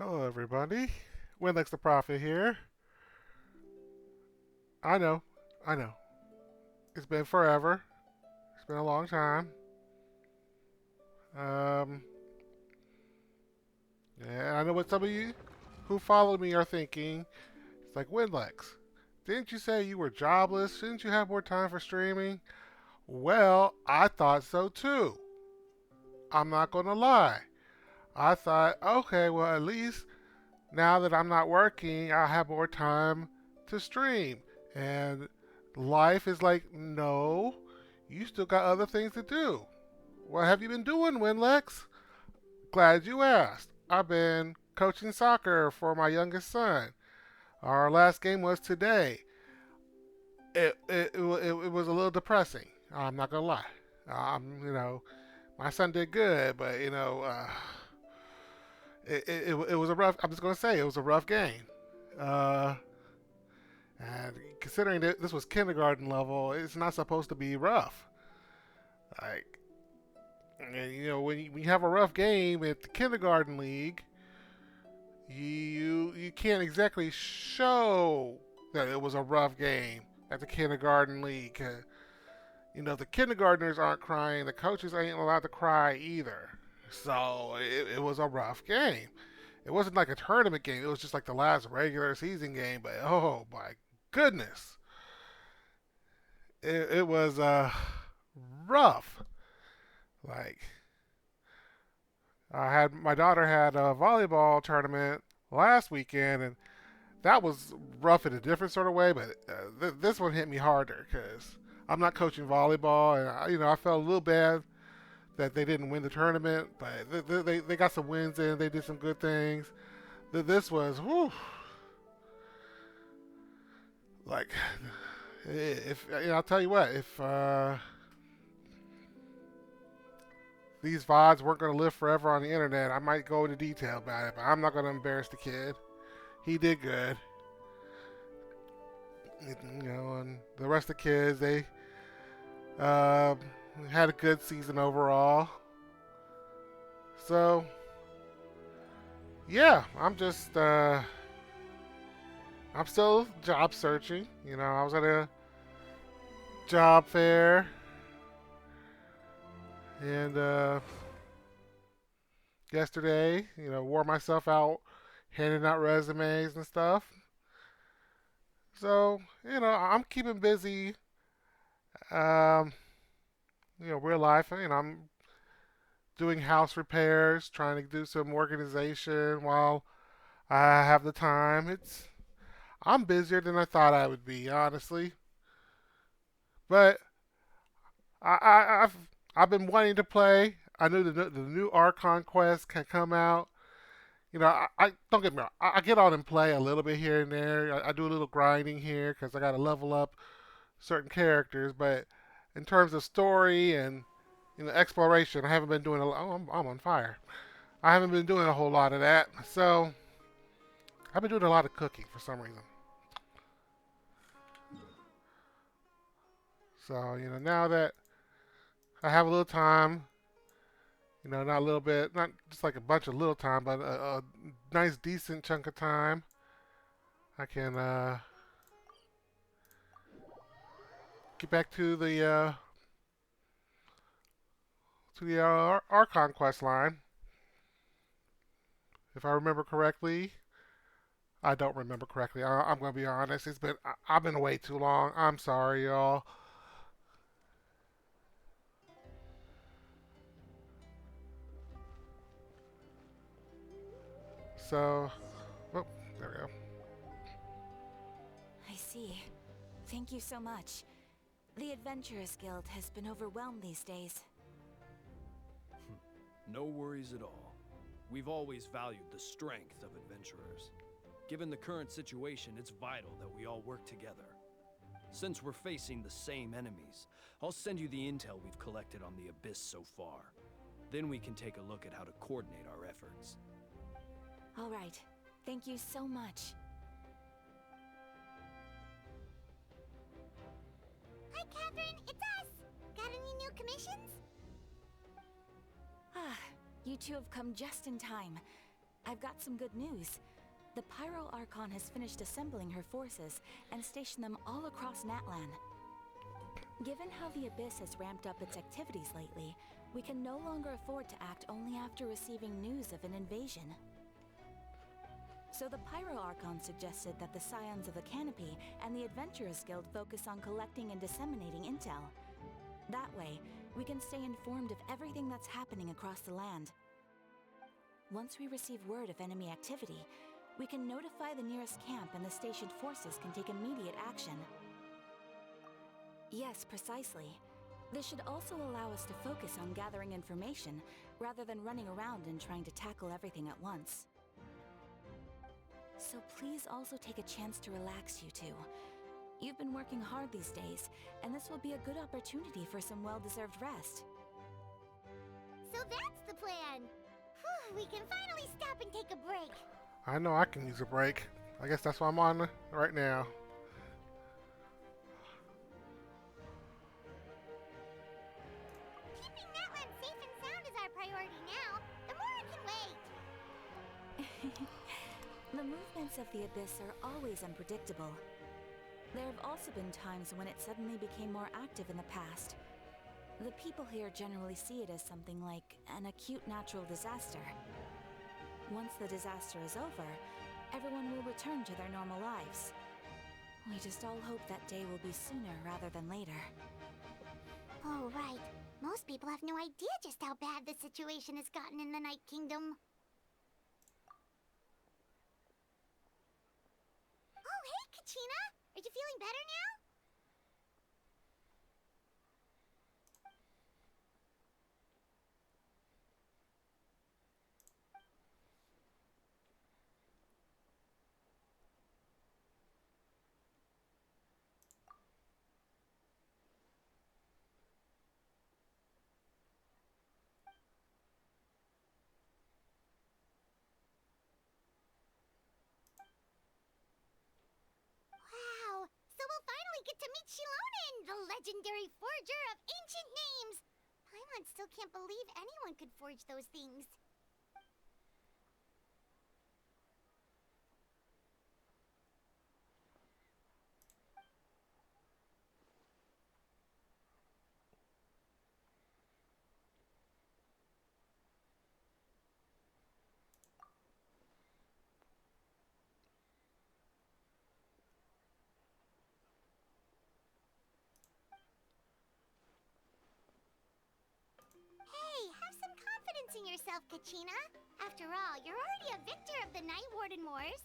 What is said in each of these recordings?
Hello, everybody. Winlex the Prophet here. I know, I know. It's been forever. It's been a long time. Um, and I know what some of you who follow me are thinking. It's like, Winlex, didn't you say you were jobless? Shouldn't you have more time for streaming? Well, I thought so too. I'm not going to lie. I thought, okay, well, at least now that I'm not working, I'll have more time to stream. And life is like, no, you still got other things to do. What have you been doing, Winlex? Glad you asked. I've been coaching soccer for my youngest son. Our last game was today. It was a little depressing. I'm not gonna lie. My son did good, but it was a rough. I'm just gonna say it was a rough game. Uh, and considering that this was kindergarten level, it's not supposed to be rough. Like, when you have a rough game at the kindergarten league, you can't exactly show that it was a rough game at the kindergarten league. The kindergartners aren't crying, the coaches ain't allowed to cry either. So it was a rough game. It wasn't like a tournament game. It was just like the last regular season game. But oh my goodness, it was rough. Like, I had my daughter had a volleyball tournament last weekend, and that was rough in a different sort of way. But this one hit me harder because I'm not coaching volleyball, and I felt a little bad that they didn't win the tournament, but they got some wins in. They did some good things. This was, whew, like, if I'll tell you what, if these VODs weren't going to live forever on the internet, I might go into detail about it, but I'm not going to embarrass the kid. He did good. And the rest of the kids, they uh, had a good season overall. So, yeah, I'm still job searching. I was at a job fair and yesterday, wore myself out handing out resumes and stuff. So, I'm keeping busy. Um, real life. I'm doing house repairs, trying to do some organization while I have the time. I'm busier than I thought I would be, honestly. But I've been wanting to play. I knew the new Archon quest can come out. I don't get me wrong. I get on and play a little bit here and there. I do a little grinding here because I got to level up certain characters. But in terms of story and exploration, I haven't been doing a lot. Oh, I'm on fire. I haven't been doing a whole lot of that. So I've been doing a lot of cooking for some reason. So now that I have a little time, not a little bit, not just like a bunch of little time, but a nice decent chunk of time, I can get back to the Archon quest line. If I remember correctly, I don't remember correctly. I'm gonna be honest. I've been away too long. I'm sorry, y'all. So, oh, there we go. I see. Thank you so much. The Adventurers Guild has been overwhelmed these days. No worries at all. We've always valued the strength of adventurers. Given the current situation, it's vital that we all work together. Since we're facing the same enemies, I'll send you the intel we've collected on the Abyss so far. Then we can take a look at how to coordinate our efforts. All right. Thank you so much. Hi, Catherine. It's us. Got any new commissions? Ah, you two have come just in time. I've got some good news. The Pyro Archon has finished assembling her forces and stationed them all across Natlan. Given how the Abyss has ramped up its activities lately, we can no longer afford to act only after receiving news of an invasion. So the Pyro Archon suggested that the Scions of the Canopy and the Adventurers Guild focus on collecting and disseminating intel. That way, we can stay informed of everything that's happening across the land. Once we receive word of enemy activity, we can notify the nearest camp and the stationed forces can take immediate action. Yes, precisely. This should also allow us to focus on gathering information, rather than running around and trying to tackle everything at once. So please also take a chance to relax, you two. You've been working hard these days, and this will be a good opportunity for some well-deserved rest. So that's the plan. Whew, we can finally stop and take a break. I know I can use a break. I guess that's what I'm on right now. Keeping Natlan safe and sound is our priority now. The more it can wait. The movements of the Abyss are always unpredictable. There have also been times when it suddenly became more active in the past. The people here generally see it as something like an acute natural disaster. Once the disaster is over, everyone will return to their normal lives. We just all hope that day will be sooner rather than later. Oh, right. Most people have no idea just how bad the situation has gotten in the Night Kingdom. Oh, hey, Kachina! Are you feeling better now? Wow! So we'll finally get to meet Shilonen, the legendary forger of ancient names! Paimon still can't believe anyone could forge those things. Hey, have some confidence in yourself, Kachina. After all, you're already a victor of the Night Warden Wars.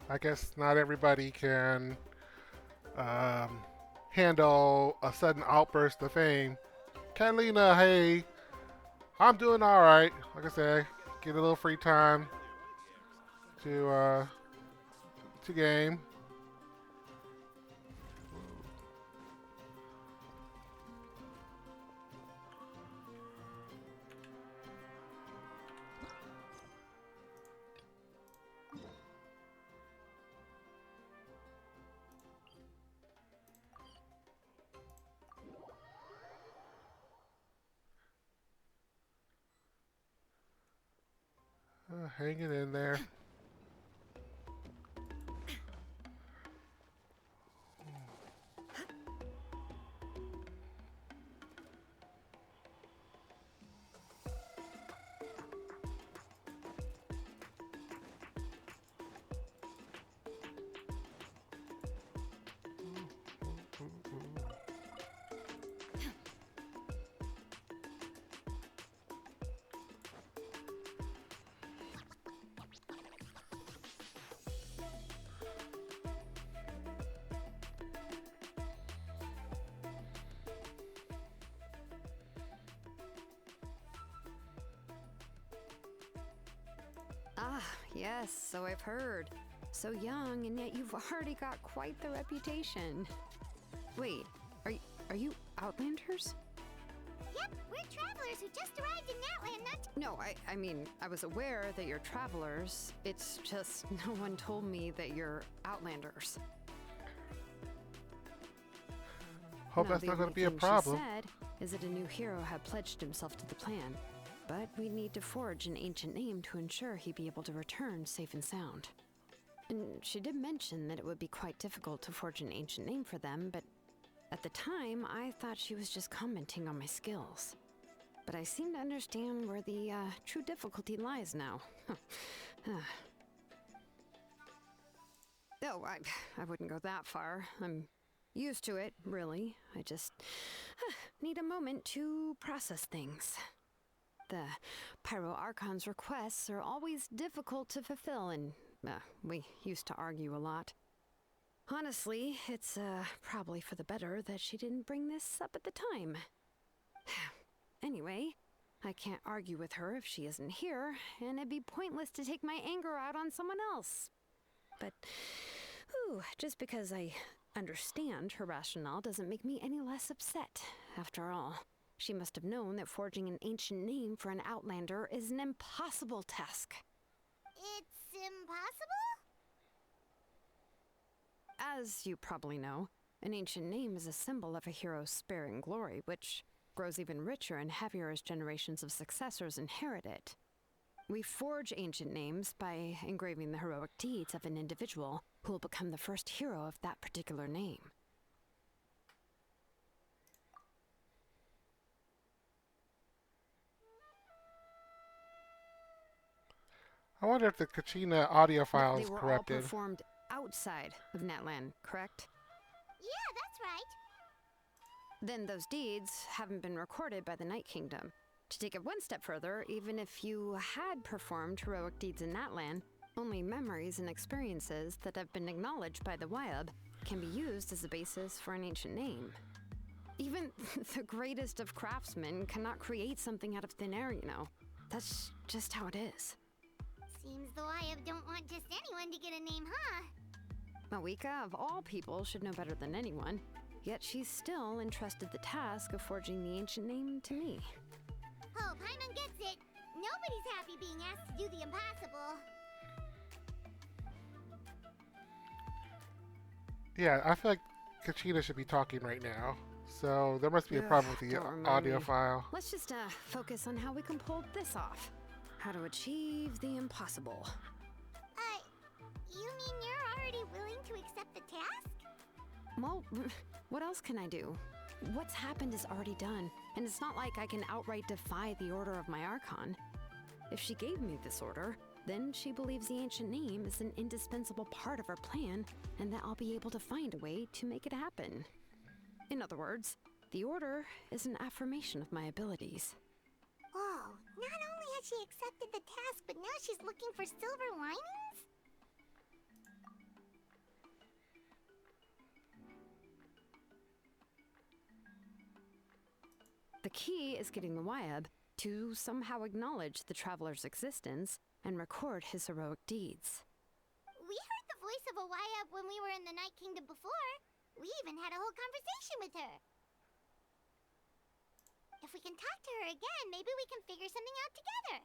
I guess not everybody can um, handle a sudden outburst of fame. Catalina, hey, I'm doing all right. Like I said, get a little free time to game. Hanging in there. Ah, yes, so I've heard. So young, and yet you've already got quite the reputation. Wait, are you Outlanders? Yep, we're travelers who just arrived in Natlan No, I mean, I was aware that you're travelers. It's just no one told me that you're outlanders. Hope Now, that's the not going only to be a thing problem. She said is that a new hero had pledged himself to the plan, but we need to forge an ancient name to ensure he'd be able to return safe and sound. And she did mention that it would be quite difficult to forge an ancient name for them, but at the time, I thought she was just commenting on my skills. But I seem to understand where the true difficulty lies now. Oh, I wouldn't go that far. I'm used to it, really. I just need a moment to process things. The Pyro Archon's requests are always difficult to fulfill, and we used to argue a lot. Honestly, it's probably for the better that she didn't bring this up at the time. Anyway, I can't argue with her if she isn't here, and it'd be pointless to take my anger out on someone else. But, just because I understand her rationale doesn't make me any less upset. After all, she must have known that forging an ancient name for an outlander is an impossible task. It's impossible? As you probably know, an ancient name is a symbol of a hero's spirit and glory, which grows even richer and heavier as generations of successors inherit it. We forge ancient names by engraving the heroic deeds of an individual who will become the first hero of that particular name. I wonder if the Kachina audio file They is were all corrupted. performed outside of Natlan, correct? Yeah, that's right. Then those deeds haven't been recorded by the Night Kingdom. To take it one step further, even if you had performed heroic deeds in Natlan, only memories and experiences that have been acknowledged by the Wyab can be used as a basis for an ancient name. Even the greatest of craftsmen cannot create something out of thin air, you know. That's just how it is. Seems the Wyab don't want just anyone to get a name, huh? Mawika, of all people, should know better than anyone, yet she's still entrusted the task of forging the ancient name to me. Oh, Paimon gets it. Nobody's happy being asked to do the impossible. Yeah, I feel like Kachina should be talking right now. So there must be a Ugh, problem with the don't remind audio me. file. Let's just focus on how we can pull this off. How to achieve the impossible. You mean you're already willing to accept the task? Well, what else can I do? What's happened is already done, and it's not like I can outright defy the order of my Archon. If she gave me this order, then she believes the ancient name is an indispensable part of her plan, and that I'll be able to find a way to make it happen. In other words, the order is an affirmation of my abilities. Whoa, not only has she accepted the task, but now she's looking for silver linings? The key is getting the Wyab to somehow acknowledge the traveler's existence and record his heroic deeds. We heard the voice of a Wyab when we were in the Night Kingdom before. We even had a whole conversation with her. If we can talk to her again, maybe we can figure something out together.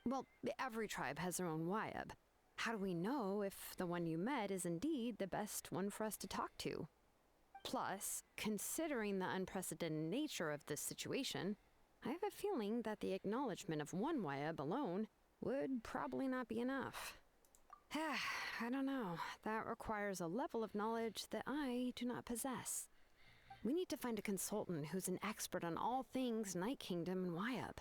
Well, every tribe has their own Wyab. How do we know if the one you met is indeed the best one for us to talk to? Plus, considering the unprecedented nature of this situation, I have a feeling that the acknowledgement of one Wyab alone would probably not be enough. I don't know. That requires a level of knowledge that I do not possess. We need to find a consultant who's an expert on all things Night Kingdom and Wyab.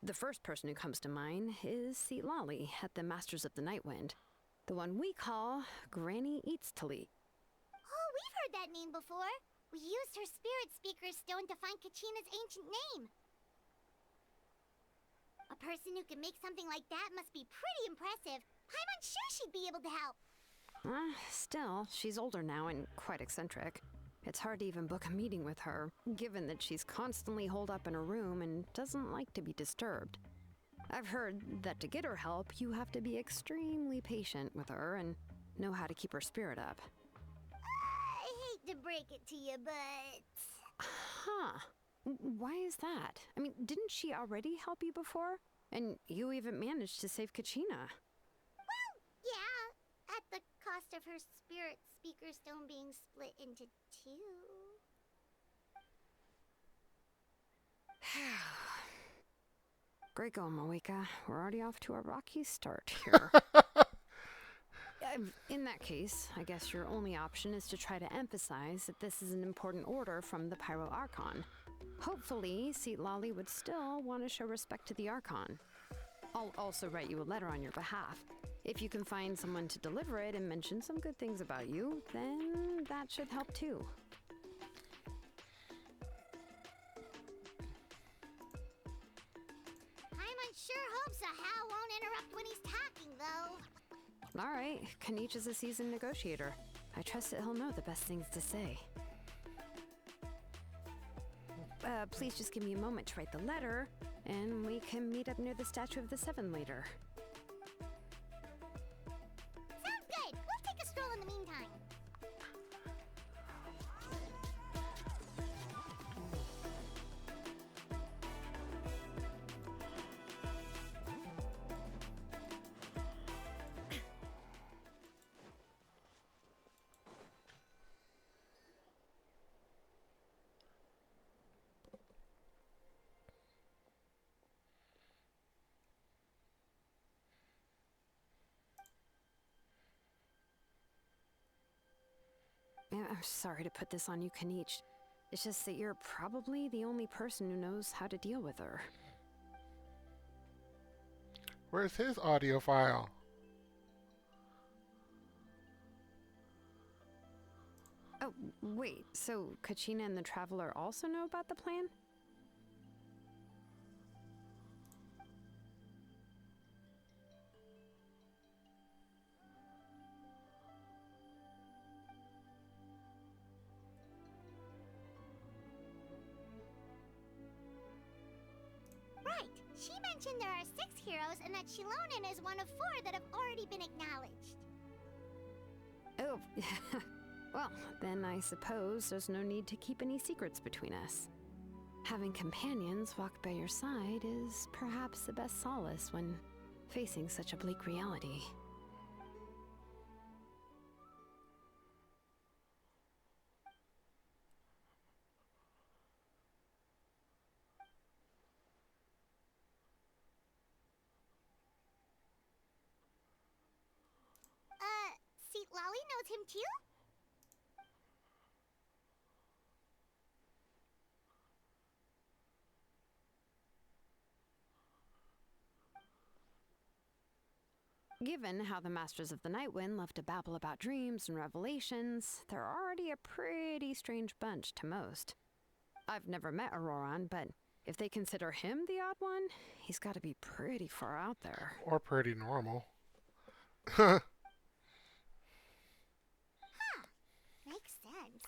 The first person who comes to mind is Lali at the Masters of the Nightwind, the one we call Granny Eats Tali. Oh, we've heard that name before. We used her spirit speaker stone to find Kachina's ancient name. A person who can make something like that must be pretty impressive. Paimon's sure she'd be able to help. Still, she's older now and quite eccentric. It's hard to even book a meeting with her, given that she's constantly holed up in her room and doesn't like to be disturbed. I've heard that to get her help, you have to be extremely patient with her and know how to keep her spirit up. I hate to break it to you, but... Huh. Why is that? I mean, didn't she already help you before? And you even managed to save Kachina. Yeah, at the cost of her spirit speaker stone being split into two. Great going, Moeka. We're already off to a rocky start here. In that case, I guess your only option is to try to emphasize that this is an important order from the Pyro Archon. Hopefully, Seat Lolly would still want to show respect to the Archon. I'll also write you a letter on your behalf. If you can find someone to deliver it and mention some good things about you, then that should help too. Paimon sure hopes a Hal won't interrupt when he's talking, though. All right, Kanich is a seasoned negotiator. I trust that he'll know the best things to say. Please just give me a moment to write the letter, and we can meet up near the Statue of the Seven later. Sounds good. We'll take a stroll in the meantime. I'm sorry to put this on you, Kanich. It's just that you're probably the only person who knows how to deal with her. Where's his audio file? Oh, wait, so Kachina and the Traveler also know about the plan? Right. She mentioned there are 6 heroes and that Shilonen is one of 4 that have already been acknowledged. Oh, well, then I suppose there's no need to keep any secrets between us. Having companions walk by your side is perhaps the best solace when facing such a bleak reality. Seat Lolly knows him too? Given how the Masters of the Nightwind love to babble about dreams and revelations, they're already a pretty strange bunch to most. I've never met Auroran, but if they consider him the odd one, he's got to be pretty far out there. Or pretty normal. Makes sense.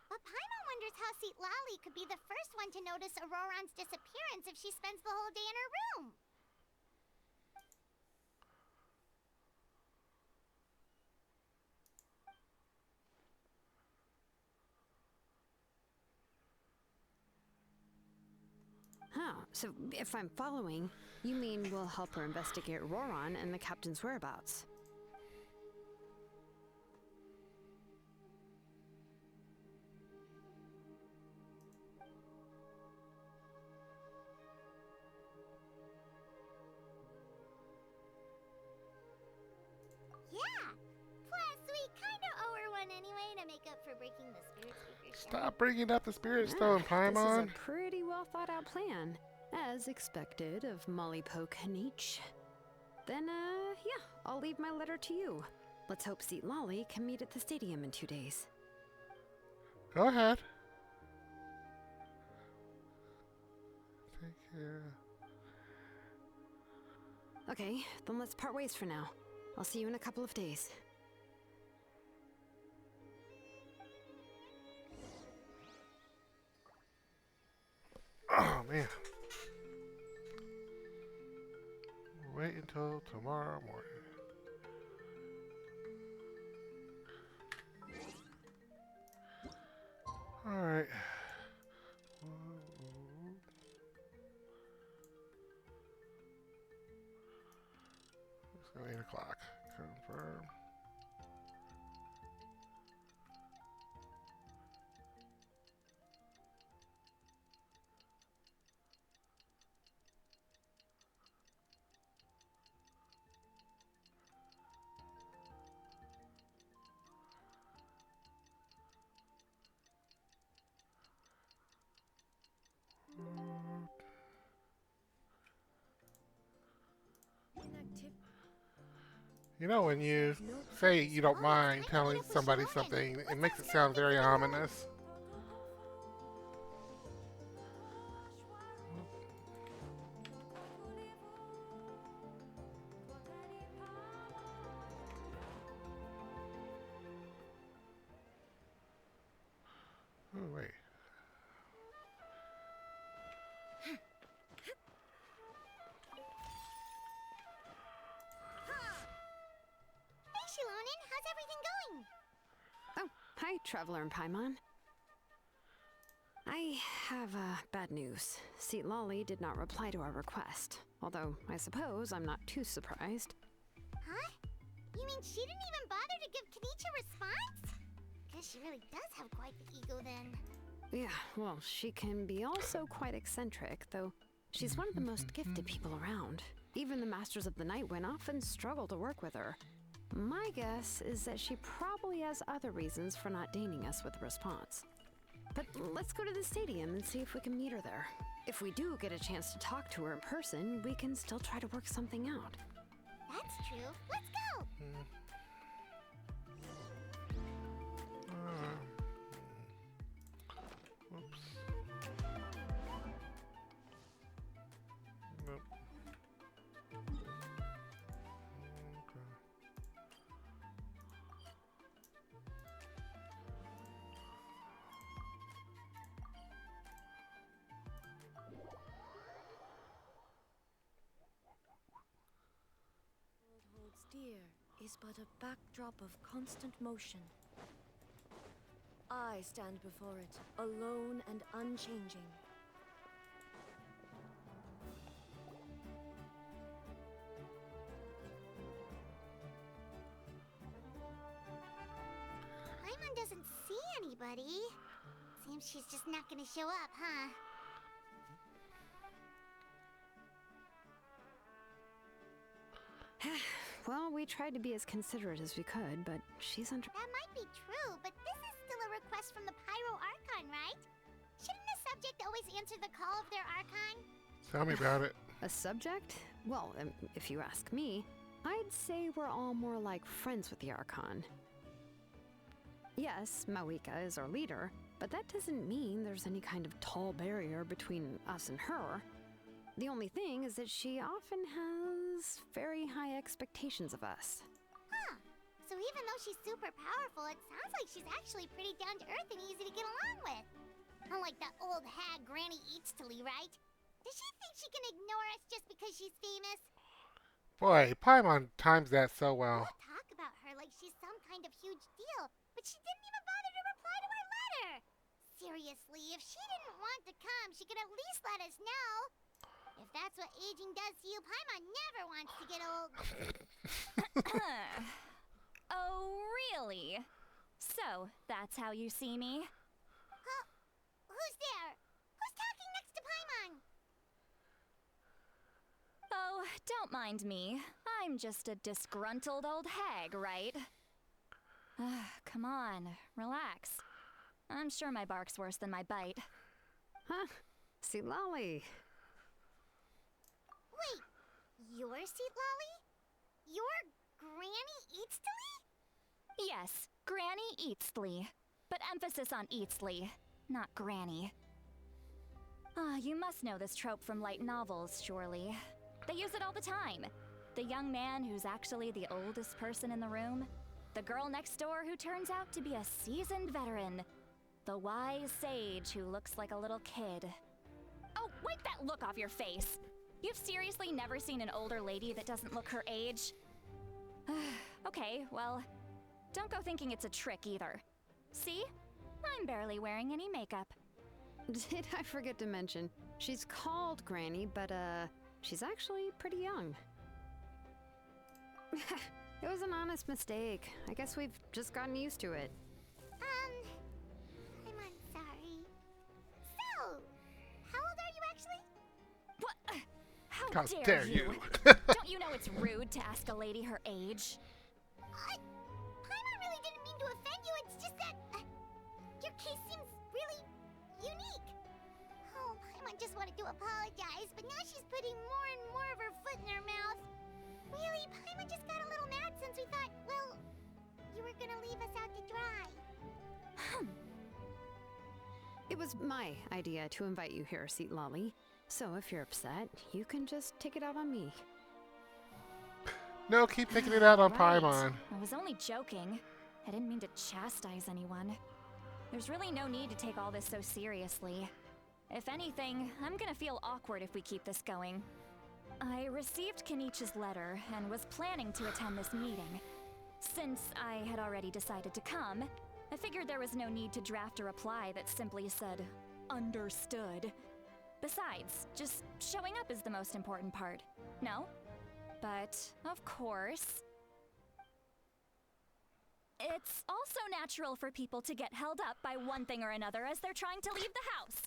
But Paimon wonders how Seat Lolly could be the first one to notice Auroran's disappearance if she spends the whole day in her room. Huh, so if I'm following, you mean we'll help her investigate Auroran and the captain's whereabouts? Yeah. Plus, we kinda owe her one anyway to make up for breaking the spirit speaker stone. Stop bringing up the Spirit Stone, This Paimon. is a pretty well thought out plan, as expected of Molly Poke Kanich. Then, yeah, I'll leave my letter to you. Let's hope Seat Lolly can meet at the stadium in 2 days. Go ahead. Take care. Okay, then let's part ways for now. I'll see you in a couple of days. Oh, man. Wait until tomorrow morning. Alright. o'clock. Confirm. You know, when you say you don't mind telling somebody something, it makes it sound very ominous. Oh, wait. Hey, Shilonen, how's everything going? Oh, hi, Traveler and Paimon. I have bad news. Lolly did not reply to our request. Although, I suppose I'm not too surprised. Huh? You mean she didn't even bother to give Kanicha a response? Guess she really does have quite the ego then. Yeah, well, she can be also quite eccentric, though she's one of the most gifted people around. Even the Masters of the Nightwind often struggle to work with her. My guess is that she probably has other reasons for not deigning us with a response. But let's go to the stadium and see if we can meet her there. If we do get a chance to talk to her in person, we can still try to work something out. That's true. Let's go! Whoops. Nope. Okay. Holds dear is but a backdrop of constant motion. I stand before it, alone and unchanging. Paimon doesn't see anybody. Seems she's just not gonna show up, huh? Well, we tried to be as considerate as we could, but she's under... That might be true, but this is still a request from the Pyro Archon, right? Shouldn't a subject always answer the call of their Archon? Tell me about it. A subject? Well, if you ask me, I'd say we're all more like friends with the Archon. Yes, Mawika is our leader, but that doesn't mean there's any kind of tall barrier between us and her. The only thing is that she often has very high expectations of us. Huh. So even though she's super powerful, it sounds like she's actually pretty down to earth and easy to get along with. Unlike that old hag Granny Eatstily, right? Does she think she can ignore us just because she's famous? Boy, Paimon times that so well. We'll talk about her like she's some kind of huge deal, but she didn't even bother to reply to our letter. Seriously, if she didn't want to come, she could at least let us know. If that's what aging does to you, Paimon never wants to get old. Oh, really? So, that's how you see me? Huh? Who's there? Who's talking next to Paimon? Oh, don't mind me. I'm just a disgruntled old hag, right? Come on, relax. I'm sure my bark's worse than my bite. Huh? Lolly. Wait, you're Seat Lolly? You're Granny Eatstily? Yes, Granny Eatsley. But emphasis on Eatsley, not Granny. You must know this trope from light novels, surely. They use it all the time. The young man who's actually the oldest person in the room. The girl next door who turns out to be a seasoned veteran. The wise sage who looks like a little kid. Oh, wipe that look off your face! You've seriously never seen an older lady that doesn't look her age? Okay, well, don't go thinking it's a trick either. See? I'm barely wearing any makeup. Did I forget to mention, she's called Granny, but she's actually pretty young. It was an honest mistake. I guess we've just gotten used to it. I'm sorry. So, how old are you actually? What? How How dare, dare you? you? Don't you know it's rude to ask a lady her age? Paimon really didn't mean to offend you. It's just that your case seems really unique. Oh, Paimon just wanted to apologize, but now she's putting more and more of her foot in her mouth. Really, Paimon just got a little mad since we thought, well, you were gonna leave us out to dry. It was my idea to invite you here, Seat Lolly. So if you're upset, you can just take it out on me. No, keep taking it out on Right. Paimon. I was only joking. I didn't mean to chastise anyone. There's really no need to take all this so seriously. If anything, I'm gonna feel awkward if we keep this going. I received Kenichi's letter and was planning to attend this meeting. Since I had already decided to come, I figured there was no need to draft a reply that simply said, "Understood." Besides, just showing up is the most important part, no? But, of course, it's also natural for people to get held up by one thing or another as they're trying to leave the house.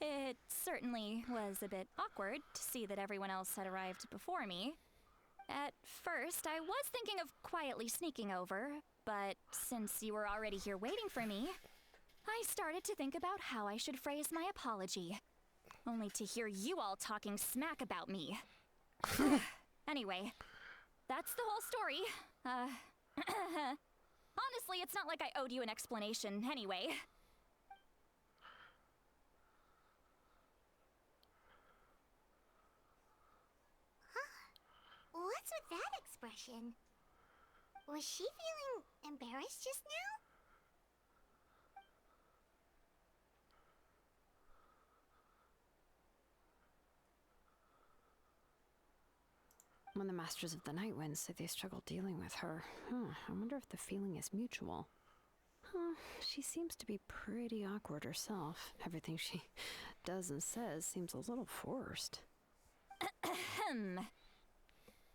It certainly was a bit awkward to see that everyone else had arrived before me. At first, I was thinking of quietly sneaking over, but since you were already here waiting for me, I started to think about how I should phrase my apology. Only to hear you all talking smack about me. Anyway, that's the whole story. Honestly, it's not like I owed you an explanation anyway. What's with that expression? Was she feeling embarrassed just now? When the Masters of the Night Wind say they struggle dealing with her, I wonder if the feeling is mutual. She seems to be pretty awkward herself. Everything she does and says seems a little forced.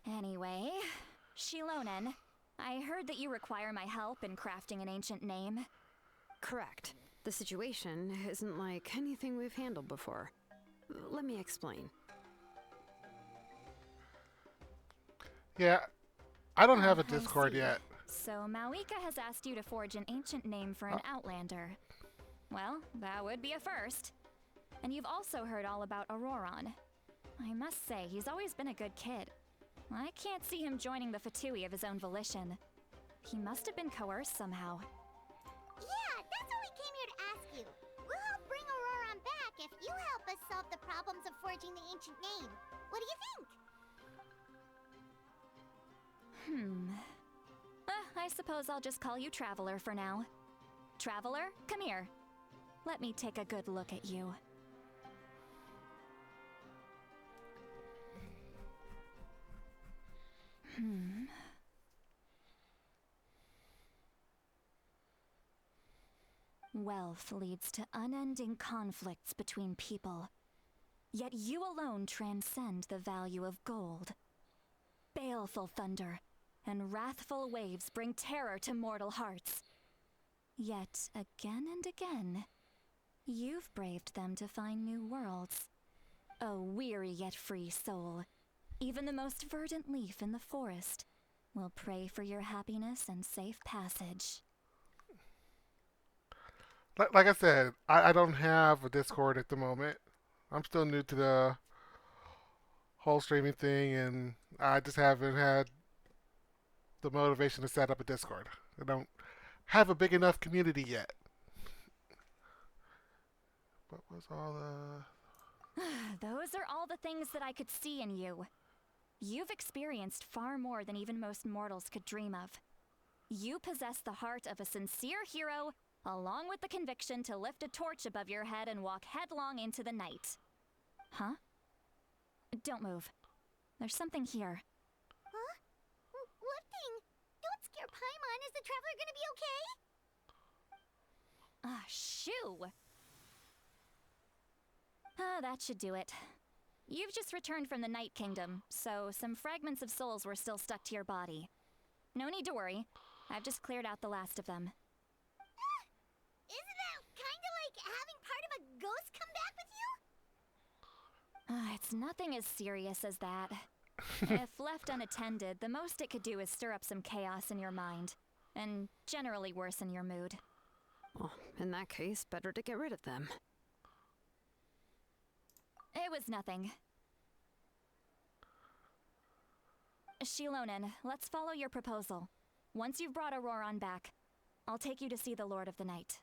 Anyway, Shilonen, I heard that you require my help in crafting an ancient name. Correct. The situation isn't like anything we've handled before. Let me explain. Yeah, I don't have a I Discord see. yet. So Mawika has asked you to forge an ancient name for an outlander. Well, that would be a first. And you've also heard all about Auroron. I must say, he's always been a good kid. I can't see him joining the Fatui of his own volition. He must have been coerced somehow. Yeah, that's what we came here to ask you. We'll help bring Auroron back if you help us solve the problems of forging the ancient name. What do you think? I suppose I'll just call you Traveler for now. Traveler, come here. Let me take a good look at you. Wealth leads to unending conflicts between people. Yet you alone transcend the value of gold. Baleful thunder and wrathful waves bring terror to mortal hearts. Yet again and again, you've braved them to find new worlds. O weary yet free soul, even the most verdant leaf in the forest will pray for your happiness and safe passage. Like I said, I don't have a Discord at the moment. I'm still new to the whole streaming thing, and I just haven't had the motivation to set up a Discord. I don't have a big enough community yet. What was all the... Those are all the things that I could see in you. You've experienced far more than even most mortals could dream of. You possess the heart of a sincere hero, along with the conviction to lift a torch above your head and walk headlong into the night. Huh? Don't move. There's something here. Huh? What thing? Don't scare Paimon. Is the traveler gonna be okay? Ah, shoo! Ah, that should do it. You've just returned from the Night Kingdom, so some fragments of souls were still stuck to your body. No need to worry. I've just cleared out the last of them. Isn't that kinda like having part of a ghost come back with you? It's nothing as serious as that. If left unattended, the most it could do is stir up some chaos in your mind, and generally worsen your mood. Well, in that case, better to get rid of them. It was nothing. Shilonen, let's follow your proposal. Once you've brought Auroron back, I'll take you to see the Lord of the Night.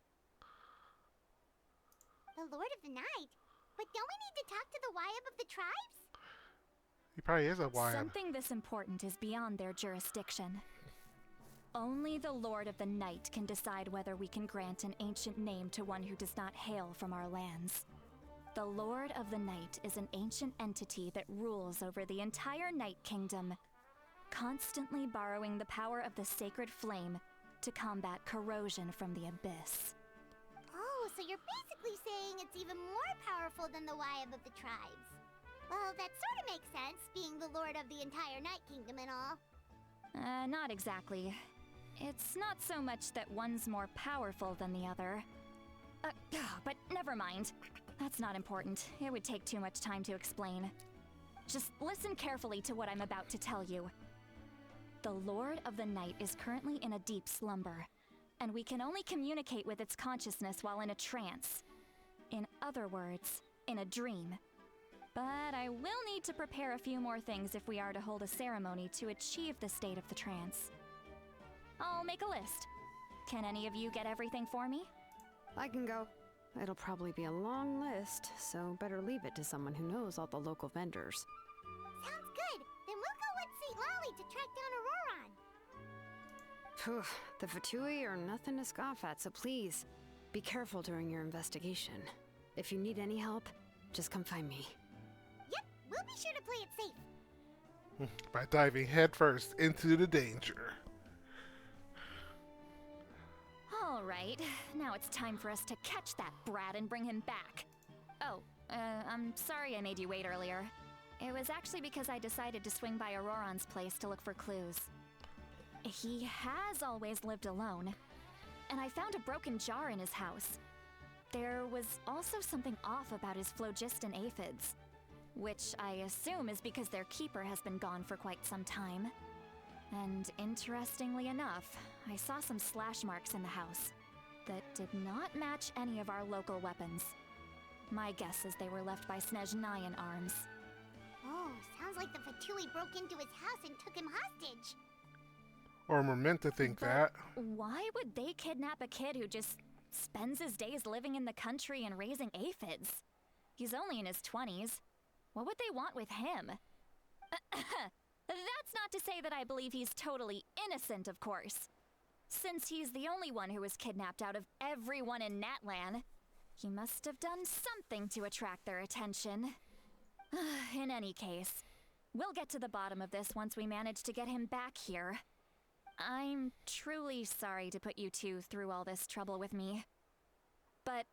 The Lord of the Night? But don't we need to talk to the Wyab of the tribes? He probably is a Wyab. Something this important is beyond their jurisdiction. Only the Lord of the Night can decide whether we can grant an ancient name to one who does not hail from our lands. The Lord of the Night is an ancient entity that rules over the entire Night Kingdom, constantly borrowing the power of the sacred flame to combat corrosion from the abyss. Oh, so you're basically saying it's even more powerful than the Wyab of the tribes. Well, that sort of makes sense, being the lord of the entire Night Kingdom and all. Not exactly. It's not so much that one's more powerful than the other. But never mind. That's not important. It would take too much time to explain. Just listen carefully to what I'm about to tell you. The Lord of the Night is currently in a deep slumber, and we can only communicate with its consciousness while in a trance. In other words, in a dream. But I will need to prepare a few more things if we are to hold a ceremony to achieve the state of the trance. I'll make a list. Can any of you get everything for me? I can go. It'll probably be a long list, so better leave it to someone who knows all the local vendors. Sounds good. Then we'll go with St. Lolly to track down Auroron. Phew, the Fatui are nothing to scoff at, so please, be careful during your investigation. If you need any help, just come find me. Yep, we'll be sure to play it safe. By diving headfirst into the danger. All right, now it's time for us to catch that brat and bring him back. Oh, I'm sorry I made you wait earlier. It was actually because I decided to swing by Auroron's place to look for clues. He has always lived alone, and I found a broken jar in his house. There was also something off about his phlogiston aphids, which I assume is because their keeper has been gone for quite some time. And interestingly enough, I saw some slash marks in the house that did not match any of our local weapons. My guess is they were left by Snezhnayan arms. Oh, sounds like the Fatui broke into his house and took him hostage. Or we're meant to think that. Why would they kidnap a kid who just spends his days living in the country and raising aphids? He's only in his 20s. What would they want with him? That's not to say that I believe he's totally innocent, of course. Since he's the only one who was kidnapped out of everyone in Natlan, he must have done something to attract their attention. In any case, we'll get to the bottom of this once we manage to get him back here. I'm truly sorry to put you two through all this trouble with me. But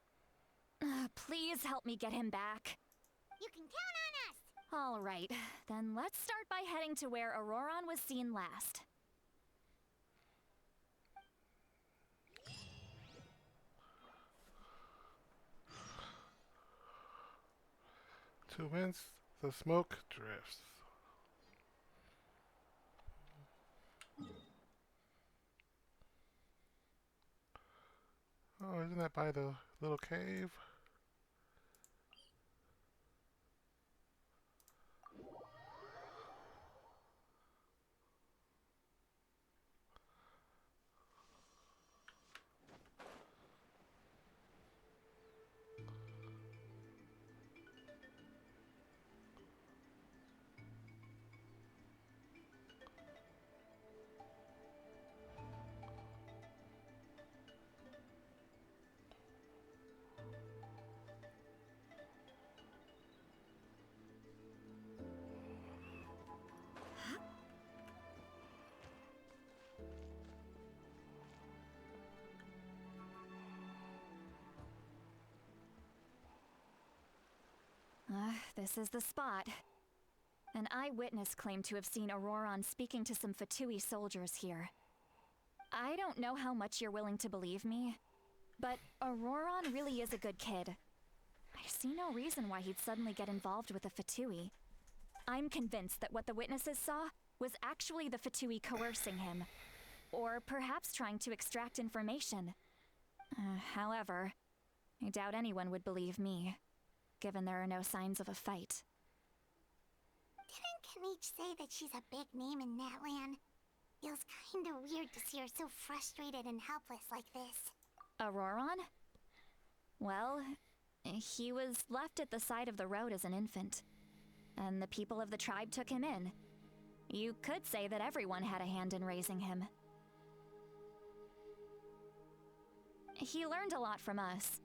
please help me get him back. You can count on us. All right, then let's start by heading to where Auroron was seen last. To whence the smoke drifts. Oh, isn't that by the little cave? this is the spot. An eyewitness claimed to have seen Auroron speaking to some Fatui soldiers here. I don't know how much you're willing to believe me, but Auroron really is a good kid. I see no reason why he'd suddenly get involved with the Fatui. I'm convinced that what the witnesses saw was actually the Fatui coercing him, or perhaps trying to extract information. However, I doubt anyone would believe me, given there are no signs of a fight. Didn't Kanich say that she's a big name in Natlan? Feels kinda weird to see her so frustrated and helpless like this. Auroron? Well, he was left at the side of the road as an infant, and the people of the tribe took him in. You could say that everyone had a hand in raising him. He learned a lot from us,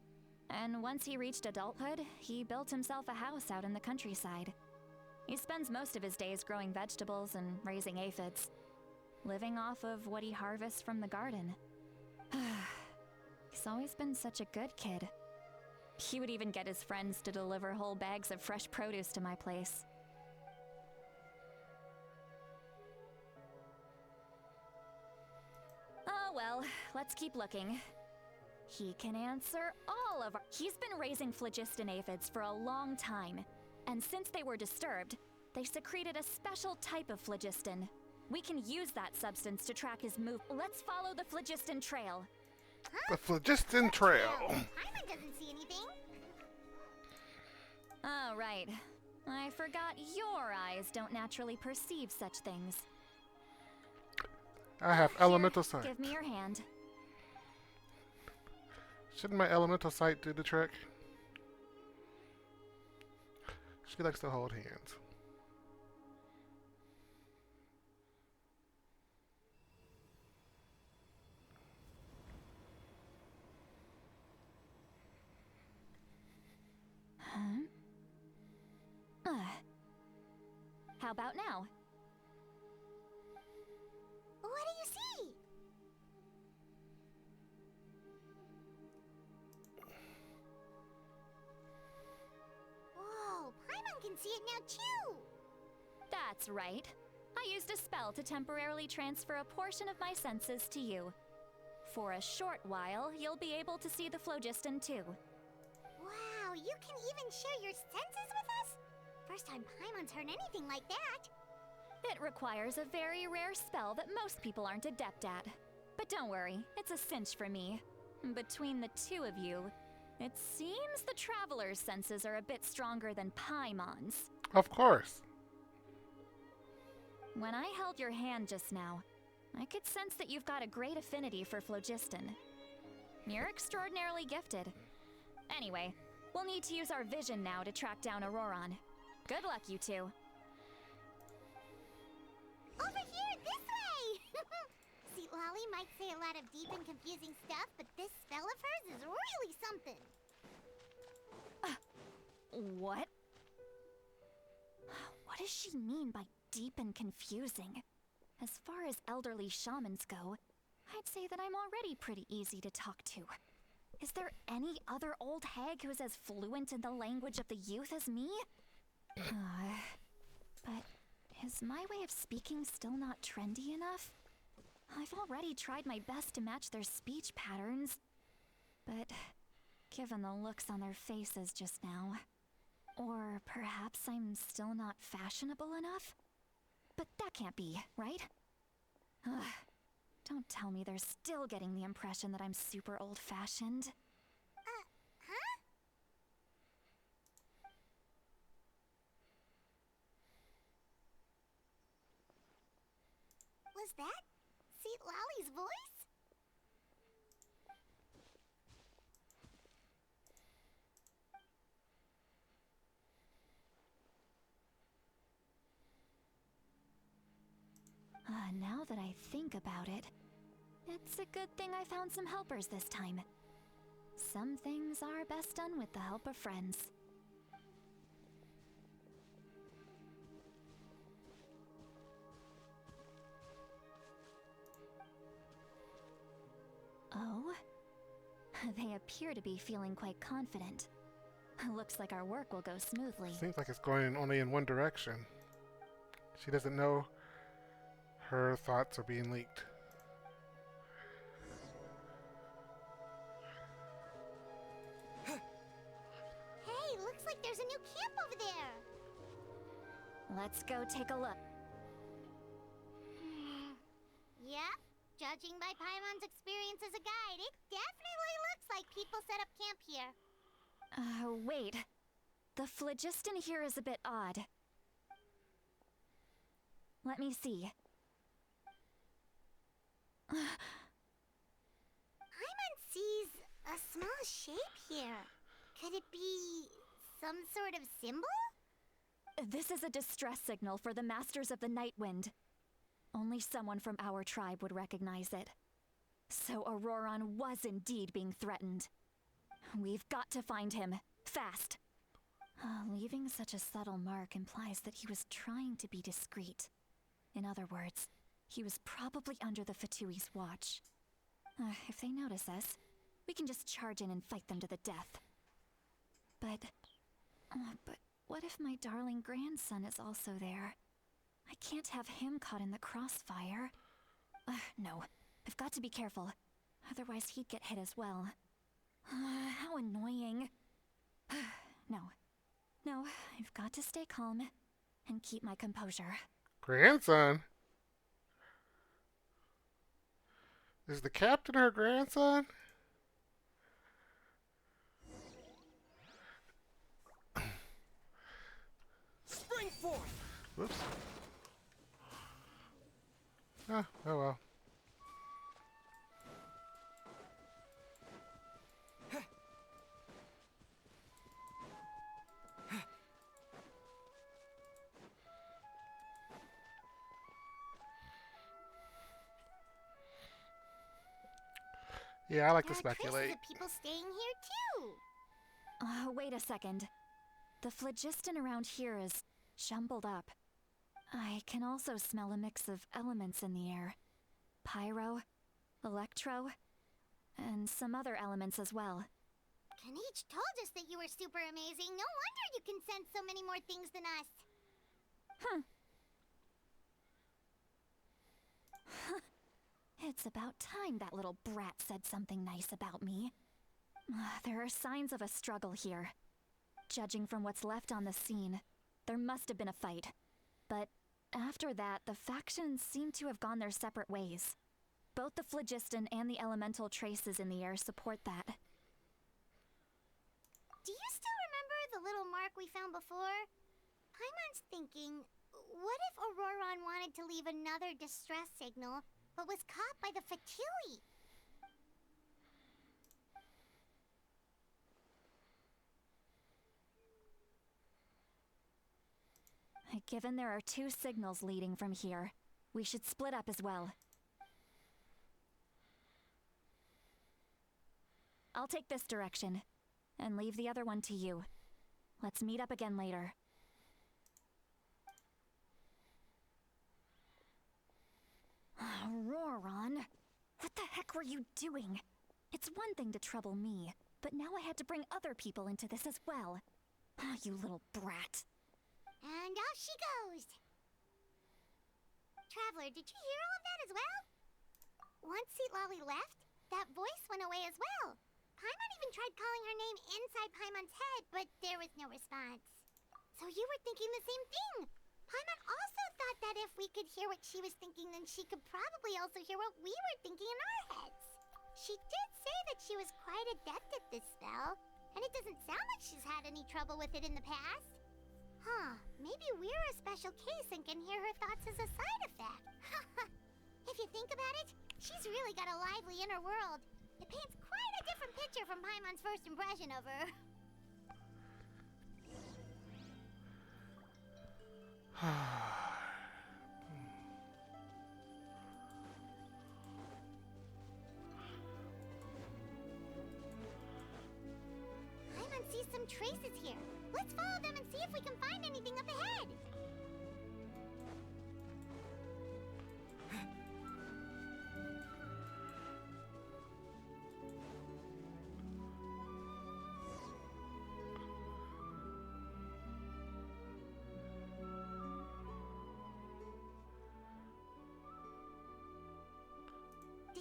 and once he reached adulthood, he built himself a house out in the countryside. He spends most of his days growing vegetables and raising aphids, living off of what he harvests from the garden. He's always been such a good kid. He would even get his friends to deliver whole bags of fresh produce to my place. Oh well, let's keep looking. He can answer all of our— He's been raising phlogiston aphids for a long time, and since they were disturbed, they secreted a special type of phlogiston. We can use that substance to track his move. Let's follow the phlogiston trail. The Phlogiston Trail. Paimon doesn't see anything. Oh, right. I forgot your eyes don't naturally perceive such things. I have elemental sight. Give me your hand. Shouldn't my elemental sight do the trick? She likes to hold hands. How about now? What do you see? Whoa, Paimon can see it now too! That's right. I used a spell to temporarily transfer a portion of my senses to you. For a short while, you'll be able to see the phlogiston too. Wow, you can even share your senses with us? First time Paimon's heard anything like that. It requires a very rare spell that most people aren't adept at. But don't worry, it's a cinch for me. Between the two of you, it seems the Traveler's senses are a bit stronger than Paimon's. Of course. When I held your hand just now, I could sense that you've got a great affinity for phlogiston. You're extraordinarily gifted. Anyway, we'll need to use our vision now to track down Auroron. Good luck, you two. Over here, this way! See, Lolly might say a lot of deep and confusing stuff, but this spell of hers is really something. What? What does she mean by deep and confusing? As far as elderly shamans go, I'd say that I'm already pretty easy to talk to. Is there any other old hag who's as fluent in the language of the youth as me? But is my way of speaking still not trendy enough? I've already tried my best to match their speech patterns, but given the looks on their faces just now, or perhaps I'm still not fashionable enough? But that can't be, right? Don't tell me they're still getting the impression that I'm super old-fashioned. Huh? Was that Seat Lolly's voice? Now that I think about it, it's a good thing I found some helpers this time. Some things are best done with the help of friends. Oh? They appear to be feeling quite confident. Looks like our work will go smoothly. Seems like it's going only in one direction. She doesn't know her thoughts are being leaked. Hey, looks like there's a new camp over there. Let's go take a look. Yep, judging by Paimon's experience as a guide, it definitely looks like people set up camp here. Wait. The phlogiston here is a bit odd. Let me see. Paimon sees a small shape here. Could it be some sort of symbol? This is a distress signal for the Masters of the Night Wind. Only someone from our tribe would recognize it. So Auroron was indeed being threatened. We've got to find him. Fast. Leaving such a subtle mark implies that he was trying to be discreet. In other words, he was probably under the Fatui's watch. If they notice us, we can just charge in and fight them to the death. But what if my darling grandson is also there? I can't have him caught in the crossfire. No, I've got to be careful. Otherwise he'd get hit as well. How annoying. No, I've got to stay calm and keep my composure. Grandson? Is the captain her grandson? Spring forth! Whoops. Oh well. Yeah, I like to There are traces speculate. of people staying here too. Wait a second. The phlogiston around here is jumbled up. I can also smell a mix of elements in the air. Pyro, electro, and some other elements as well. Kanich told us that you were super amazing. No wonder you can sense so many more things than us. It's about time that little brat said something nice about me. There are signs of a struggle here. Judging from what's left on the scene, there must have been a fight. But after that, the factions seem to have gone their separate ways. Both the phlogiston and the elemental traces in the air support that. Do you still remember the little mark we found before? Paimon's thinking, what if Auroron wanted to leave another distress signal, but was caught by the Fatui? Given there are two signals leading from here, we should split up as well. I'll take this direction, and leave the other one to you. Let's meet up again later. Auroron, what the heck were you doing? It's one thing to trouble me, but now I had to bring other people into this as well. You little brat. And off she goes. Traveler, did you hear all of that as well? Once Lolly left, that voice went away as well. Paimon even tried calling her name inside Paimon's head, but there was no response. So you were thinking the same thing. Paimon also thought that if we could hear what she was thinking, then she could probably also hear what we were thinking in our heads. She did say that she was quite adept at this spell, and it doesn't sound like she's had any trouble with it in the past. Huh, maybe we're a special case and can hear her thoughts as a side effect. If you think about it, she's really got a lively inner world. It paints quite a different picture from Paimon's first impression of her. Paimon sees some traces here. Let's follow them and see if we can find anything up ahead.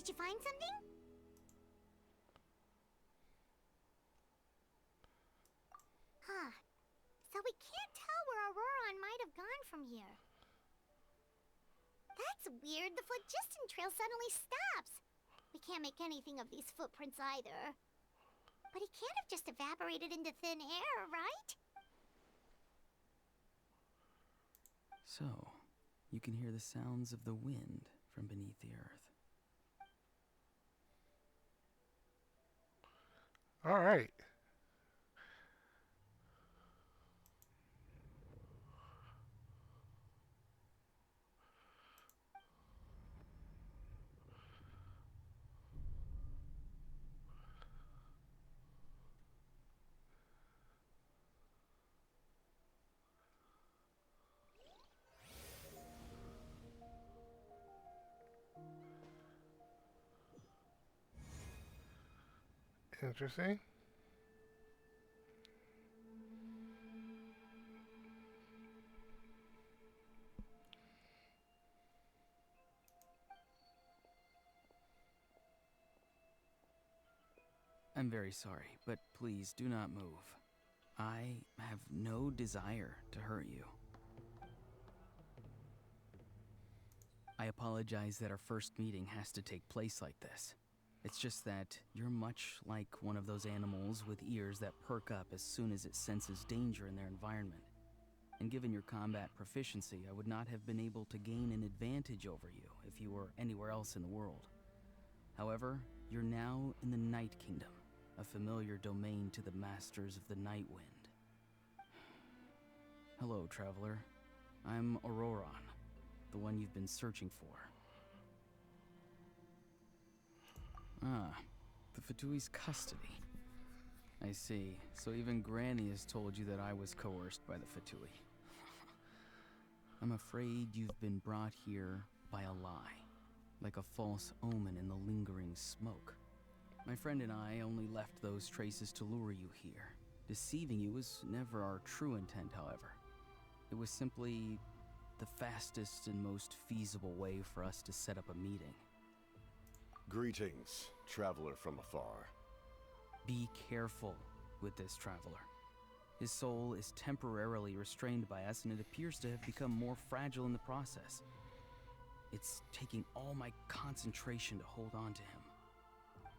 Did you find something? Huh. So we can't tell where Auroron might have gone from here. That's weird. The phlogiston trail suddenly stops. We can't make anything of these footprints either. But he can't have just evaporated into thin air, right? So, you can hear the sounds of the wind from beneath the earth. All right. Interesting. I'm very sorry, but please do not move. I have no desire to hurt you. I apologize that our first meeting has to take place like this. It's just that you're much like one of those animals with ears that perk up as soon as it senses danger in their environment. And given your combat proficiency, I would not have been able to gain an advantage over you if you were anywhere else in the world. However, you're now in the Night Kingdom, a familiar domain to the masters of the Night Wind. Hello, traveler. I'm Auroron, the one you've been searching for. Ah, the Fatui's custody. I see. So even Granny has told you that I was coerced by the Fatui. I'm afraid you've been brought here by a lie, like a false omen in the lingering smoke. My friend and I only left those traces to lure you here. Deceiving you was never our true intent, however. It was simply the fastest and most feasible way for us to set up a meeting. Greetings, traveler from afar. Be careful with this traveler. His soul is temporarily restrained by us, and it appears to have become more fragile in the process. It's taking all my concentration to hold on to him.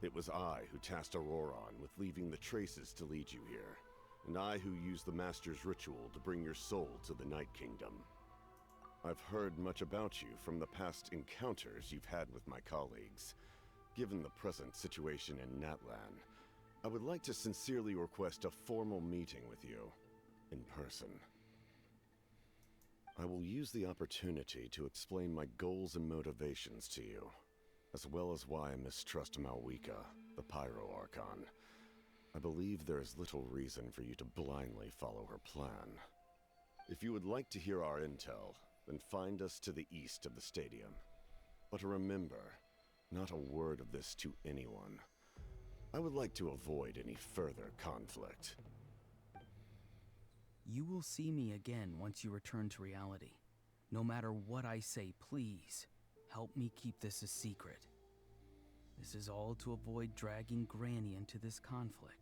It was I who tasked Auroron with leaving the traces to lead you here, and I who used the Master's ritual to bring your soul to the Night Kingdom. I've heard much about you from the past encounters you've had with my colleagues. Given the present situation in Natlan, I would like to sincerely request a formal meeting with you, in person. I will use the opportunity to explain my goals and motivations to you, as well as why I mistrust Malwika, the Pyro Archon. I believe there is little reason for you to blindly follow her plan. If you would like to hear our intel, then find us to the east of the stadium. But remember, not a word of this to anyone. I would like to avoid any further conflict. You will see me again once you return to reality. No matter what I say, please, help me keep this a secret. This is all to avoid dragging Granny into this conflict.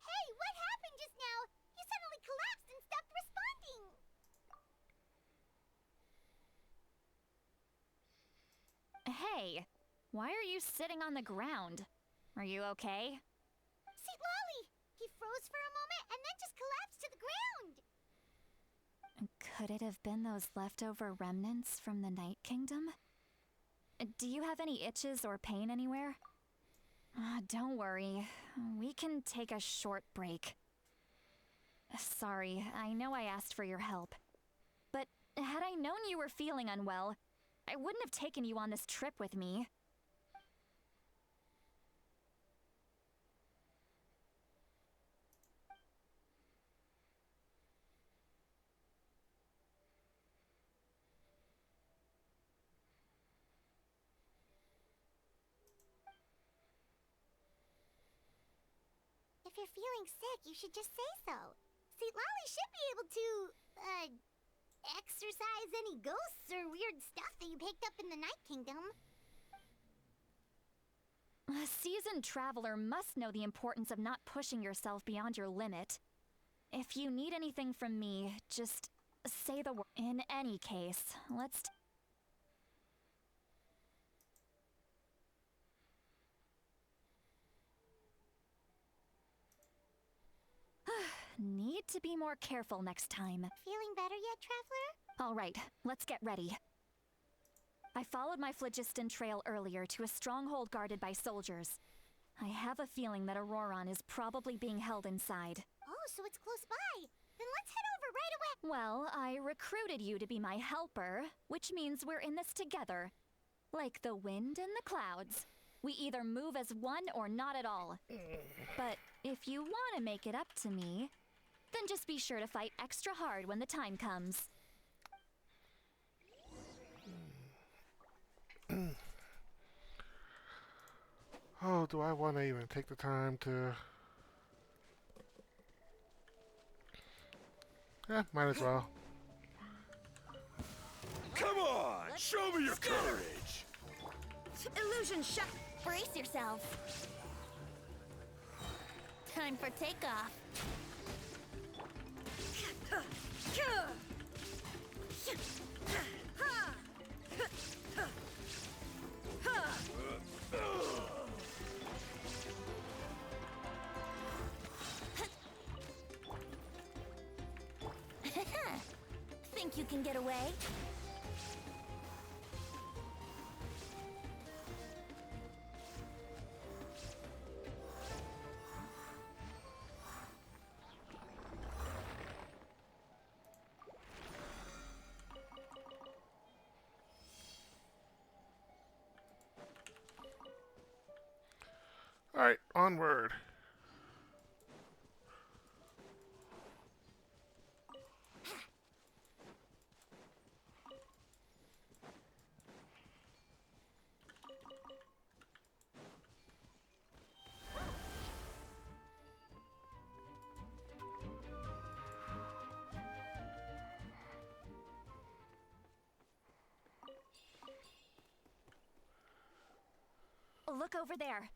Hey, what happened just now? You suddenly collapsed and stopped responding. Hey, why are you sitting on the ground? Are you okay? See, Lolly! He froze for a moment and then just collapsed to the ground. Could it have been those leftover remnants from the Night Kingdom? Do you have any itches or pain anywhere? Don't worry. We can take a short break. Sorry, I know I asked for your help. But had I known you were feeling unwell, I wouldn't have taken you on this trip with me. if you're feeling sick, you should just say so. See, Lolly should be able to, exorcise any ghosts or weird stuff that you picked up in the Night Kingdom. A seasoned traveler must know the importance of not pushing yourself beyond your limit. If you need anything from me, just say the word. In any case, let's... Need to be more careful next time. Feeling better yet, Traveler? All right, let's get ready. I followed my phlogiston trail earlier to a stronghold guarded by soldiers. I have a feeling that Auroron is probably being held inside. Oh, so it's close by. Then let's head over right away. Well, I recruited you to be my helper, which means we're in this together. Like the wind and the clouds. We either move as one or not at all. But if you want to make it up to me, then just be sure to fight extra hard when the time comes. Oh, do I want to even take the time to... might as well. Come on! Show me your courage! Illusion shot. Brace yourself. Time for takeoff. Think you can get away? Alright, onward. Look over there.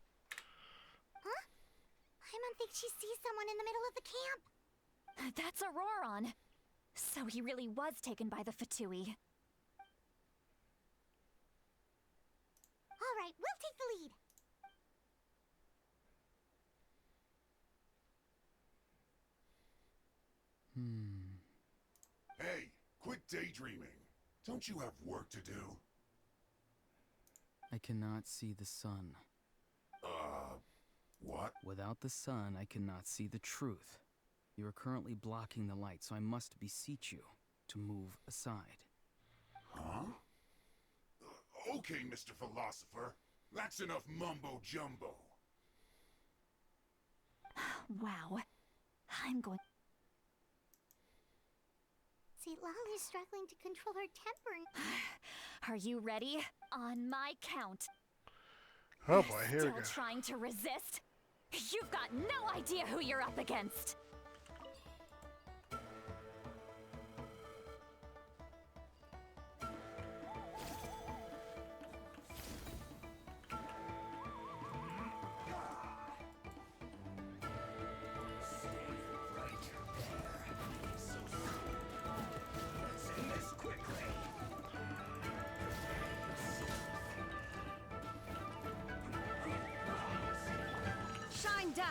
Huh? Paimon thinks she sees someone in the middle of the camp. That's Auroron. So he really was taken by the Fatui. All right, we'll take the lead. Hey, quit daydreaming. Don't you have work to do? I cannot see the sun. What? Without the sun, I cannot see the truth. You are currently blocking the light, so I must beseech you to move aside. Huh? Okay, Mr. Philosopher. That's enough mumbo-jumbo. Wow. I'm going... See, Lolly's struggling to control her temper. Are you ready? On my count. Oh boy, here we Still go. trying to resist? You've got no idea who you're up against. Shine down!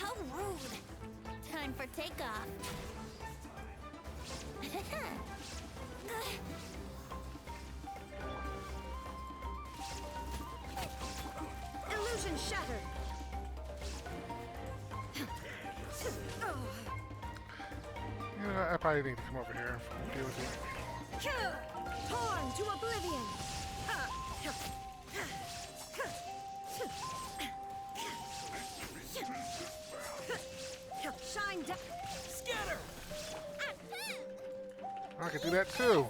How rude. Time for takeoff. Illusion shattered! You know, I probably need to come over here and deal with it. Torn to oblivion! Shine down! Scatter! I could do that too.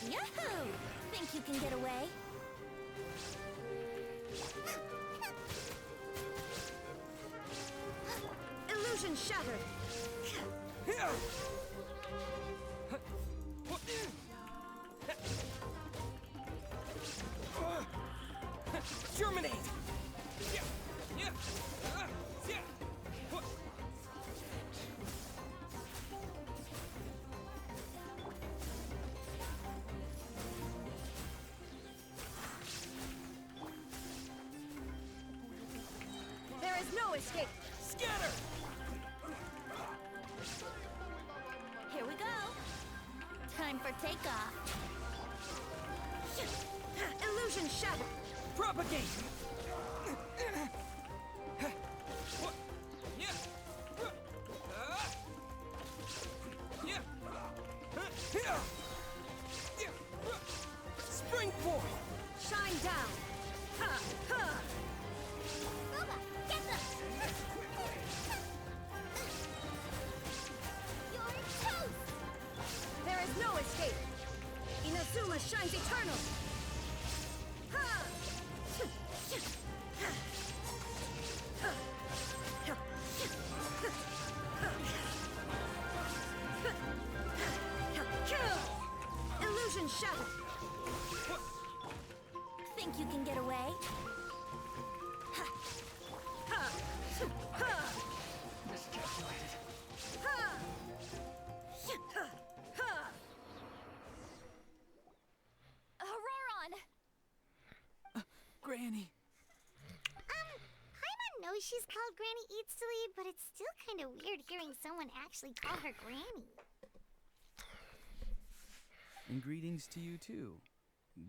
Yahoo! Think you can get away? Illusion shattered. Germinate! There is no escape. Scatter! Here we go. Time for takeoff. Illusion shattered. Propagate! Springboard! Shine down. Ha, ha. Boba, get them! You're toast! There is no escape. Inazuma shines eternal. Ha! Illusion shattered. Think you can get away? Ha! Ha! Miscalculated. Ha! Ha! Auroron! Granny. Paimon knows she's called Granny Eatsley, but it's still kind of weird hearing someone actually call her Granny. And greetings to you too,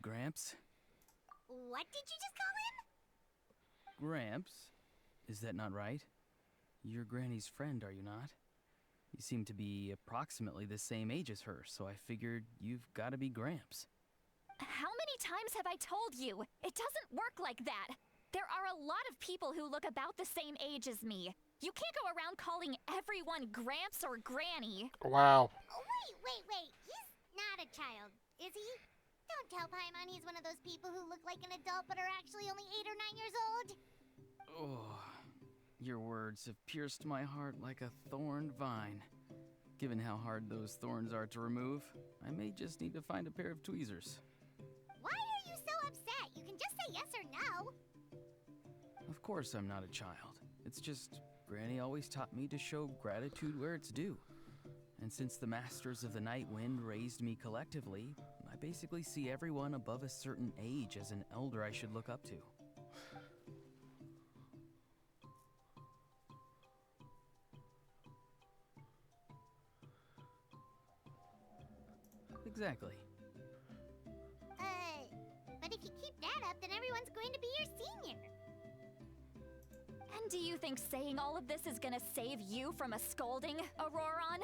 Gramps. What did you just call him? Gramps? Is that not right? You're Granny's friend, are you not? You seem to be approximately the same age as her, so I figured you've got to be Gramps. How many times have I told you? It doesn't work like that. There are a lot of people who look about the same age as me. You can't go around calling everyone Gramps or Granny. Wow. Oh, wait. He's not a child, is he? Don't tell Paimon he's one of those people who look like an adult but are actually only 8 or 9 years old. Oh, your words have pierced my heart like a thorned vine. Given how hard those thorns are to remove, I may just need to find a pair of tweezers. Why are you so upset? You can just say yes or no. Of course I'm not a child. It's just Granny always taught me to show gratitude where it's due. And since the Masters of the Night Wind raised me collectively, I basically see everyone above a certain age as an elder I should look up to. Exactly. But if you keep that up, then everyone's going to be your senior. And do you think saying all of this is gonna save you from a scolding, Auroron?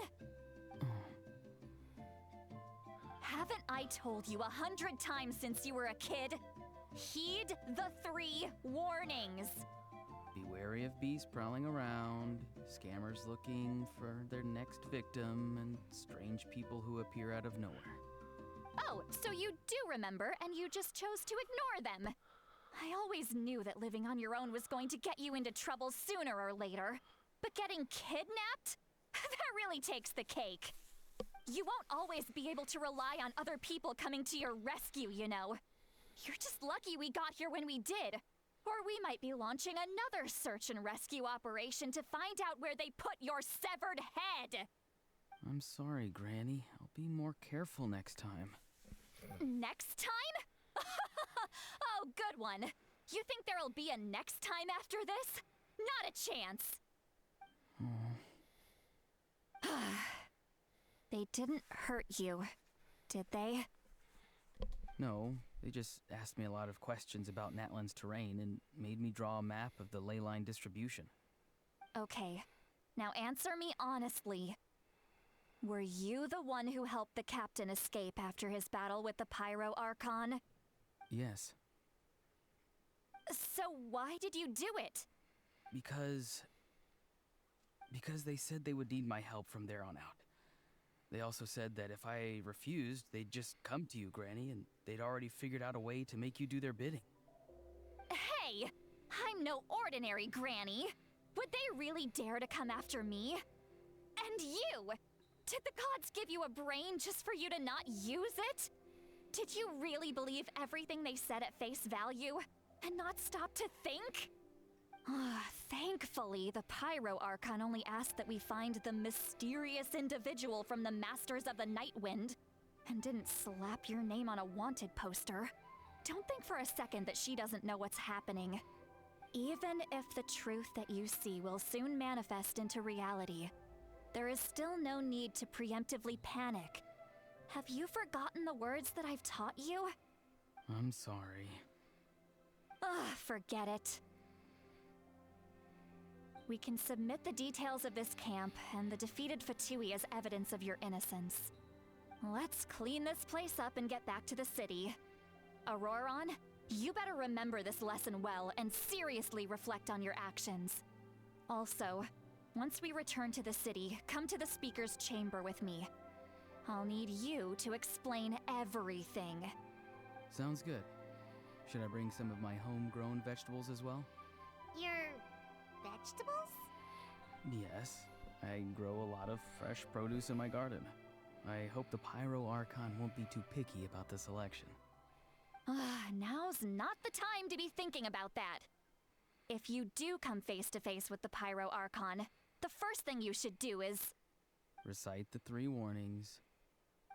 Haven't I told you 100 times since you were a kid? Heed the 3 warnings. Be wary of beasts prowling around, scammers looking for their next victim, and strange people who appear out of nowhere. Oh, so you do remember, and you just chose to ignore them. I always knew that living on your own was going to get you into trouble sooner or later. But getting kidnapped? That really takes the cake. You won't always be able to rely on other people coming to your rescue, you know. You're just lucky we got here when we did. Or we might be launching another search and rescue operation to find out where they put your severed head. I'm sorry, Granny. I'll be more careful next time. Next time? Oh, good one. You think there'll be a next time after this? Not a chance. They didn't hurt you, did they? No, they just asked me a lot of questions about Natlan's terrain and made me draw a map of the ley line distribution. Okay, now answer me honestly. Were you the one who helped the captain escape after his battle with the Pyro Archon? Yes. So why did you do it? Because Because they said they would need my help from there on out. They also said that if I refused, they'd just come to you, Granny, and they'd already figured out a way to make you do their bidding. Hey! I'm no ordinary Granny! Would they really dare to come after me? And you! Did the gods give you a brain just for you to not use it? Did you really believe everything they said at face value and not stop to think? Thankfully, the Pyro Archon only asked that we find the mysterious individual from the Masters of the Night Wind and didn't slap your name on a wanted poster. Don't think for a second that she doesn't know what's happening. Even if the truth that you see will soon manifest into reality, there is still no need to preemptively panic. Have you forgotten the words that I've taught you? I'm sorry. Forget it. We can submit the details of this camp and the defeated Fatui as evidence of your innocence. Let's clean this place up and get back to the city. Auroron, you better remember this lesson well and seriously reflect on your actions. Also, once we return to the city, come to the speaker's chamber with me. I'll need you to explain everything. Sounds good. Should I bring some of my homegrown vegetables as well? Your vegetables? Yes, I grow a lot of fresh produce in my garden. I hope the Pyro Archon won't be too picky about the selection. Now's not the time to be thinking about that. If you do come face to face with the Pyro Archon, the first thing you should do is... Recite the 3 warnings.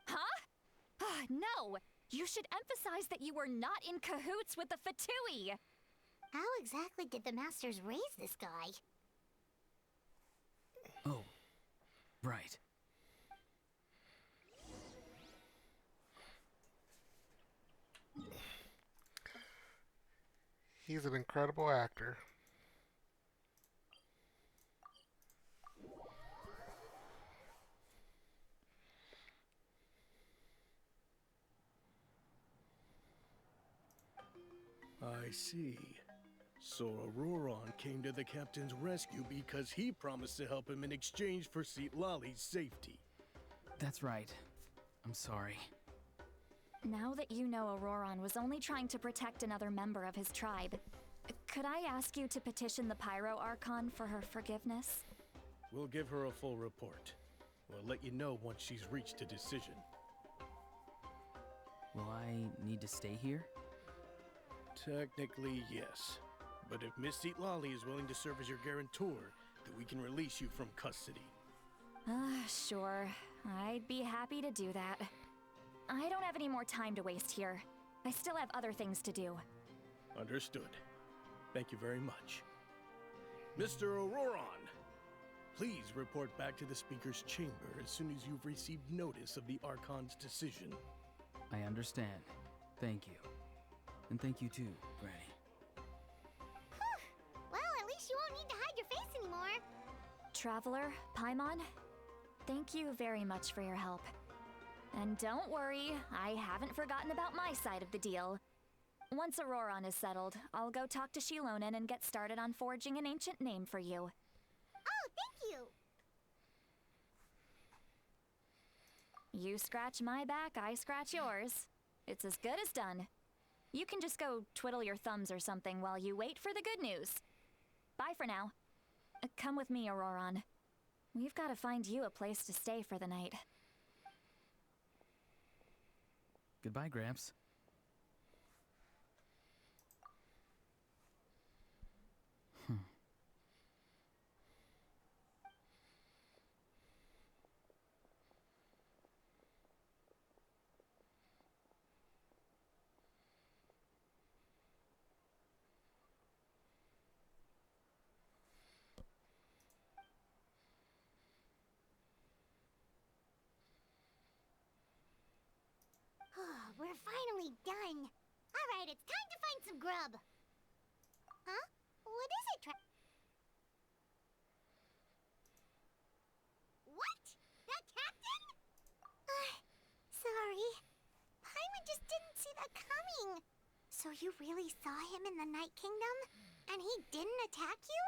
Huh? No! You should emphasize that you were not in cahoots with the Fatui! How exactly did the Masters raise this guy? Oh, right. He's an incredible actor. I see. So Auroron came to the captain's rescue because he promised to help him in exchange for Citlali's safety. That's right. I'm sorry. Now that you know Auroron was only trying to protect another member of his tribe, could I ask you to petition the Pyro Archon for her forgiveness? We'll give her a full report. We'll let you know once she's reached a decision. Will I need to stay here? Technically, yes. But if Miss Citlali is willing to serve as your guarantor, then we can release you from custody. Sure. I'd be happy to do that. I don't have any more time to waste here. I still have other things to do. Understood. Thank you very much. Mr. Auroron, please report back to the Speaker's chamber as soon as you've received notice of the Archon's decision. I understand. Thank you. And thank you too, Granny. Well, at least you won't need to hide your face anymore. Traveler, Paimon, thank you very much for your help. And don't worry, I haven't forgotten about my side of the deal. Once Auroron is settled, I'll go talk to Shilonen and get started on forging an ancient name for you. Oh, thank you. You scratch my back, I scratch yours. It's as good as done. You can just go twiddle your thumbs or something while you wait for the good news. Bye for now. Come with me, Auroron. We've got to find you a place to stay for the night. Goodbye, Gramps. We're finally done. All right, it's time to find some grub. Huh? What is it, What? That captain? Sorry. Paimon just didn't see that coming. So you really saw him in the Night Kingdom? And he didn't attack you?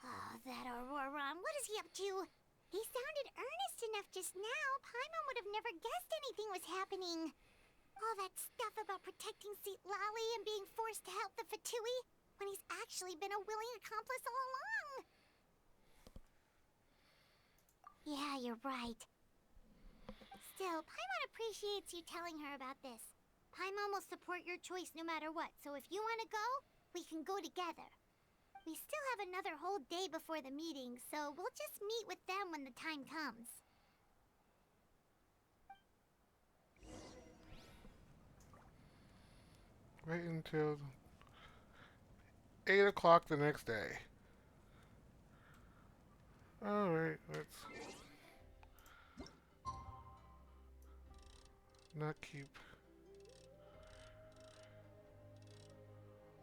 Oh, that Auroron, what is he up to? He sounded earnest enough just now. Paimon would have never guessed anything was happening. All that stuff about protecting Seat Lally and being forced to help the Fatui, when he's actually been a willing accomplice all along. Yeah, you're right. Still, Paimon appreciates you telling her about this. Paimon will support your choice no matter what, so if you want to go, we can go together. We still have another whole day before the meeting, so we'll just meet with them when the time comes. Wait until 8 o'clock the next day. Alright, let's not keep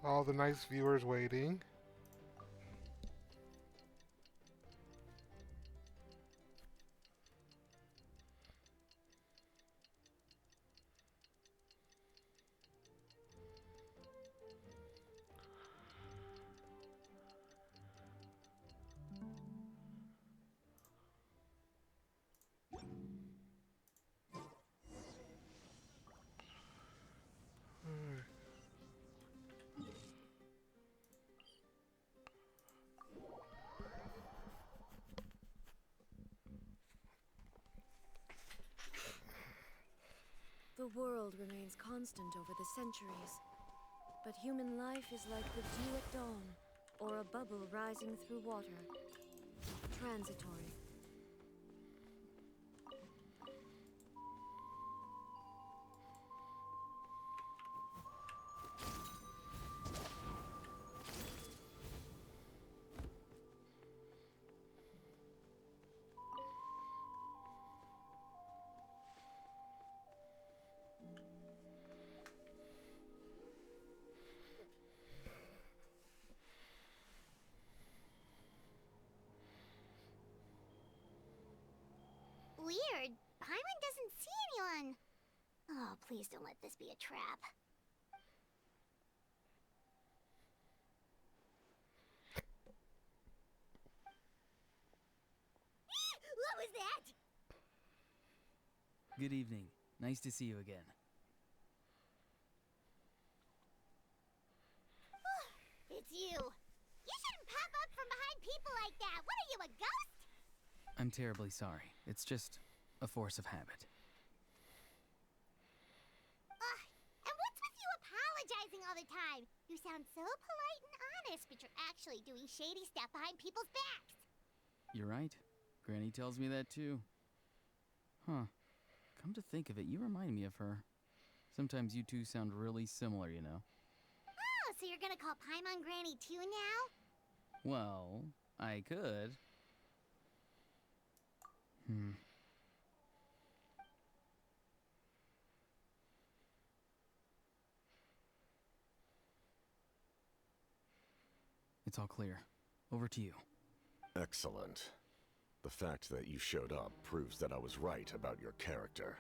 all the nice viewers waiting. The world remains constant over the centuries, but human life is like the dew at dawn, or a bubble rising through water. Transitory. Weird. Paimon doesn't see anyone. Oh, please don't let this be a trap. What was that? Good evening. Nice to see you again. It's you. You shouldn't pop up from behind people like that. What are you, a ghost? I'm terribly sorry. It's just a force of habit. And what's with you apologizing all the time? You sound so polite and honest, but you're actually doing shady stuff behind people's backs. You're right. Granny tells me that too. Huh. Come to think of it, you remind me of her. Sometimes you two sound really similar, you know. Oh, so you're gonna call Paimon Granny too now? Well, I could. It's all clear. Over to you. Excellent. The fact that you showed up proves that I was right about your character.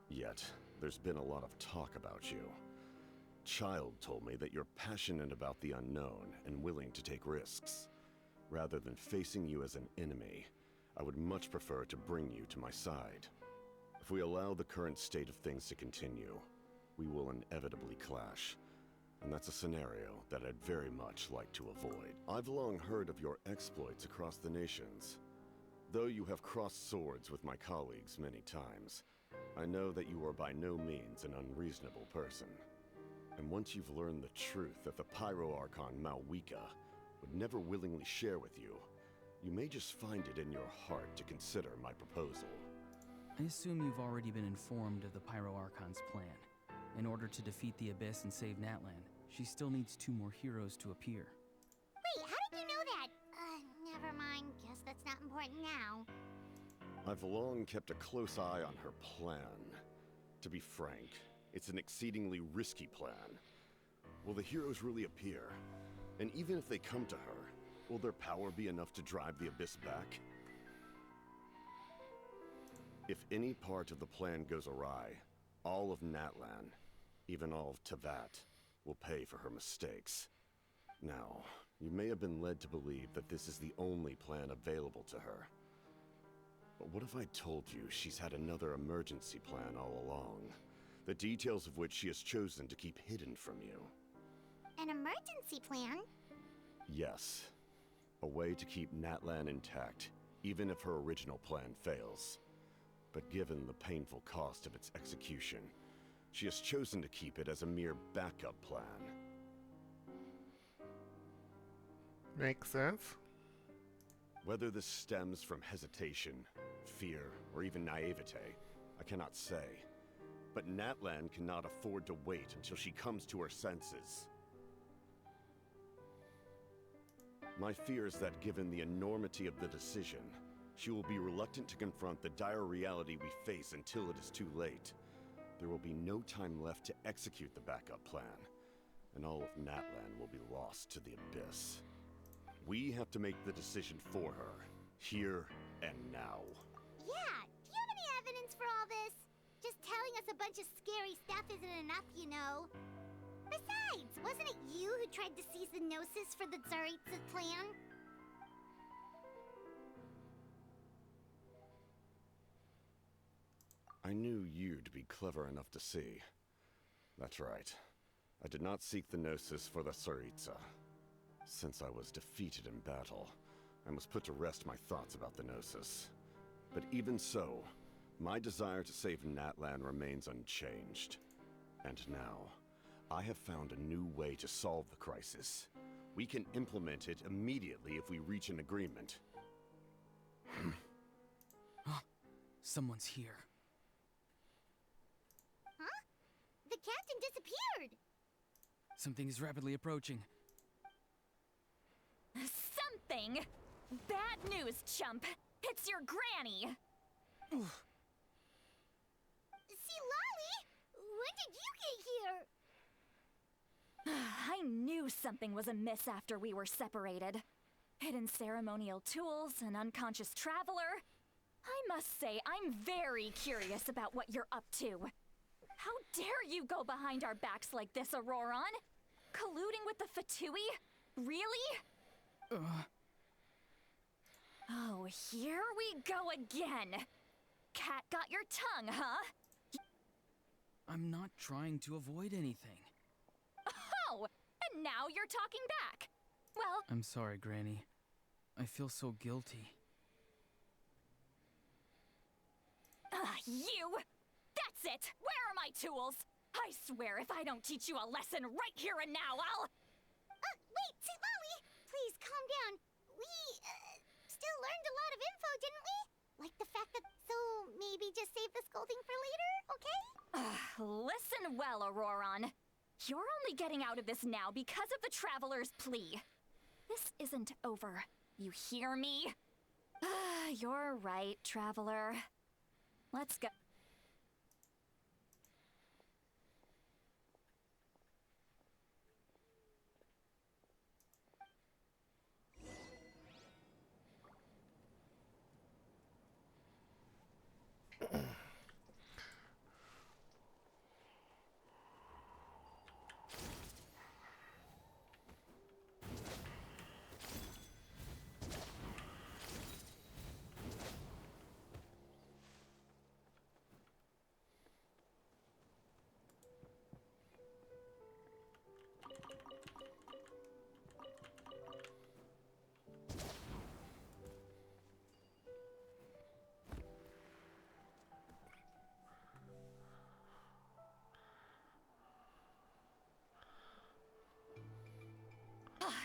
Yet, there's been a lot of talk about you. Child told me that you're passionate about the unknown and willing to take risks. Rather than facing you as an enemy, I would much prefer to bring you to my side. If we allow the current state of things to continue, we will inevitably clash. And that's a scenario that I'd very much like to avoid. I've long heard of your exploits across the nations. Though you have crossed swords with my colleagues many times, I know that you are by no means an unreasonable person. And once you've learned the truth that the Pyro Archon Malwika would never willingly share with you, you may just find it in your heart to consider my proposal. I assume you've already been informed of the Pyro Archon's plan. In order to defeat the Abyss and save Natlan, she still needs 2 more heroes to appear. Wait, how did you know that? Never mind. Guess that's not important now. I've long kept a close eye on her plan. To be frank, it's an exceedingly risky plan. Will the heroes really appear? And even if they come to her, will their power be enough to drive the Abyss back? If any part of the plan goes awry, all of Natlan, even all of Tevat, will pay for her mistakes. Now, You may have been led to believe that this is the only plan available to her. But what if I told you she's had another emergency plan all along? The details of which she has chosen to keep hidden from you. An emergency plan? Yes. A way to keep Natlan intact, even if her original plan fails. But given the painful cost of its execution, she has chosen to keep it as a mere backup plan. Makes sense. Whether this stems from hesitation, fear, or even naivete, I cannot say. But Natlan cannot afford to wait until she comes to her senses. My fear is that given the enormity of the decision, she will be reluctant to confront the dire reality we face until it is too late. There will be no time left to execute the backup plan, and all of Natlan will be lost to the abyss. We have to make the decision for her, here and now. Yeah, do you have any evidence for all this? Just telling us a bunch of scary stuff isn't enough, you know. Besides, wasn't it you who tried to seize the Gnosis for the Tsaritsa plan? I knew you'd be clever enough to see. That's right. I did not seek the Gnosis for the Tsaritsa. Since I was defeated in battle, I must put to rest my thoughts about the Gnosis. But even so, my desire to save Natlan remains unchanged. And now, I have found a new way to solve the crisis. We can implement it immediately if we reach an agreement. Someone's here. Huh? The captain disappeared! Something is rapidly approaching. Something? Bad news, chump. It's your granny. See, Lolly? When did you get here? I knew something was amiss after we were separated. Hidden ceremonial tools, an unconscious traveler. I must say, I'm very curious about what you're up to. How dare you go behind our backs like this, Auroron? Colluding with the Fatui? Really? Oh, here we go again. Cat got your tongue, huh? I'm not trying to avoid anything. Oh, and now you're talking back. Well, I'm sorry, Granny. I feel so guilty. You! That's it! Where are my tools? I swear if I don't teach you a lesson right here and now, I'll... Wait, see, Lolly! Please, calm down. We, still learned a lot of info, didn't we? Like the fact that... So, maybe just save the scolding for later, okay? Listen well, Auroron. You're only getting out of this now because of the Traveler's plea. This isn't over. You hear me? You're right, Traveler. Let's go.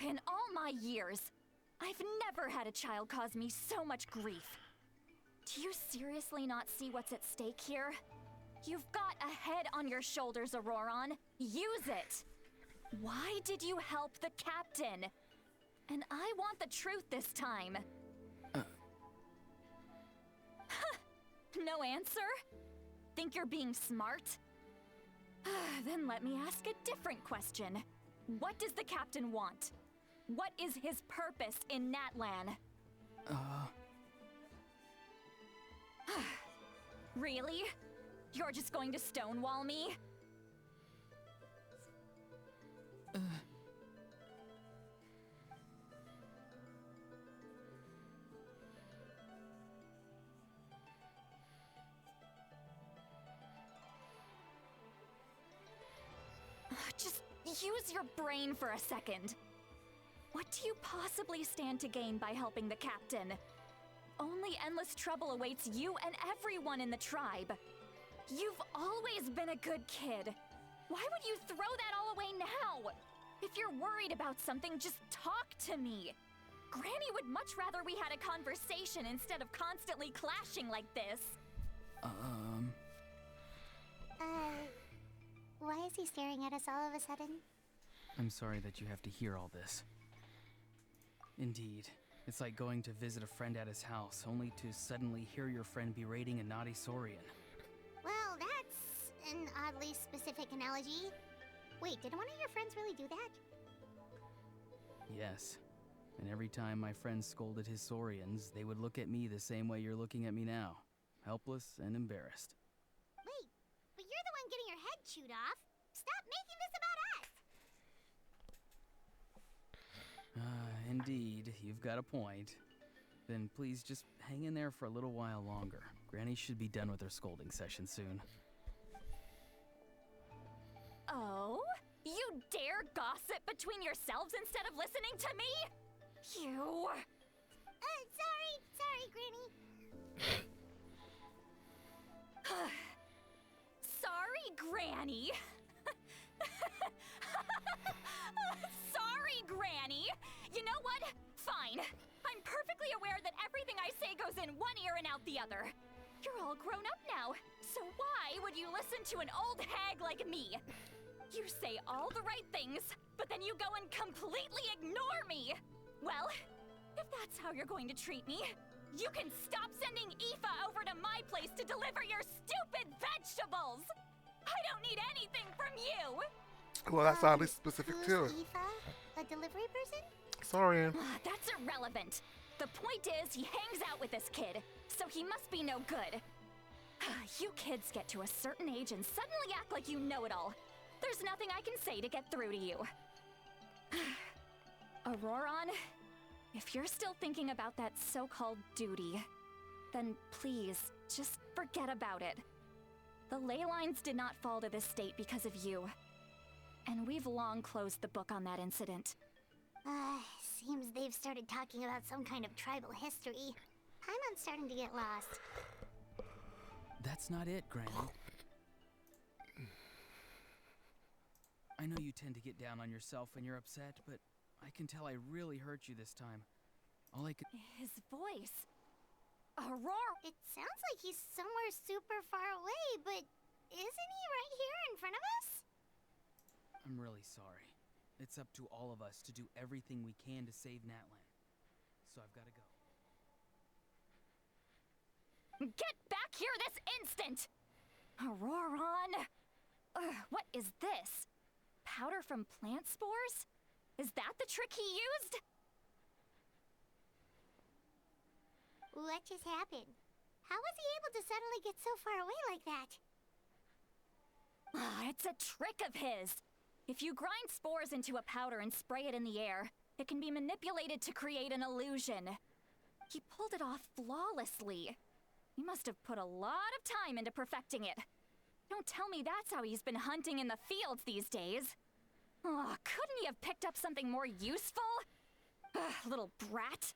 In all my years, I've never had a child cause me so much grief. Do you seriously not see what's at stake here? You've got a head on your shoulders, Auroron. Use it! Why did you help the captain? And I want the truth this time. No answer? Think you're being smart? Then let me ask a different question. What does the captain want? What is his purpose in Natlan? Really? You're just going to stonewall me? use your brain for a second. What do you possibly stand to gain by helping the captain? Only endless trouble awaits you and everyone in the tribe. You've always been a good kid. Why would you throw that all away now? If you're worried about something, just talk to me. Granny would much rather we had a conversation instead of constantly clashing like this. Why is he staring at us all of a sudden? I'm sorry that you have to hear all this. Indeed, it's like going to visit a friend at his house, only to suddenly hear your friend berating a naughty Saurian. Well, that's an oddly specific analogy. Wait, did one of your friends really do that? Yes. And every time my friend scolded his Saurians, they would look at me the same way you're looking at me now. Helpless and embarrassed. Wait, but you're the one getting your head chewed off. Stop making this about us! Indeed, you've got a point. Then please just hang in there for a little while longer. Granny should be done with her scolding session soon. Oh? You dare gossip between yourselves instead of listening to me? You... Sorry, Granny. Sorry, Granny. Sorry, Granny. You know what? Fine. I'm perfectly aware that everything I say goes in one ear and out the other. You're all grown up now, so why would you listen to an old hag like me? You say all the right things, but then you go and completely ignore me. Well, if that's how you're going to treat me, you can stop sending Aoife over to my place to deliver your stupid vegetables! I don't need anything from you! Well, that's oddly specific too. Who's Aoife? A delivery person? Saurian. That's irrelevant. The point is, he hangs out with this kid, so he must be no good. You kids get to a certain age and suddenly act like you know it all. There's nothing I can say to get through to you. Auroron, if you're still thinking about that so-called duty, then please, just forget about it. The ley lines did not fall to this state because of you. And we've long closed the book on that incident. Seems they've started talking about some kind of tribal history. I'm starting to get lost. That's not it, Granny. I know you tend to get down on yourself when you're upset, but I can tell I really hurt you this time. All I could... His voice. Aurora! It sounds like he's somewhere super far away, but isn't he right here in front of us? I'm really sorry. It's up to all of us to do everything we can to save Natlan. So I've got to go. Get back here this instant! Auroron! What is this? Powder from plant spores? Is that the trick he used? What just happened? How was he able to suddenly get so far away like that? It's a trick of his. If you grind spores into a powder and spray it in the air, it can be manipulated to create an illusion. He pulled it off flawlessly. He must have put a lot of time into perfecting it. Don't tell me that's how he's been hunting in the fields these days. Oh, couldn't he have picked up something more useful? Little brat.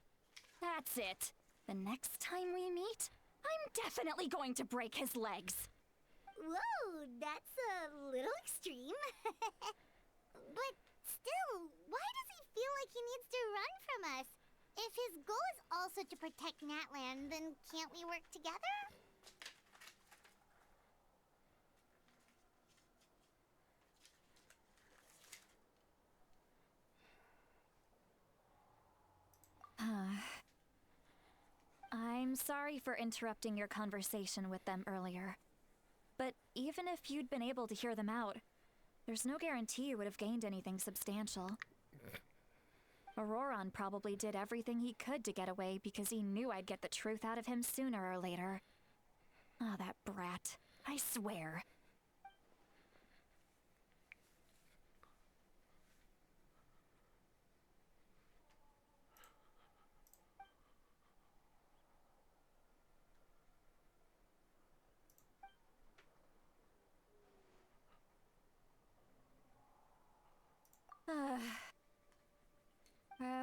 That's it. The next time we meet, I'm definitely going to break his legs. Whoa, that's a little extreme. But still, why does he feel like he needs to run from us? If his goal is also to protect Natlan, then can't we work together? I'm sorry for interrupting your conversation with them earlier. But even if you'd been able to hear them out, there's no guarantee you would have gained anything substantial. Auroron probably did everything he could to get away because he knew I'd get the truth out of him sooner or later. Oh, that brat. I swear.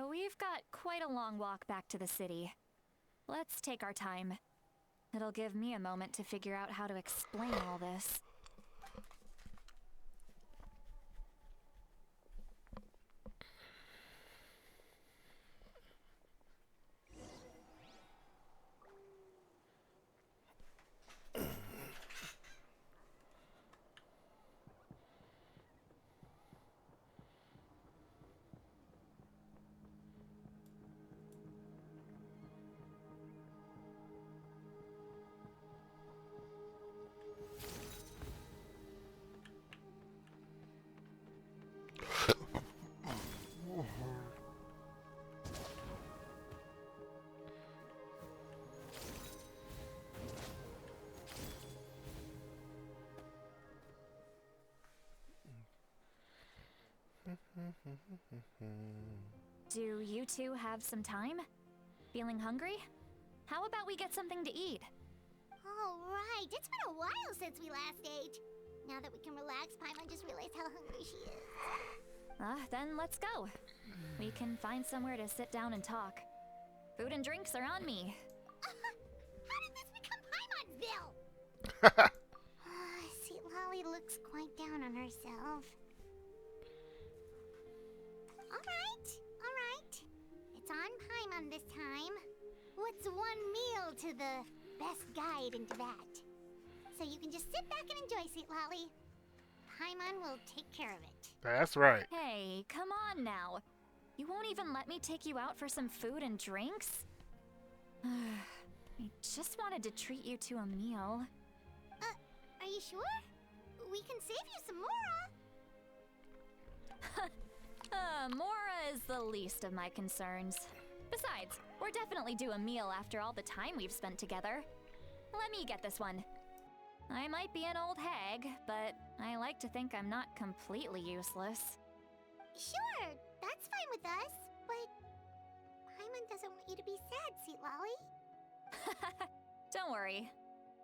We've got quite a long walk back to the city. Let's take our time. It'll give me a moment to figure out how to explain all this. Do you two have some time? Feeling hungry? How about we get something to eat? Oh, right. It's been a while since we last ate. Now that we can relax, Paimon just realized how hungry she is. Then let's go. We can find somewhere to sit down and talk. Food and drinks are on me. How did this become Paimon'sville? See, Lolly looks quite down on herself. Alright. It's on Paimon this time. What's one meal to the best guide into that? So you can just sit back and enjoy, sweet Lolly. Paimon will take care of it. That's right. Hey, come on now. You won't even let me take you out for some food and drinks? I just wanted to treat you to a meal. Are you sure? We can save you some Mora. Mora is the least of my concerns. Besides, we're definitely due a meal after all the time we've spent together. Let me get this one. I might be an old hag, but I like to think I'm not completely useless. Sure, that's fine with us, but Paimon doesn't want you to be sad, sweet Lolly. Don't worry.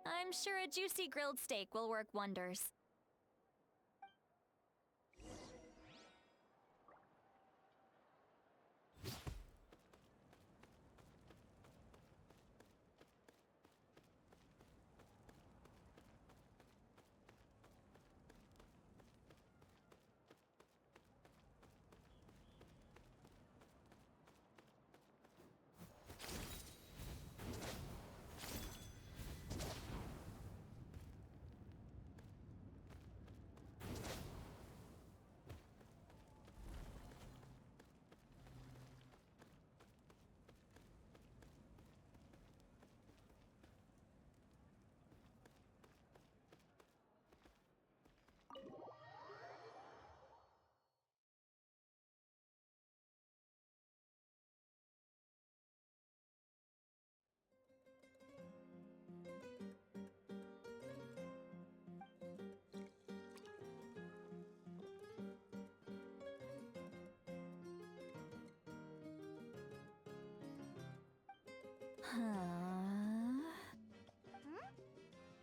I'm sure a juicy grilled steak will work wonders.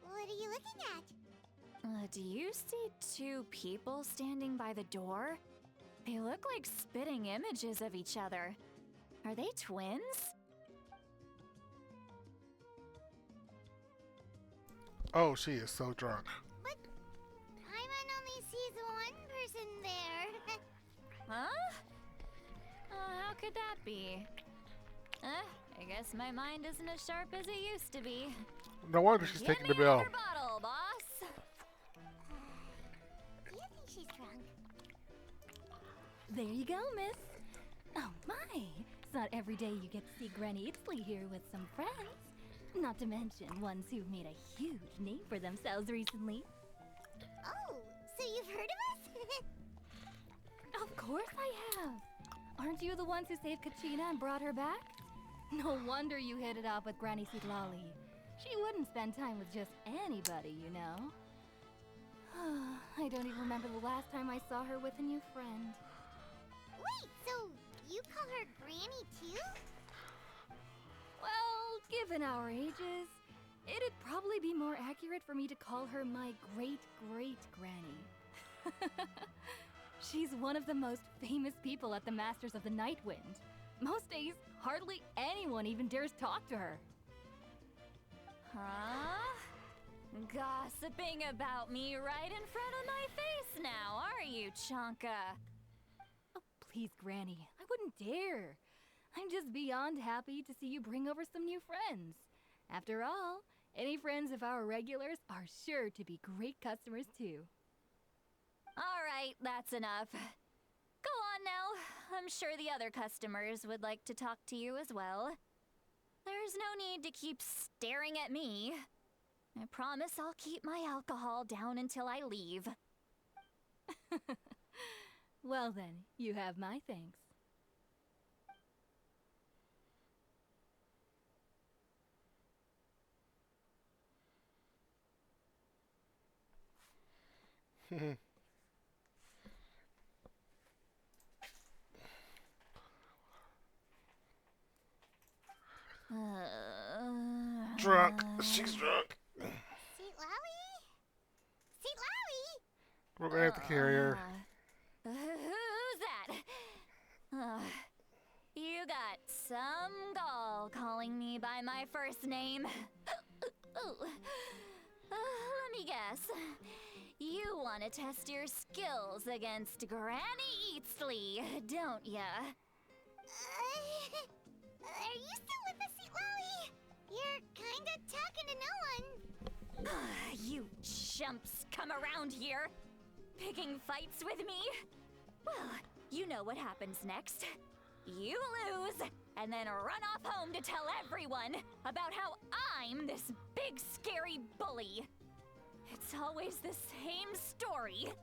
What are you looking at? Do you see two people standing by the door? They look like spitting images of each other. Are they twins? Oh, she is so drunk. But Paimon only sees one person there. Huh? How could that be? I guess my mind isn't as sharp as it used to be. No wonder she's Give taking me the bill. another bottle, boss. Do you think she's drunk? There you go, miss. Oh my, it's not every day you get to see Granny Ixley here with some friends. Not to mention ones who've made a huge name for themselves recently. Oh, so you've heard of us? Of course I have. Aren't you the ones who saved Kachina and brought her back? No wonder you hit it off with Granny Sitlali. She wouldn't spend time with just anybody, you know. I don't even remember the last time I saw her with a new friend. Wait, so you call her Granny too? Well, given our ages, it'd probably be more accurate for me to call her my great-great-granny. She's one of the most famous people at the Masters of the Night Wind. Most days, hardly anyone even dares talk to her. Huh? Gossiping about me right in front of my face now, are you, Chonka? Oh, please, Granny. I wouldn't dare. I'm just beyond happy to see you bring over some new friends. After all, any friends of our regulars are sure to be great customers too. All right, that's enough. Go on now. I'm sure the other customers would like to talk to you as well. There's no need to keep staring at me. I promise I'll keep my alcohol down until I leave. Well then, you have my thanks. Drunk. She's drunk. Seat Lowy? Seat Lowy? We're gonna have to carry her. Who's that? You got some gall calling me by my first name. Let me guess. You want to test your skills against Granny Eatsley, don't ya? Are you still with us, Seat Lowy? You're kinda talking to no one. You chumps come around here, picking fights with me? Well, you know what happens next. You lose, and then run off home to tell everyone about how I'm this big scary bully. It's always the same story.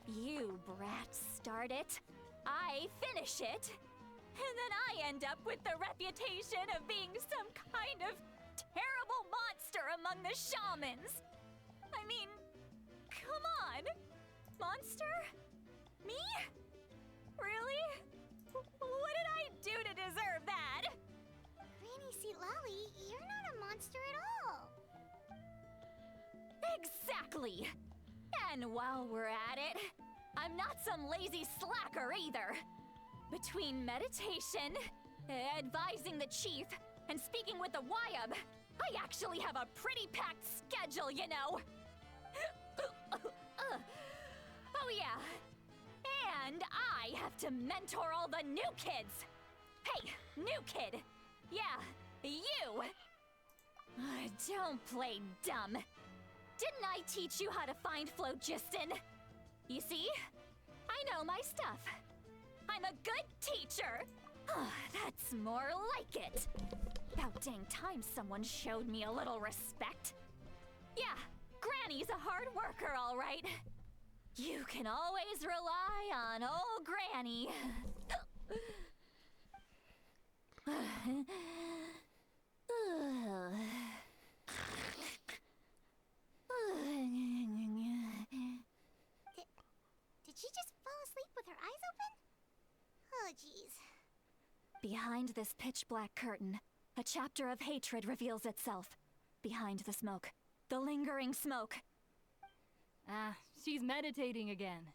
You brats start it, I finish it, and then I end up with the reputation of being some kind of terrible monster among the shamans. I mean, come on. Monster? Me? Really? What did I do to deserve that? Granny Seat Lowy, you're not a monster at all. Exactly. And while we're at it, I'm not some lazy slacker either. Between meditation, advising the chief, and speaking with the Wyab, I actually have a pretty packed schedule, you know. Oh yeah. And I have to mentor all the new kids. Hey, new kid. Yeah, you. Don't play dumb. Didn't I teach you how to find phlogiston? You see? I know my stuff. I'm a good teacher. That's more like it. About dang time someone showed me a little respect. Yeah, Granny's a hard worker, all right. You can always rely on old Granny. Did she just fall asleep with her eyes open? Oh, jeez. Behind this pitch-black curtain, a chapter of hatred reveals itself. Behind the smoke. The lingering smoke. Ah, she's meditating again.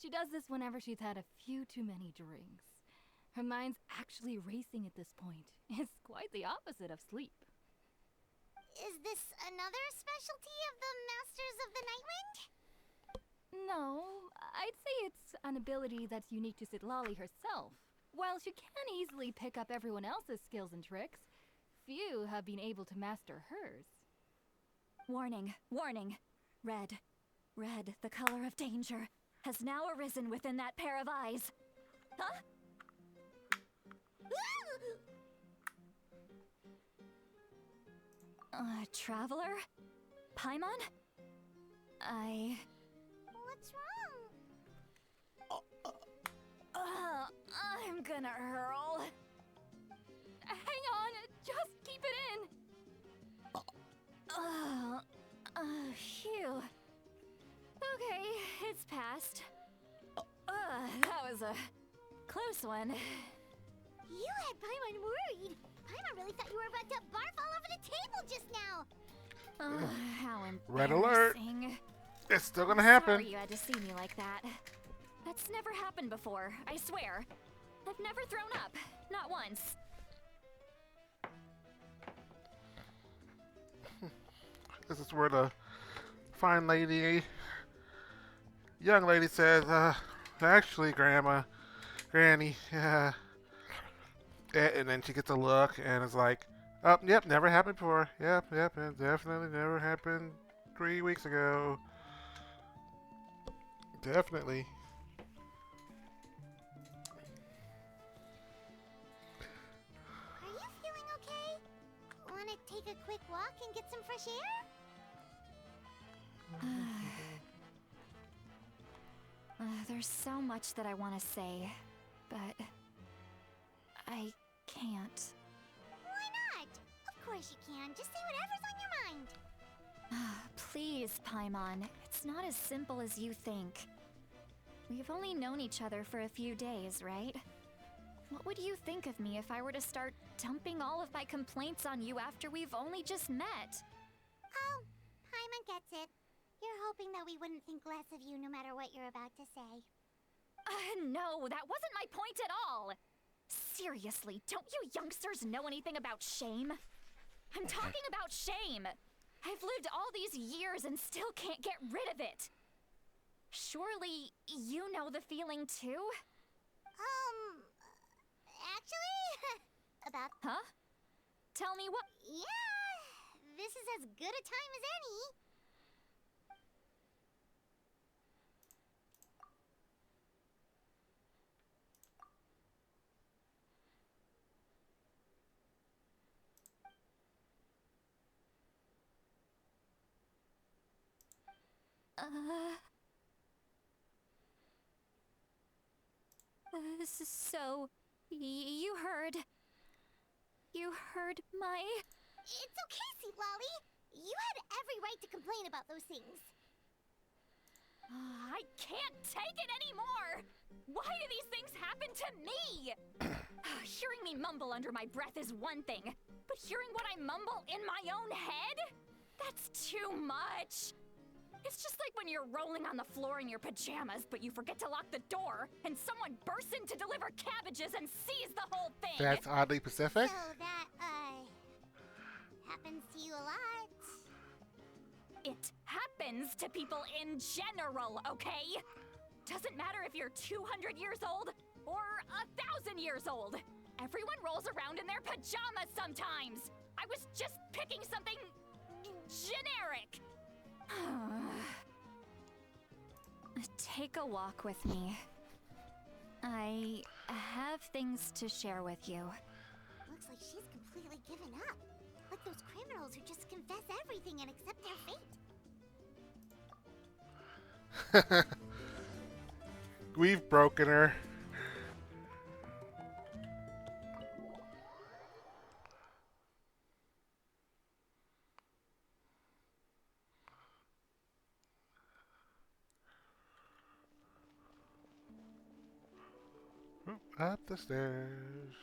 She does this whenever she's had a few too many drinks. Her mind's actually racing at this point. It's quite the opposite of sleep. Is this another specialty of the Masters of the Night Wind? No, I'd say it's an ability that's unique to Sitlali herself. While she can easily pick up everyone else's skills and tricks, few have been able to master hers. Warning, warning. Red, red, the color of danger, has now arisen within that pair of eyes. Huh? Traveler? Paimon? What's wrong? I'm gonna hurl. Hang on, just keep it in. Phew. Okay, it's passed. That was a close one. You had Paimon worried. Paimon really thought you were about to barf all over the table just now. How Red alert. embarrassing. It's still gonna happen. Sorry you had to see me like that. That's never happened before, I swear. I've never thrown up. Not once. This is where the fine lady, young lady says, actually, Granny, and then she gets a look and is like, oh, yep, never happened before. Yep, it definitely never happened 3 weeks ago. Definitely. Are you feeling okay? Wanna take a quick walk and get some fresh air? There's so much that I want to say, but I can't. Why not? Of course you can. Just say whatever's on your mind. Please, Paimon. It's not as simple as you think. We've only known each other for a few days, right? What would you think of me if I were to start dumping all of my complaints on you after we've only just met? Oh, Paimon gets it. You're hoping that we wouldn't think less of you no matter what you're about to say. No, that wasn't my point at all! Seriously, don't you youngsters know anything about shame? I'm talking about shame! I've lived all these years and still can't get rid of it! Surely, you know the feeling too? Actually, about... Huh? Tell me what... Yeah, this is as good a time as any. So, you heard my... It's okay, Sweet Lolly. You had every right to complain about those things. I can't take it anymore! Why do these things happen to me? Hearing me mumble under my breath is one thing, but hearing what I mumble in my own head? That's too much! It's just like when you're rolling on the floor in your pajamas, but you forget to lock the door, and someone bursts in to deliver cabbages and sees the whole thing! That's oddly Pacific. So that, happens to you a lot. It happens to people in general, okay? Doesn't matter if you're 200 years old or 1,000 years old. Everyone rolls around in their pajamas sometimes. I was just picking something generic. Take a walk with me. I have things to share with you. Looks like she's completely given up. Like those criminals who just confess everything and accept their fate. We've broken her. Up the stairs.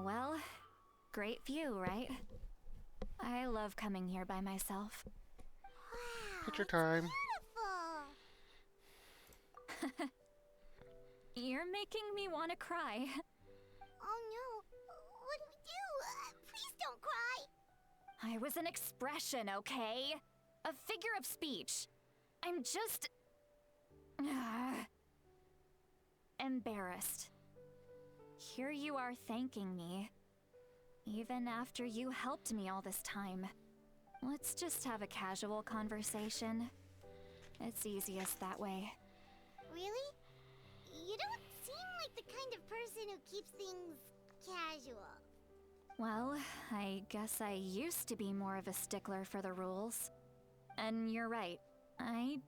Well, great view, right? I love coming here by myself. Wow, Picture time. beautiful. You're making me want to cry. Oh no, what do we do? Please don't cry. I was an expression, okay? A figure of speech. I'm just... embarrassed. Here you are thanking me. Even after you helped me all this time. Let's just have a casual conversation. It's easiest that way. Really? You don't seem like the kind of person who keeps things casual. Well, I guess I used to be more of a stickler for the rules. And you're right, I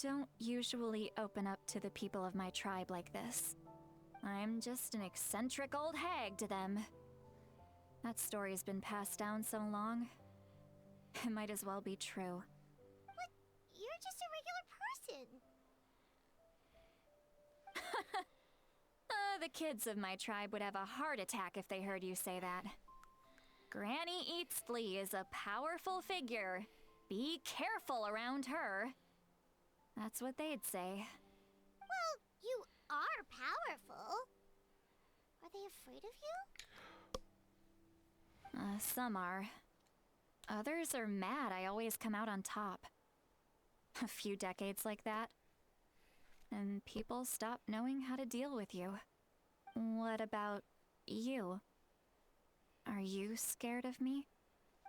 don't usually open up to the people of my tribe like this. I'm just an eccentric old hag to them. That story's been passed down so long, it might as well be true. But you're just a regular person. of the kids of my tribe would have a heart attack if they heard you say that. Granny Eatsley is a powerful figure. Be careful around her. That's what they'd say. Well, you are powerful. Are they afraid of you? Some are. Others are mad I always come out on top. A few decades like that, and people stop knowing how to deal with you. What about you? Are you scared of me?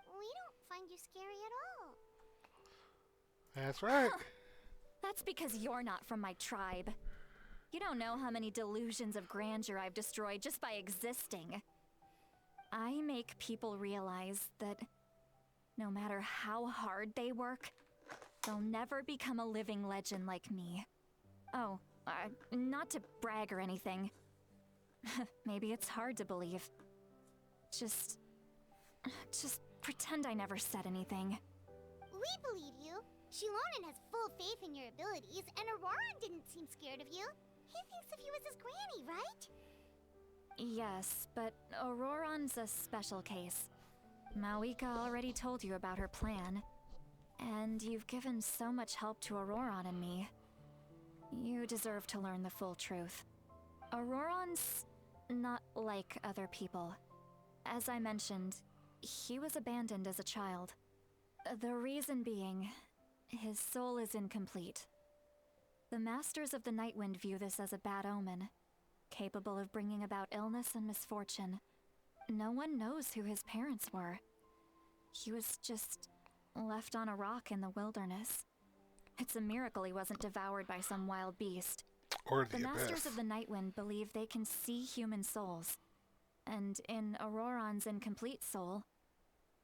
We don't find you scary at all. That's right. That's because you're not from my tribe. You don't know how many delusions of grandeur I've destroyed just by existing. I make people realize that no matter how hard they work, they'll never become a living legend like me. Oh, not to brag or anything. Maybe it's hard to believe. Just pretend I never said anything. We believe you. Shilonen has full faith in your abilities, and Auroran didn't seem scared of you. He thinks of you as his granny, right? Yes, but Auroran's a special case. Malika already told you about her plan. And you've given so much help to Auroran and me. You deserve to learn the full truth. Auroran's not like other people. As I mentioned, he was abandoned as a child. The reason being, his soul is incomplete. The Masters of the Nightwind view this as a bad omen, capable of bringing about illness and misfortune. No one knows who his parents were. He was just left on a rock in the wilderness. It's a miracle he wasn't devoured by some wild beast. Or The Masters of the Nightwind believe they can see human souls. And in Auroran's incomplete soul,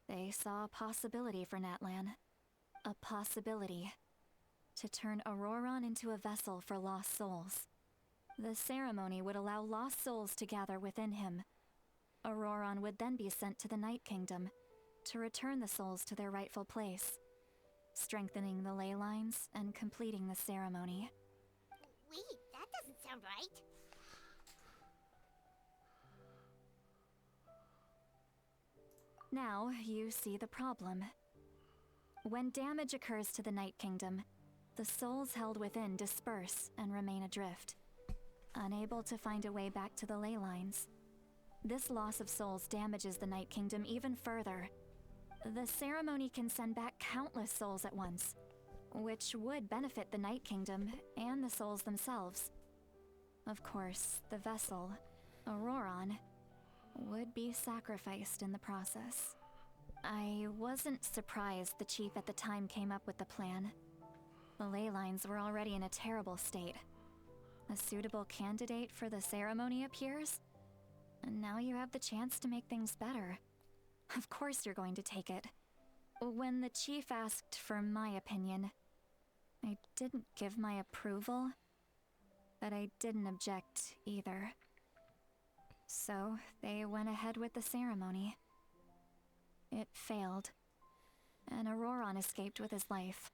they saw a possibility for Natlan. A possibility to turn Auroran into a vessel for lost souls. The ceremony would allow lost souls to gather within him. Auroran would then be sent to the Night Kingdom to return the souls to their rightful place, strengthening the ley lines and completing the ceremony. Wait, that doesn't sound right. Now you see the problem. When damage occurs to the Night Kingdom, the souls held within disperse and remain adrift, unable to find a way back to the ley lines. This loss of souls damages the Night Kingdom even further. The ceremony can send back countless souls at once, which would benefit the Night Kingdom and the souls themselves. Of course, the vessel, Auroran, would be sacrificed in the process. I wasn't surprised the chief at the time came up with the plan. The ley lines were already in a terrible state. A suitable candidate for the ceremony appears, and now you have the chance to make things better. Of course you're going to take it. When the chief asked for my opinion, I didn't give my approval, but I didn't object either. So they went ahead with the ceremony. It failed, and Auroran escaped with his life.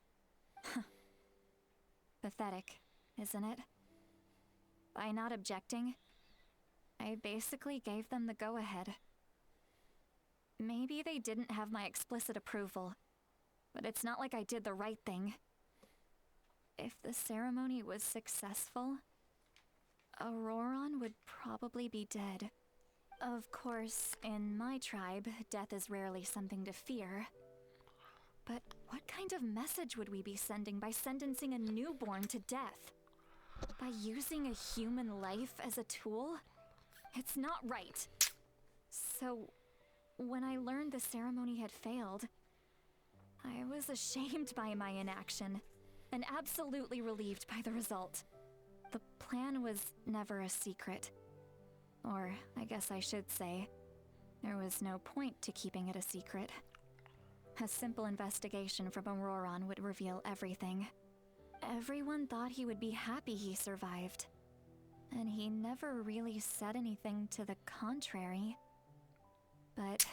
Pathetic, isn't it? By not objecting, I basically gave them the go-ahead. Maybe they didn't have my explicit approval, but it's not like I did the right thing. If the ceremony was successful, Auroran would probably be dead. Of course, in my tribe, death is rarely something to fear. But what kind of message would we be sending by sentencing a newborn to death? By using a human life as a tool? It's not right. So, when I learned the ceremony had failed, I was ashamed by my inaction, and absolutely relieved by the result. The plan was never a secret. Or, I guess I should say, there was no point to keeping it a secret. A simple investigation from Auroran would reveal everything. Everyone thought he would be happy he survived. And he never really said anything to the contrary. But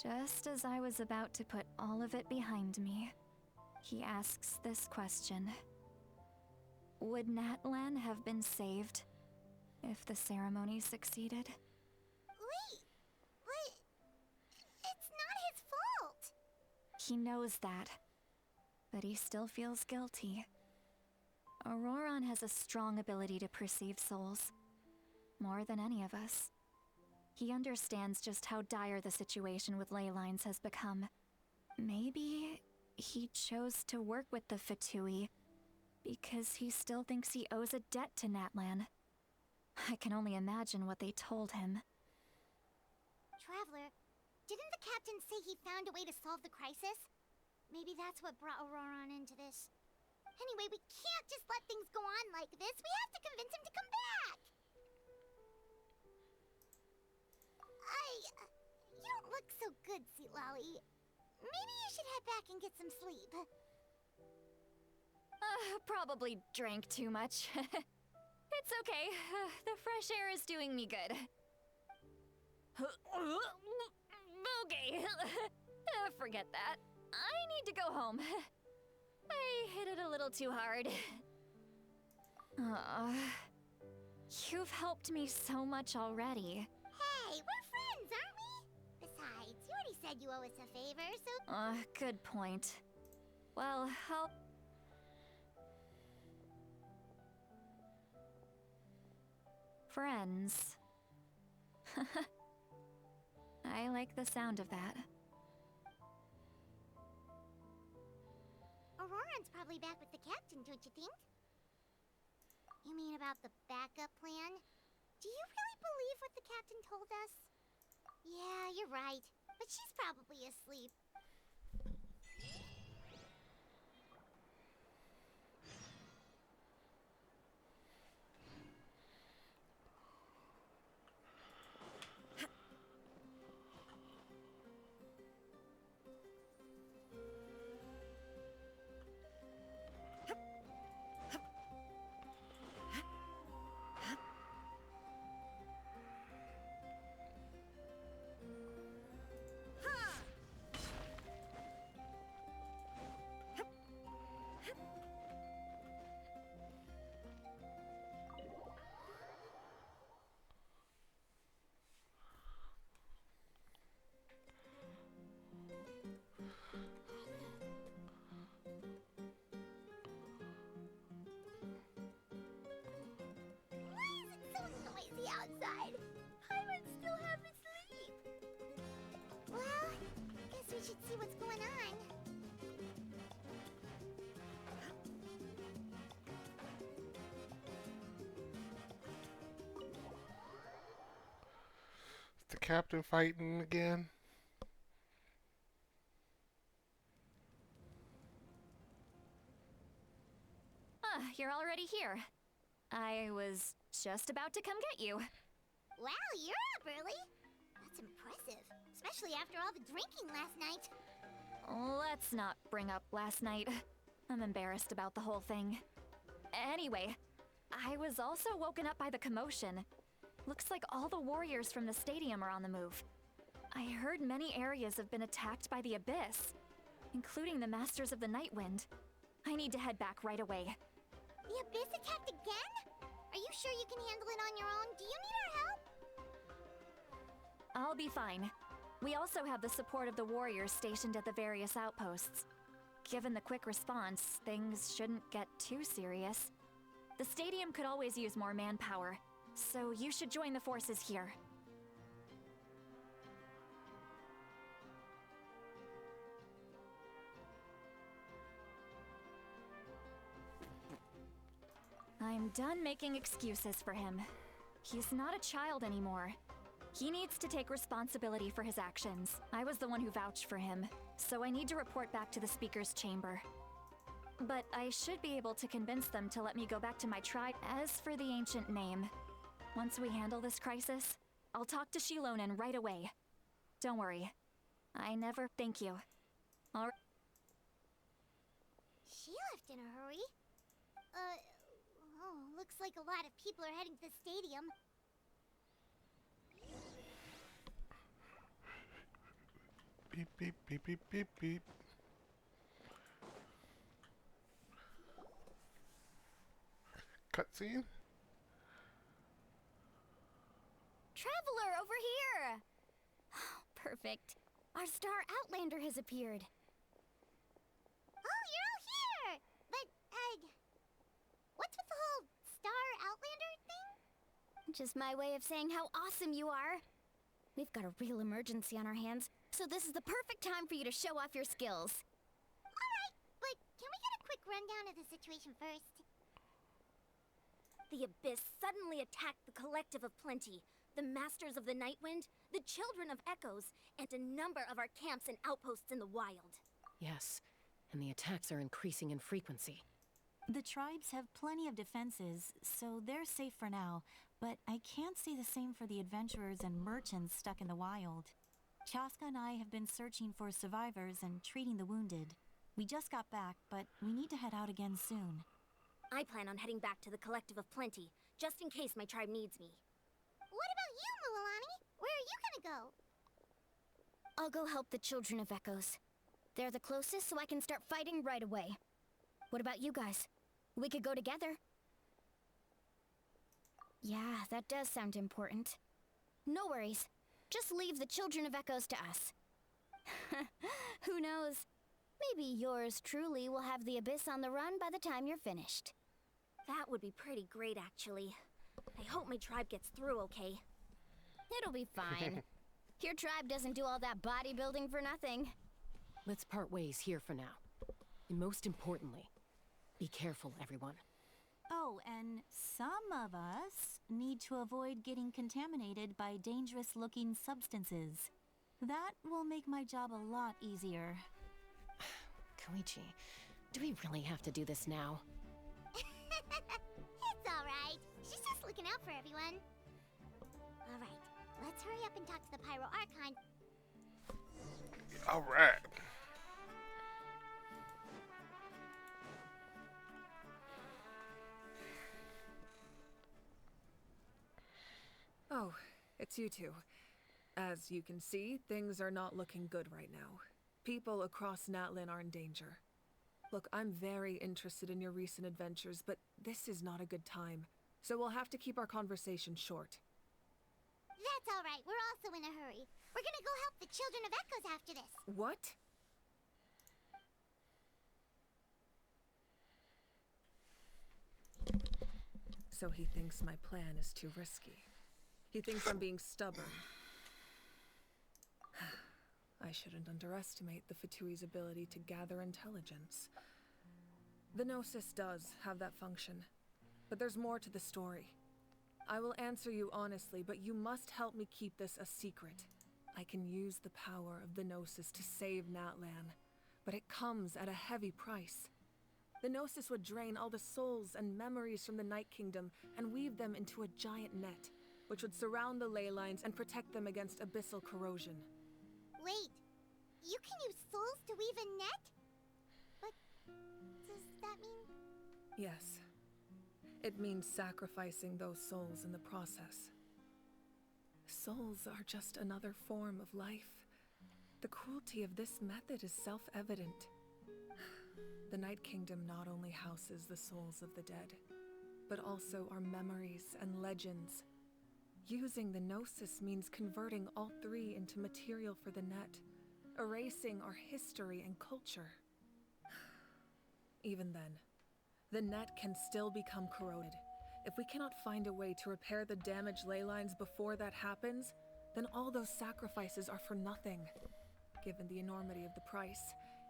just as I was about to put all of it behind me, he asks this question. Would Natlan have been saved if the ceremony succeeded. Wait, but it's not his fault. He knows that, but he still feels guilty. Auroron has a strong ability to perceive souls, more than any of us. He understands just how dire the situation with ley lines has become. Maybe he chose to work with the Fatui because he still thinks he owes a debt to Natlan. I can only imagine what they told him. Traveler, didn't the captain say he found a way to solve the crisis? Maybe that's what brought Auroron into this. Anyway, we can't just let things go on like this. We have to convince him to come back. You don't look so good, Lolly. Maybe you should head back and get some sleep. Probably drank too much. It's okay. The fresh air is doing me good. Okay. Forget that. I need to go home. I hit it a little too hard. You've helped me so much already. Hey, we're friends, aren't we? Besides, you already said you owe us a favor, so... Good point. Well, I'll... Friends. I like the sound of that. Auroran's probably back with the captain, don't you think? You mean about the backup plan? Do you really believe what the captain told us? Yeah, you're right. But she's probably asleep. Outside. I would still have asleep. Well, guess we should see what's going on. Is the captain fighting again? You're already here. I was just about to come get you. Wow, you're up early. That's impressive, especially after all the drinking last night. Let's not bring up last night. I'm embarrassed about the whole thing. Anyway, I was also woken up by the commotion. Looks like all the warriors from the stadium are on the move. I heard many areas have been attacked by the Abyss, including the Masters of the Nightwind. I need to head back right away. The Abyss attacked again? Are you sure you can handle it on your own? Do you need our help? I'll be fine. We also have the support of the warriors stationed at the various outposts. Given the quick response, things shouldn't get too serious. The stadium could always use more manpower, so you should join the forces here. I'm done making excuses for him. He's not a child anymore. He needs to take responsibility for his actions. I was the one who vouched for him, so I need to report back to the Speaker's chamber. But I should be able to convince them to let me go back to my tribe. As for the ancient name, once we handle this crisis, I'll talk to Shilonen right away. Don't worry. I never... Thank you. All right. She left in a hurry. Looks like a lot of people are heading to the stadium. Beep, beep, beep, beep, beep, beep. Cutscene? traveler over here! Perfect. Our star outlander has appeared. Oh, you're all here! But, what's with the whole Star Outlander thing? Just my way of saying how awesome you are. We've got a real emergency on our hands, so this is the perfect time for you to show off your skills. Alright, but can we get a quick rundown of the situation first? The Abyss suddenly attacked the Collective of Plenty, the Masters of the Nightwind, the Children of Echoes, and a number of our camps and outposts in the wild. Yes, and the attacks are increasing in frequency. The tribes have plenty of defenses, so they're safe for now, but I can't say the same for the adventurers and merchants stuck in the wild. Chaska and I have been searching for survivors and treating the wounded. We just got back, but we need to head out again soon. I plan on heading back to the Collective of Plenty, just in case my tribe needs me. What about you, Mualani? Where are you gonna go? I'll go help the Children of Echoes. They're the closest, so I can start fighting right away. What about you guys? We could go together. Yeah, that does sound important. No worries. Just leave the Children of Echoes to us. Who knows? Maybe yours truly will have the Abyss on the run by the time you're finished. That would be pretty great, actually. I hope my tribe gets through okay. It'll be fine. Your tribe doesn't do all that bodybuilding for nothing. Let's part ways here for now. And most importantly, be careful, everyone. Oh, and some of us need to avoid getting contaminated by dangerous-looking substances. That will make my job a lot easier. Koichi, do we really have to do this now? It's alright. She's just looking out for everyone. Alright, let's hurry up and talk to the Pyro Archon. Alright. Oh, it's you two. As you can see, things are not looking good right now. People across Natlan are in danger. Look, I'm very interested in your recent adventures, but this is not a good time. So we'll have to keep our conversation short. That's alright, we're also in a hurry. We're gonna go help the Children of Echoes after this. What? So he thinks my plan is too risky. He thinks I'm being stubborn. I shouldn't underestimate the Fatui's ability to gather intelligence. The Gnosis does have that function, but there's more to the story. I will answer you honestly, but you must help me keep this a secret. I can use the power of the Gnosis to save Natlan, but it comes at a heavy price. The Gnosis would drain all the souls and memories from the Night Kingdom and weave them into a giant net, which would surround the ley lines and protect them against abyssal corrosion. Wait, you can use souls to weave a net? But does that mean... Yes. It means sacrificing those souls in the process. Souls are just another form of life. The cruelty of this method is self-evident. The Night Kingdom not only houses the souls of the dead, but also our memories and legends. Using the Gnosis means converting all three into material for the net, erasing our history and culture. Even then, the net can still become corroded. If we cannot find a way to repair the damaged ley lines before that happens, then all those sacrifices are for nothing. Given the enormity of the price,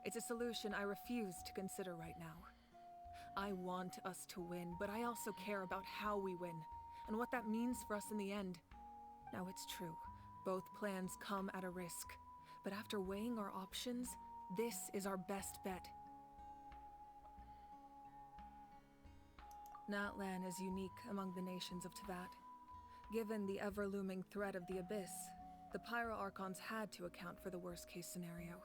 it's a solution I refuse to consider right now. I want us to win, but I also care about how we win, and what that means for us in the end. Now it's true, both plans come at a risk, but after weighing our options, this is our best bet. Natlan is unique among the nations of Teyvat. Given the ever-looming threat of the Abyss, the Pyro Archons had to account for the worst-case scenario.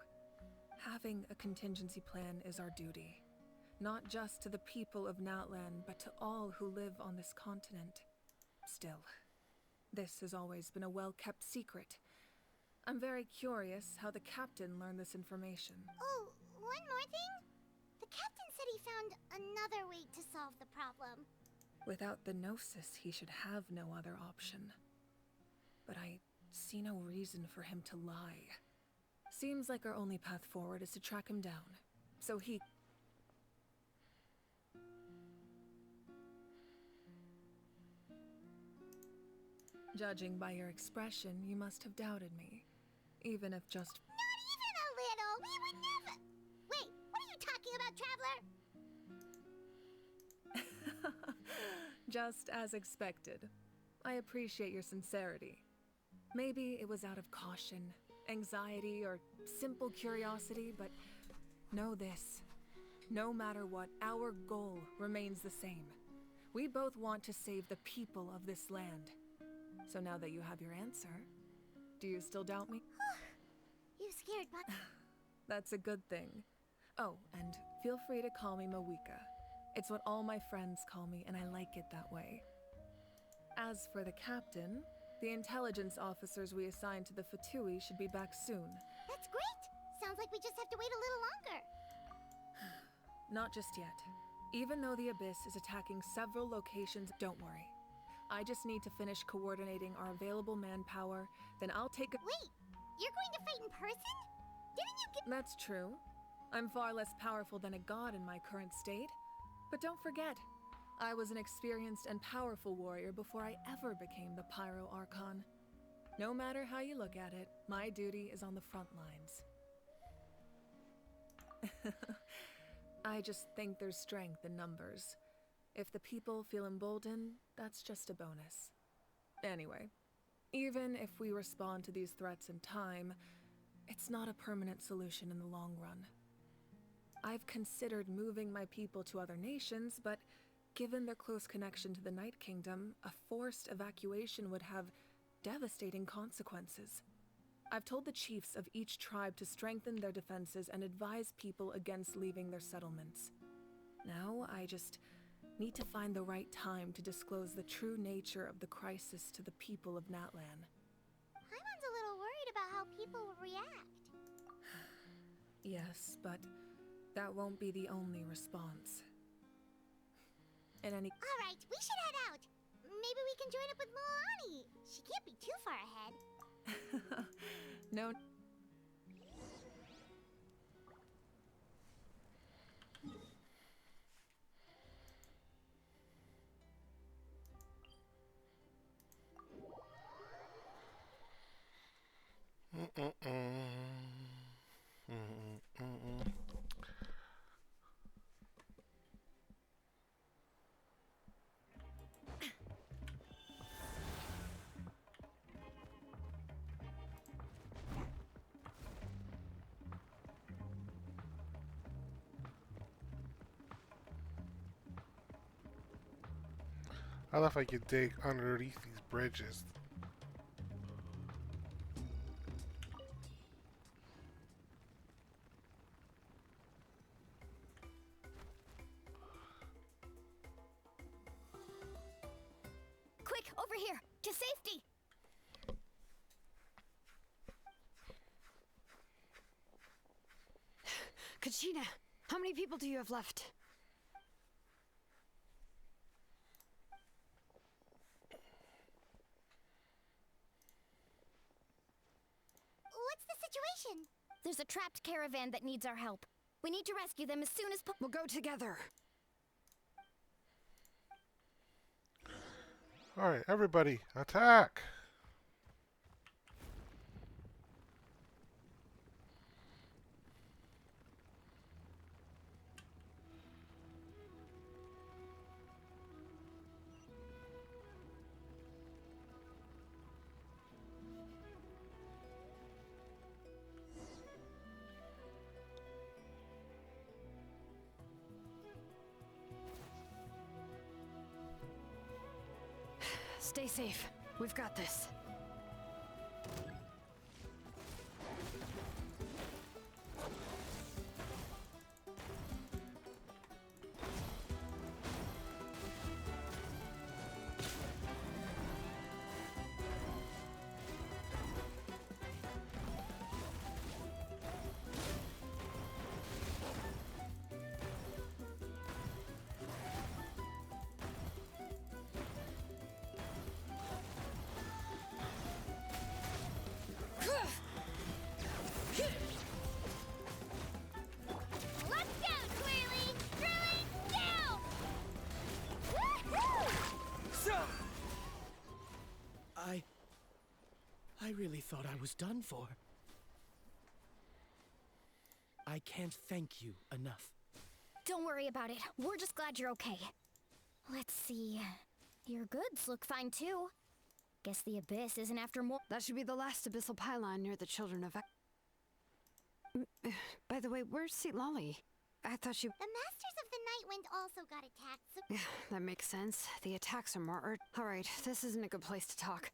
Having a contingency plan is our duty, not just to the people of Natlan, but to all who live on this continent. Still, this has always been a well-kept secret. I'm very curious how the captain learned this information. Oh, one more thing? The captain said he found another way to solve the problem. Without the Gnosis, he should have no other option. see no reason for him to lie. Seems like our only path forward is to track him down. So he... Judging by your expression, you must have doubted me. Even if just... Not even a little! We would never... Wait, what are you talking about, Traveler? Just as expected. I appreciate your sincerity. Maybe it was out of caution, anxiety, or simple curiosity, but know this. No matter what, our goal remains the same. We both want to save the people of this land. So now that you have your answer, do you still doubt me? You scared my... That's a good thing. Oh, and feel free to call me Mawika. It's what all my friends call me, and I like it that way. As for the captain, the intelligence officers we assigned to the Fatui should be back soon. That's great! Sounds like we just have to wait a little longer. Not just yet. Even though the Abyss is attacking several locations, don't worry. I just need to finish coordinating our available manpower, then I'll take a— Wait! You're going to fight in person? Didn't you get— That's true. I'm far less powerful than a god in my current state. But don't forget, I was an experienced and powerful warrior before I ever became the Pyro Archon. No matter how you look at it, my duty is on the front lines. I just think there's strength in numbers. If the people feel emboldened, that's just a bonus. Anyway, even if we respond to these threats in time, it's not a permanent solution in the long run. I've considered moving my people to other nations, but given their close connection to the Night Kingdom, a forced evacuation would have devastating consequences. I've told the chiefs of each tribe to strengthen their defenses and advise people against leaving their settlements. Now, I just need to find the right time to disclose the true nature of the crisis to the people of Natlan. Paimon's a little worried about how people will react. Yes, but that won't be the only response. In any— Alright, we should head out. Maybe we can join up with Moani. She can't be too far ahead. No. I love how you can dig underneath these bridges. Quick, over here! To safety! Kachina, how many people do you have left? What's the situation? There's a trapped caravan that needs our help. We need to rescue them as soon as We'll go together. Alright, everybody, attack! Stay safe. We've got this. I really thought I was done for. I can't thank you enough. Don't worry about it. We're just glad you're okay. Let's see. Your goods look fine too. Guess the Abyss isn't after more. That should be the last abyssal pylon near the Children of... By the way, where's Lolly? I thought she... The Masters of the Night Wind also got attacked, so... Yeah, that makes sense. The attacks are more Alright, this isn't a good place to talk.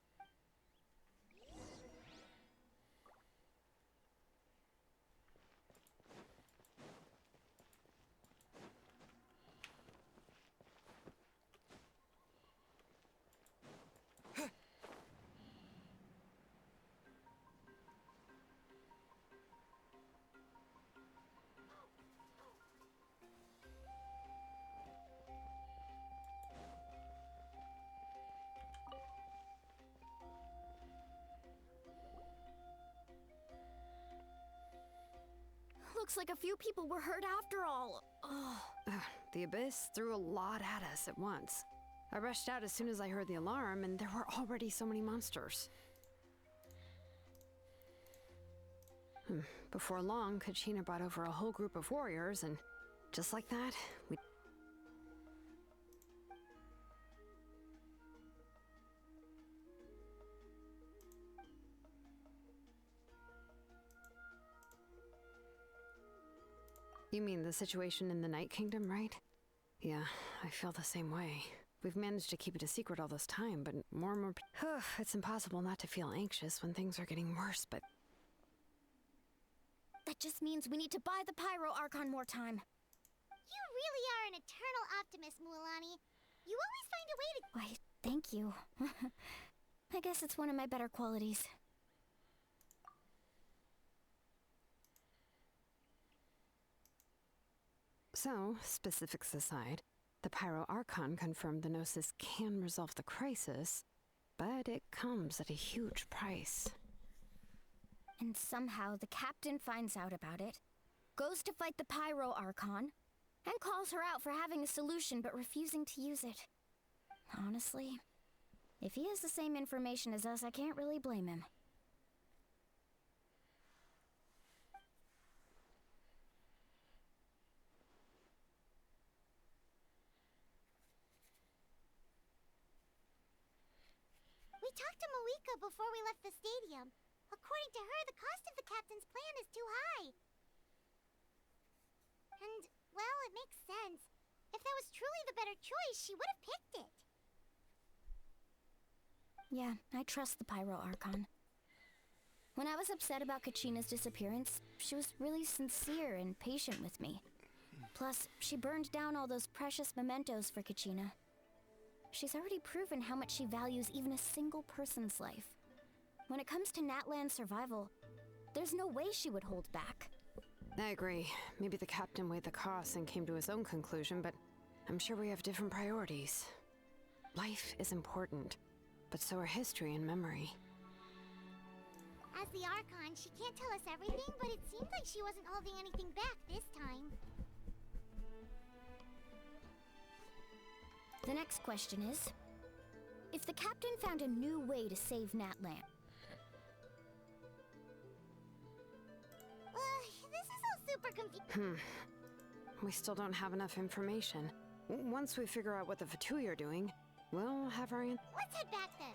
Looks like a few people were hurt after all. Ugh. The Abyss threw a lot at us at once. I rushed out as soon as I heard the alarm, and there were already so many monsters. Before long, Kachina brought over a whole group of warriors, and just like that, we... You mean the situation in the Night Kingdom, right? Yeah, I feel the same way. We've managed to keep it a secret all this time, but more and more... It's impossible not to feel anxious when things are getting worse, but... That just means we need to buy the Pyro Archon more time. You really are an eternal optimist, Mualani. You always find a way to... Why, thank you. I guess it's one of my better qualities. So, specifics aside, the Pyro Archon confirmed the Gnosis can resolve the crisis, but it comes at a huge price. And somehow the captain finds out about it, goes to fight the Pyro Archon, and calls her out for having a solution but refusing to use it. Honestly, if he has the same information as us, I can't really blame him. We talked to Moika before we left the stadium. According to her, the cost of the captain's plan is too high. And, well, it makes sense. If that was truly the better choice, she would have picked it. Yeah, I trust the Pyro Archon. When I was upset about Kachina's disappearance, she was really sincere and patient with me. Plus, she burned down all those precious mementos for Kachina. She's already proven how much she values even a single person's life. When it comes to Natlan's survival, there's no way she would hold back. I agree. Maybe the captain weighed the costs and came to his own conclusion, but I'm sure we have different priorities. Life is important, but so are history and memory. As the Archon, she can't tell us everything, but it seemed like she wasn't holding anything back this time. The next question is, if the captain found a new way to save Natlan... This is all super confusing. We still don't have enough information. Once we figure out what the Fatui are doing, we'll have our... Let's head back then.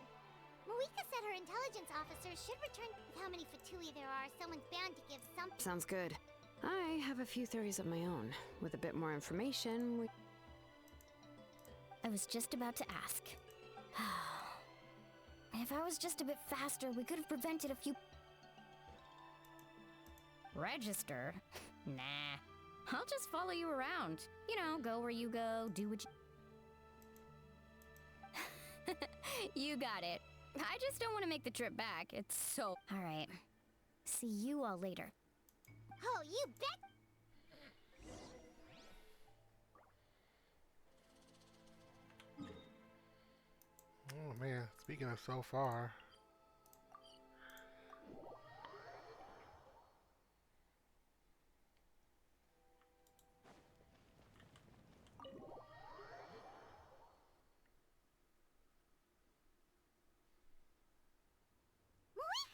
Moika said her intelligence officers should return. With how many Fatui there are, someone's bound to give something. Sounds good. I have a few theories of my own. With a bit more information, we... I was just about to ask. If I was just a bit faster, we could have prevented a few... Register? Nah. I'll just follow you around. You know, go where you go, do what you... You got it. I just don't want to make the trip back. It's so... Alright. See you all later. Oh, you bet! Oh man, speaking of so far. Moika!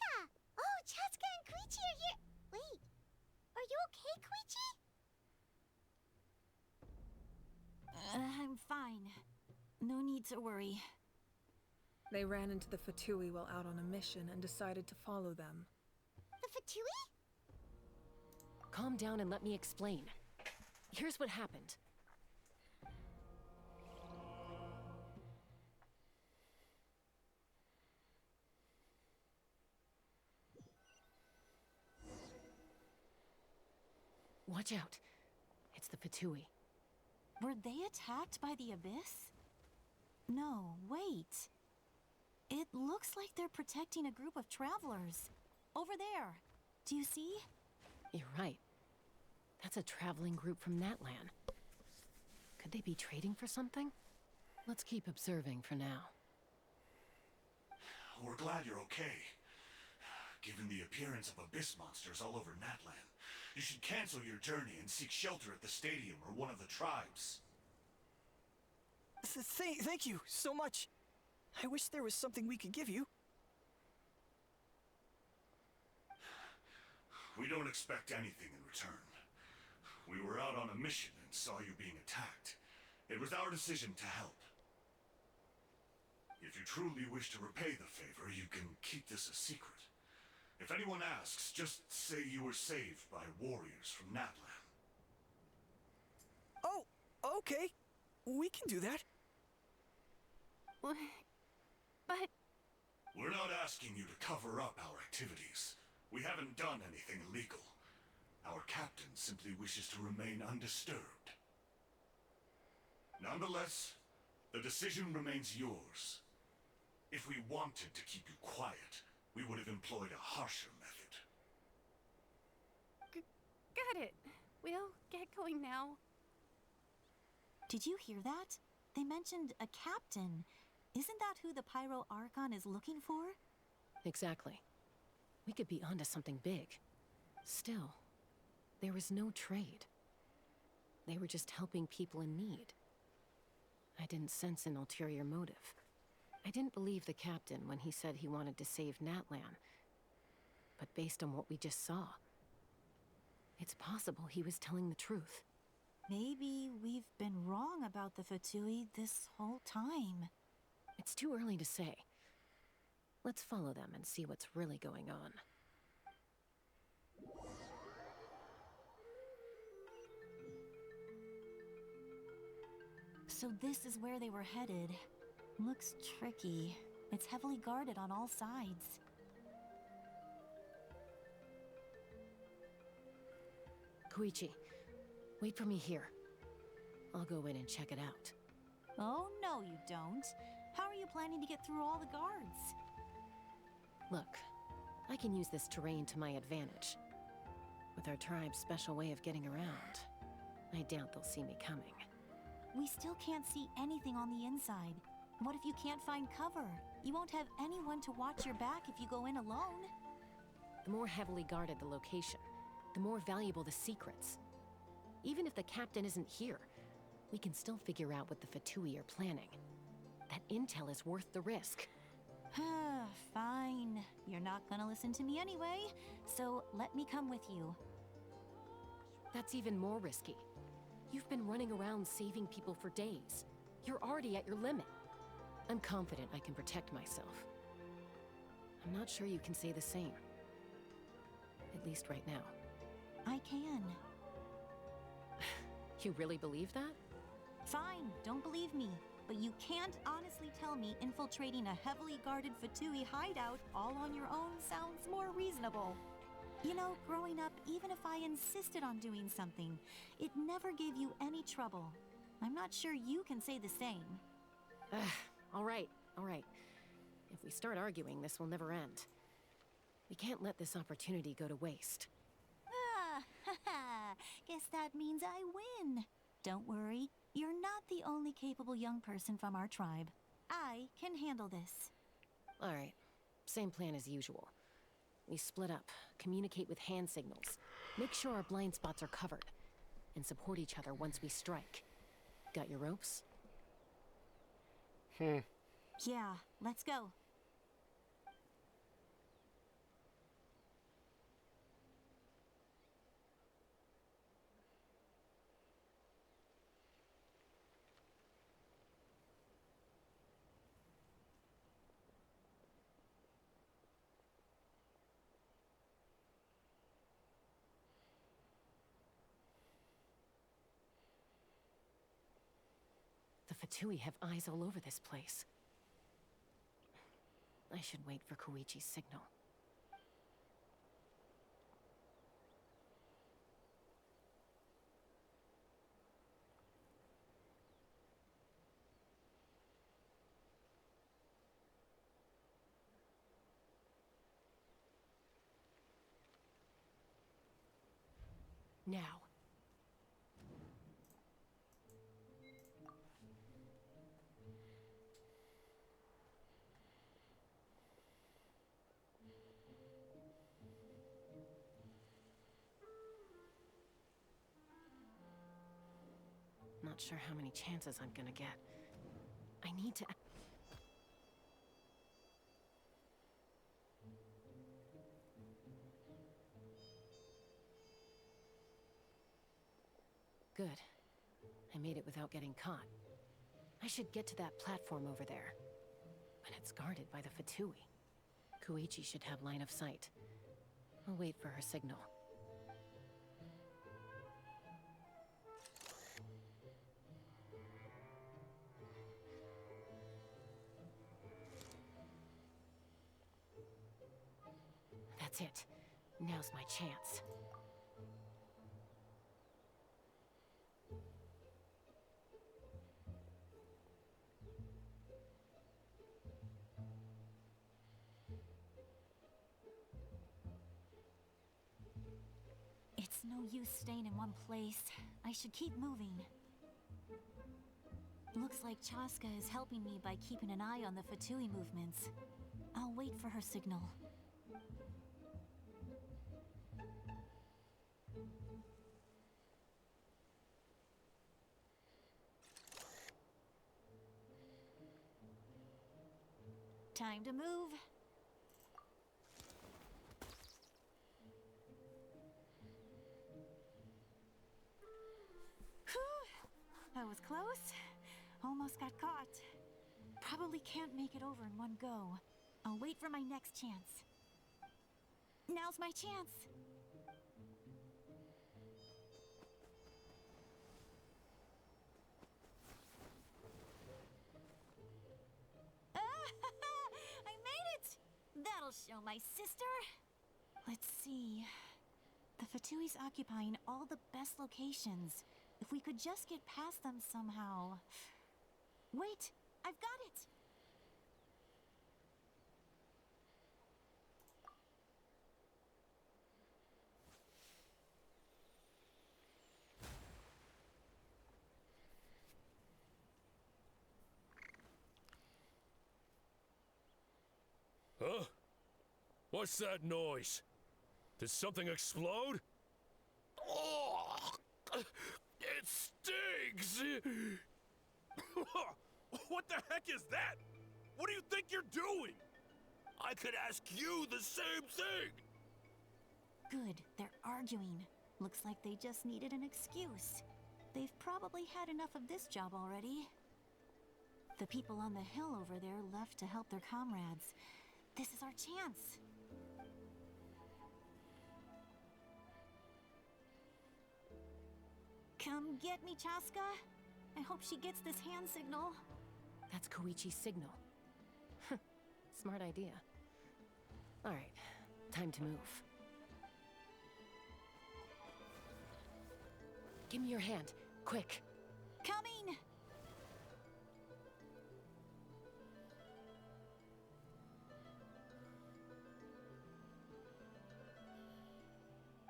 No need to worry. They ran into the Fatui while out on a mission and decided to follow them. The Fatui? Calm down and let me explain. Here's what happened. Watch out. It's the Fatui. Were they attacked by the Abyss? No, wait. It looks like they're protecting a group of travelers. Over there. Do you see? You're right. That's a traveling group from Natlan. Could they be trading for something? Let's keep observing for now. We're glad you're okay. Given the appearance of abyss monsters all over Natlan, you should cancel your journey and seek shelter at the stadium or one of the tribes. Thank you so much. I wish there was something we could give you. We don't expect anything in return. We were out on a mission and saw you being attacked. It was our decision to help. If you truly wish to repay the favor, you can keep this a secret. If anyone asks, just say you were saved by warriors from Natlan. Oh, okay. We can do that. But... We're not asking you to cover up our activities. We haven't done anything illegal. Our captain simply wishes to remain undisturbed. Nonetheless, the decision remains yours. If we wanted to keep you quiet, we would have employed a harsher method. Got it. We'll get going now. Did you hear that? They mentioned a captain. Isn't that who the Pyro Archon is looking for? Exactly. We could be onto something big. Still, there was no trade. They were just helping people in need. I didn't sense an ulterior motive. I didn't believe the captain when he said he wanted to save Natlan. But based on what we just saw, it's possible he was telling the truth. Maybe we've been wrong about the Fatui this whole time. It's too early to say. Let's follow them and see what's really going on. So this is where they were headed. Looks tricky. It's heavily guarded on all sides. Koichi, wait for me here. I'll go in and check it out. Oh, no you don't. How are you planning to get through all the guards? Look, I can use this terrain to my advantage. With our tribe's special way of getting around, I doubt they'll see me coming. We still can't see anything on the inside. What if you can't find cover? You won't have anyone to watch your back if you go in alone. The more heavily guarded the location, the more valuable the secrets. Even if the captain isn't here, we can still figure out what the Fatui are planning. That intel is worth the risk. Fine. You're not gonna listen to me anyway, so let me come with you. That's even more risky. You've been running around saving people for days. You're already at your limit. I'm confident I can protect myself. I'm not sure you can say the same. At least right now. I can. You really believe that? Fine, don't believe me. But you can't honestly tell me infiltrating a heavily guarded Fatui hideout all on your own sounds more reasonable. You know, growing up, even if I insisted on doing something, it never gave you any trouble. I'm not sure you can say the same. All right. If we start arguing, this will never end. We can't let this opportunity go to waste. Guess that means I win. Don't worry, you're not the only capable young person from our tribe. I can handle this. All right, same plan as usual. We split up, communicate with hand signals, make sure our blind spots are covered, and support each other once we strike. Got your ropes? Yeah, let's go. Fatui have eyes all over this place. I should wait for Koichi's signal. Now. Not sure how many chances I'm gonna get. I need to... Good. I made it without getting caught. I should get to that platform over there. But it's guarded by the Fatui. Koichi should have line of sight. I'll wait for her signal. That's it. Now's my chance. It's no use staying in one place. I should keep moving. Looks like Chaska is helping me by keeping an eye on the Fatui movements. I'll wait for her signal. Time to move. That was close. Almost got caught. Probably can't make it over in one go. I'll wait for my next chance. Now's my chance. I made it! That'll show my sister. Let's see. The Fatui's occupying all the best locations. If we could just get past them somehow. Wait, I've got it! Huh? What's that noise? Did something explode? Oh, it stings! What the heck is that? What do you think you're doing? I could ask you the same thing! Good, they're arguing. Looks like they just needed an excuse. They've probably had enough of this job already. The people on the hill over there left to help their comrades. This is our chance. Come get me, Chaska. I hope she gets this hand signal. That's Koichi's signal. Smart idea. All right, time to move. Give me your hand, quick. Coming!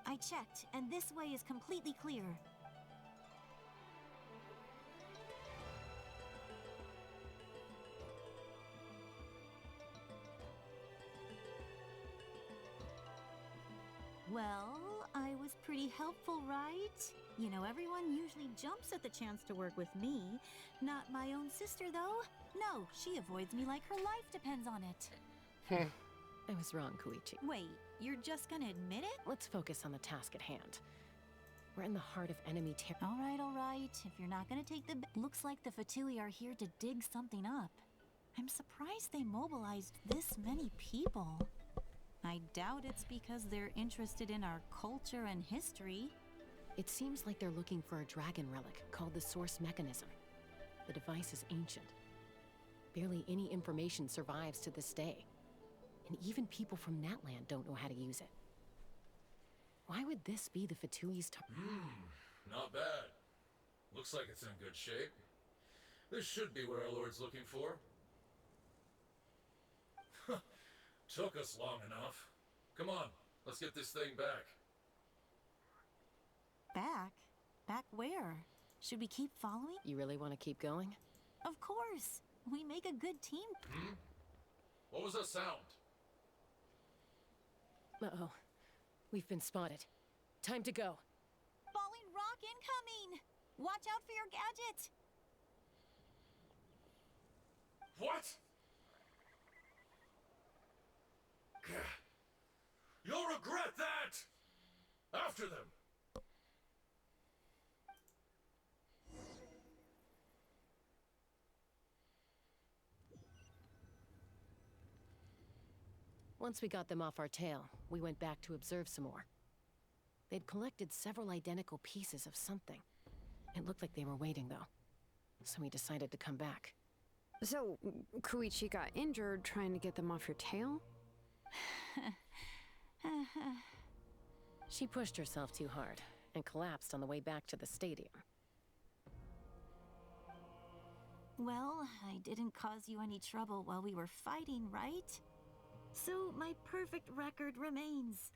I checked, and this way is completely clear. Well, I was pretty helpful, right? You know, everyone usually jumps at the chance to work with me. Not my own sister, though. No, she avoids me like her life depends on it. I was wrong, Koichi. Wait, you're just gonna admit it? Let's focus on the task at hand. We're in the heart of enemy All right. If you're not gonna take the... Looks like the Fatui are here to dig something up. I'm surprised they mobilized this many people. I doubt it's because they're interested in our culture and history. It seems like they're looking for a dragon relic called the Source Mechanism. The device is ancient. Barely any information survives to this day. And even people from Natlan don't know how to use it. Why would this be the Fatui's Not bad. Looks like it's in good shape. This should be what our Lord's looking for. Took us long enough. Come on, let's get this thing back. Back? Back where? Should we keep following? You really want to keep going? Of course. We make a good team. What was that sound? Uh-oh. We've been spotted. Time to go. Falling rock incoming! Watch out for your gadget! What? You'll regret that! After them! Once we got them off our tail, we went back to observe some more. They'd collected several identical pieces of something. It looked like they were waiting, though. So we decided to come back. So, Koichi got injured trying to get them off your tail? She pushed herself too hard and collapsed on the way back to the stadium. Well, I didn't cause you any trouble while we were fighting, right? So my perfect record remains.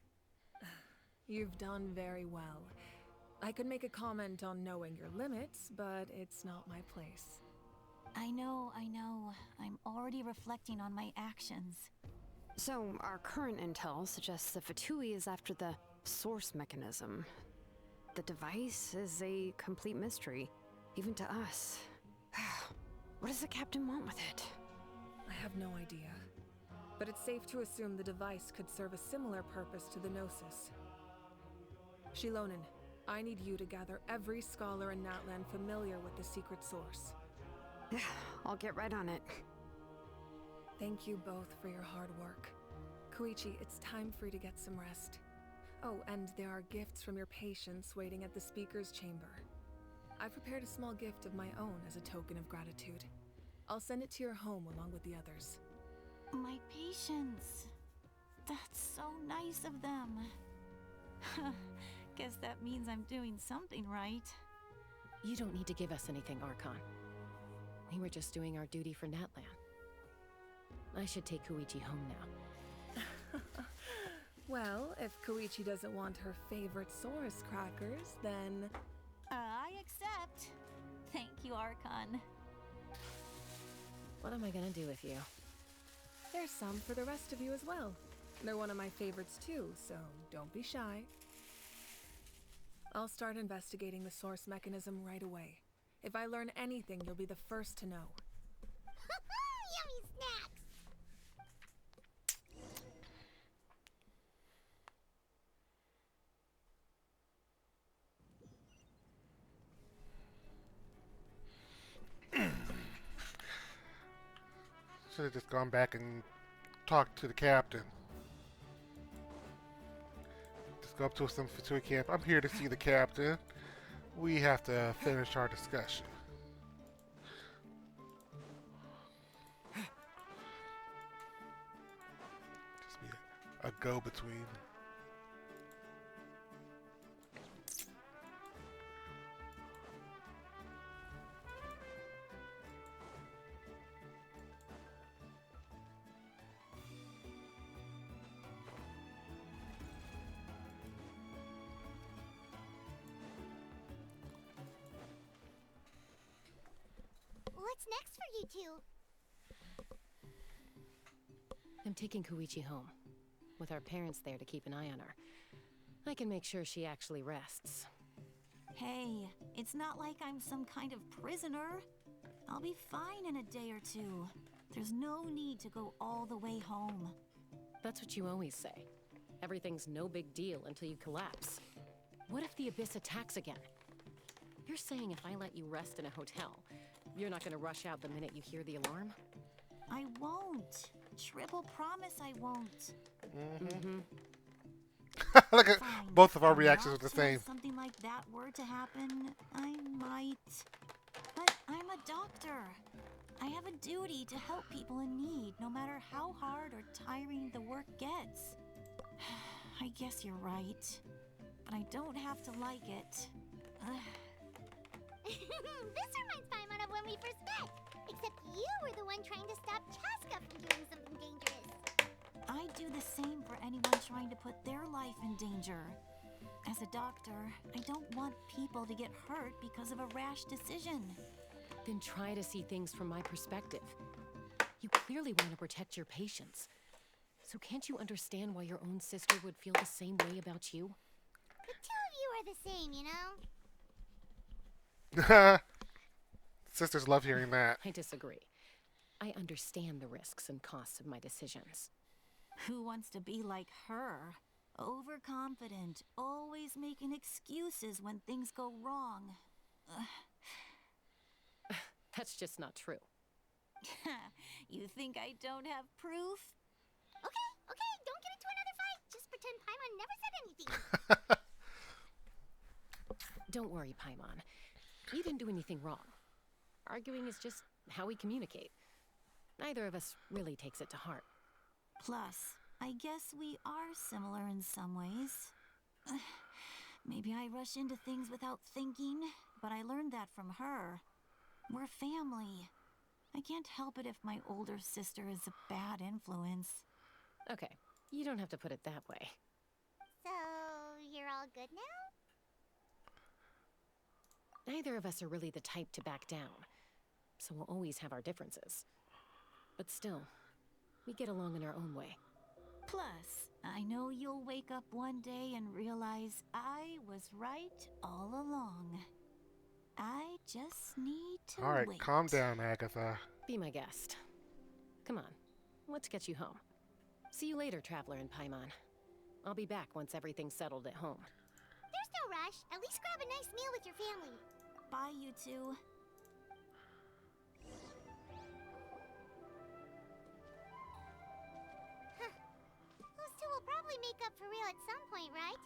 You've done very well. I could make a comment on knowing your limits, but it's not my place. I know. I'm already reflecting on my actions. So, our current intel suggests the Fatui is after the source mechanism. The device is a complete mystery, even to us. What does the captain want with it? I have no idea. But it's safe to assume the device could serve a similar purpose to the Gnosis. Shilonen, I need you to gather every scholar in Natlan familiar with the secret source. I'll get right on it. Thank you both for your hard work. Koichi, it's time for you to get some rest. Oh, and there are gifts from your patients waiting at the speaker's chamber. I've prepared a small gift of my own as a token of gratitude. I'll send it to your home along with the others. My patience. That's so nice of them. Guess that means I'm doing something right. You don't need to give us anything, Archon. We were just doing our duty for Natlan. I should take Koichi home now. Well, if Koichi doesn't want her favorite Saurus crackers, then... I accept. Thank you, Archon. What am I gonna do with you? There's some for the rest of you as well. They're one of my favorites too, so don't be shy. I'll start investigating the source mechanism right away. If I learn anything, you'll be the first to know. Yummy snacks! Should have just gone back and talked to the captain. Just go up to some Fatui camp. I'm here to see the captain. We have to finish our discussion. Just be a go-between. What's next for you two? I'm taking Koichi home. With our parents there to keep an eye on her. I can make sure she actually rests. Hey, it's not like I'm some kind of prisoner. I'll be fine in a day or two. There's no need to go all the way home. That's what you always say. Everything's no big deal until you collapse. What if the Abyss attacks again? You're saying if I let you rest in a hotel, you're not gonna rush out the minute you hear the alarm? I won't. Triple promise I won't. Look at both of our reactions are the If same. something like that were to happen, I might. But I'm a doctor. I have a duty to help people in need, no matter how hard or tiring the work gets. I guess you're right, but I don't have to like it. This reminds Paimon of when we first met. Except you were the one trying to stop Chaska from doing something dangerous. I do the same for anyone trying to put their life in danger. As a doctor, I don't want people to get hurt because of a rash decision. Then try to see things from my perspective. You clearly want to protect your patients. So can't you understand why your own sister would feel the same way about you? The two of you are the same, you know? Sisters love hearing that. I disagree. I understand the risks and costs of my decisions. Who wants to be like her? Overconfident, always making excuses when things go wrong. That's just not true. You think I don't have proof? Okay, don't get into another fight. Just pretend Paimon never said anything. Don't worry, Paimon. You didn't do anything wrong. Arguing is just how we communicate. Neither of us really takes it to heart. Plus, I guess we are similar in some ways. Maybe I rush into things without thinking, but I learned that from her. We're family. I can't help it if my older sister is a bad influence. Okay, you don't have to put it that way. So, you're all good now? Neither of us are really the type to back down, so we'll always have our differences. But still, we get along in our own way. Plus, I know you'll wake up one day and realize I was right all along. I just need to All right, wait. calm down, Agatha. Be my guest. Come on, let's get you home. See you later, Traveler and Paimon. I'll be back once everything's settled at home. There's no rush. At least grab a nice meal with your family. Bye, you two. Those two will probably make up for real at some point, right?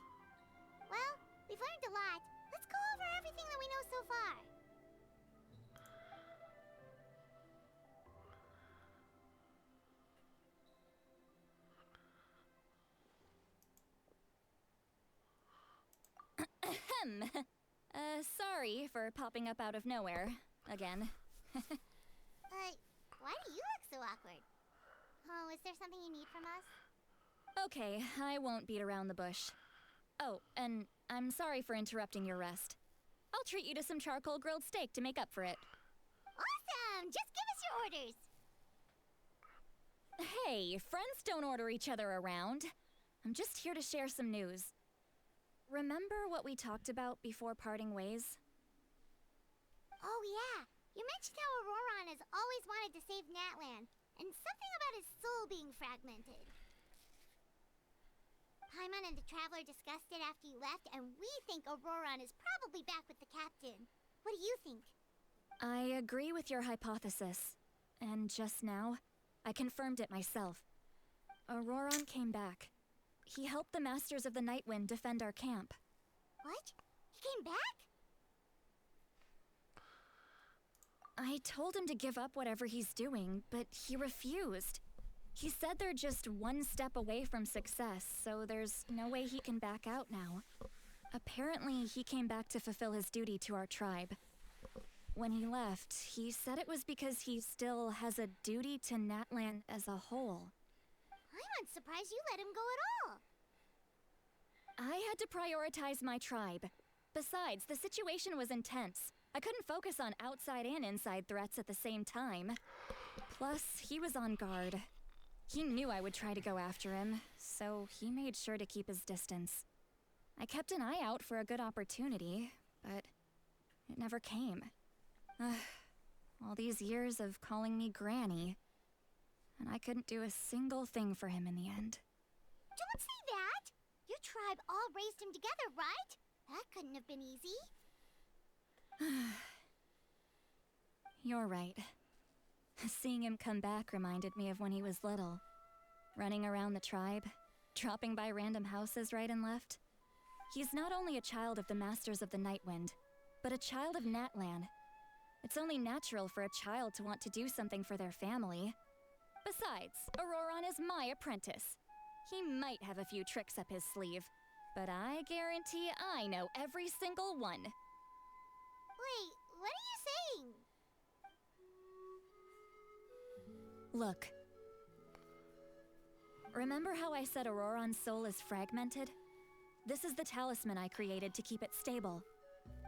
Well, we've learned a lot. Let's go over everything that we know so far. Sorry for popping up out of nowhere. Again. Why do you look so awkward? Oh, is there something you need from us? Okay, I won't beat around the bush. Oh, and I'm sorry for interrupting your rest. I'll treat you to some charcoal grilled steak to make up for it. Awesome! Just give us your orders! Hey, friends don't order each other around. I'm just here to share some news. Remember what we talked about before parting ways? Oh yeah, you mentioned how Auroron has always wanted to save Natlan, and something about his soul being fragmented. Paimon and the Traveler discussed it after you left, and we think Auroron is probably back with the captain. What do you think? I agree with your hypothesis. And just now, I confirmed it myself. Auroron came back. He helped the Masters of the Nightwind defend our camp. What? He came back? I told him to give up whatever he's doing, but he refused. He said they're just one step away from success, so there's no way he can back out now. Apparently, he came back to fulfill his duty to our tribe. When he left, he said it was because he still has a duty to Natlan as a whole. I'm surprised you let him go at all. I had to prioritize my tribe. Besides, the situation was intense. I couldn't focus on outside and inside threats at the same time. Plus, he was on guard. He knew I would try to go after him, so he made sure to keep his distance. I kept an eye out for a good opportunity, but it never came. All these years of calling me Granny, and I couldn't do a single thing for him in the end. Don't say that! Your tribe all raised him together, right? That couldn't have been easy. You're right. Seeing him come back reminded me of when he was little. Running around the tribe, dropping by random houses right and left. He's not only a child of the Masters of the Nightwind, but a child of Natlan. It's only natural for a child to want to do something for their family. Besides, Auroron is my apprentice. He might have a few tricks up his sleeve, but I guarantee I know every single one. Wait, what are you saying? Look. Remember how I said Auroron's soul is fragmented? This is the talisman I created to keep it stable.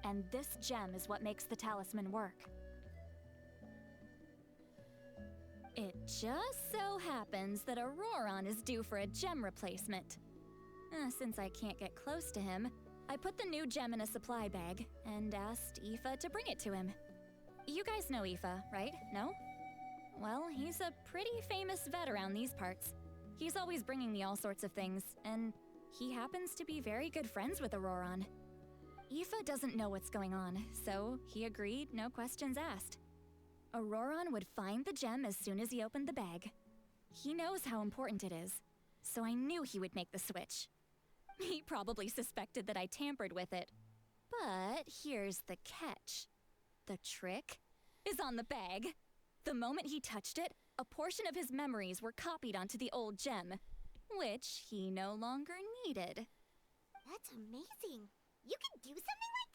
And this gem is what makes the talisman work. It just so happens that Auroron is due for a gem replacement. Since I can't get close to him, I put the new gem in a supply bag and asked Aoife to bring it to him. You guys know Aoife, right? No? Well, he's a pretty famous vet around these parts. He's always bringing me all sorts of things, and he happens to be very good friends with Auroron. Aoife doesn't know what's going on, so he agreed, no questions asked. Auroron would find the gem as soon as he opened the bag. He knows how important it is, so I knew he would make the switch. He probably suspected that I tampered with it. But here's the catch. The trick is on the bag. The moment he touched it, a portion of his memories were copied onto the old gem, which he no longer needed. That's amazing. You can do something like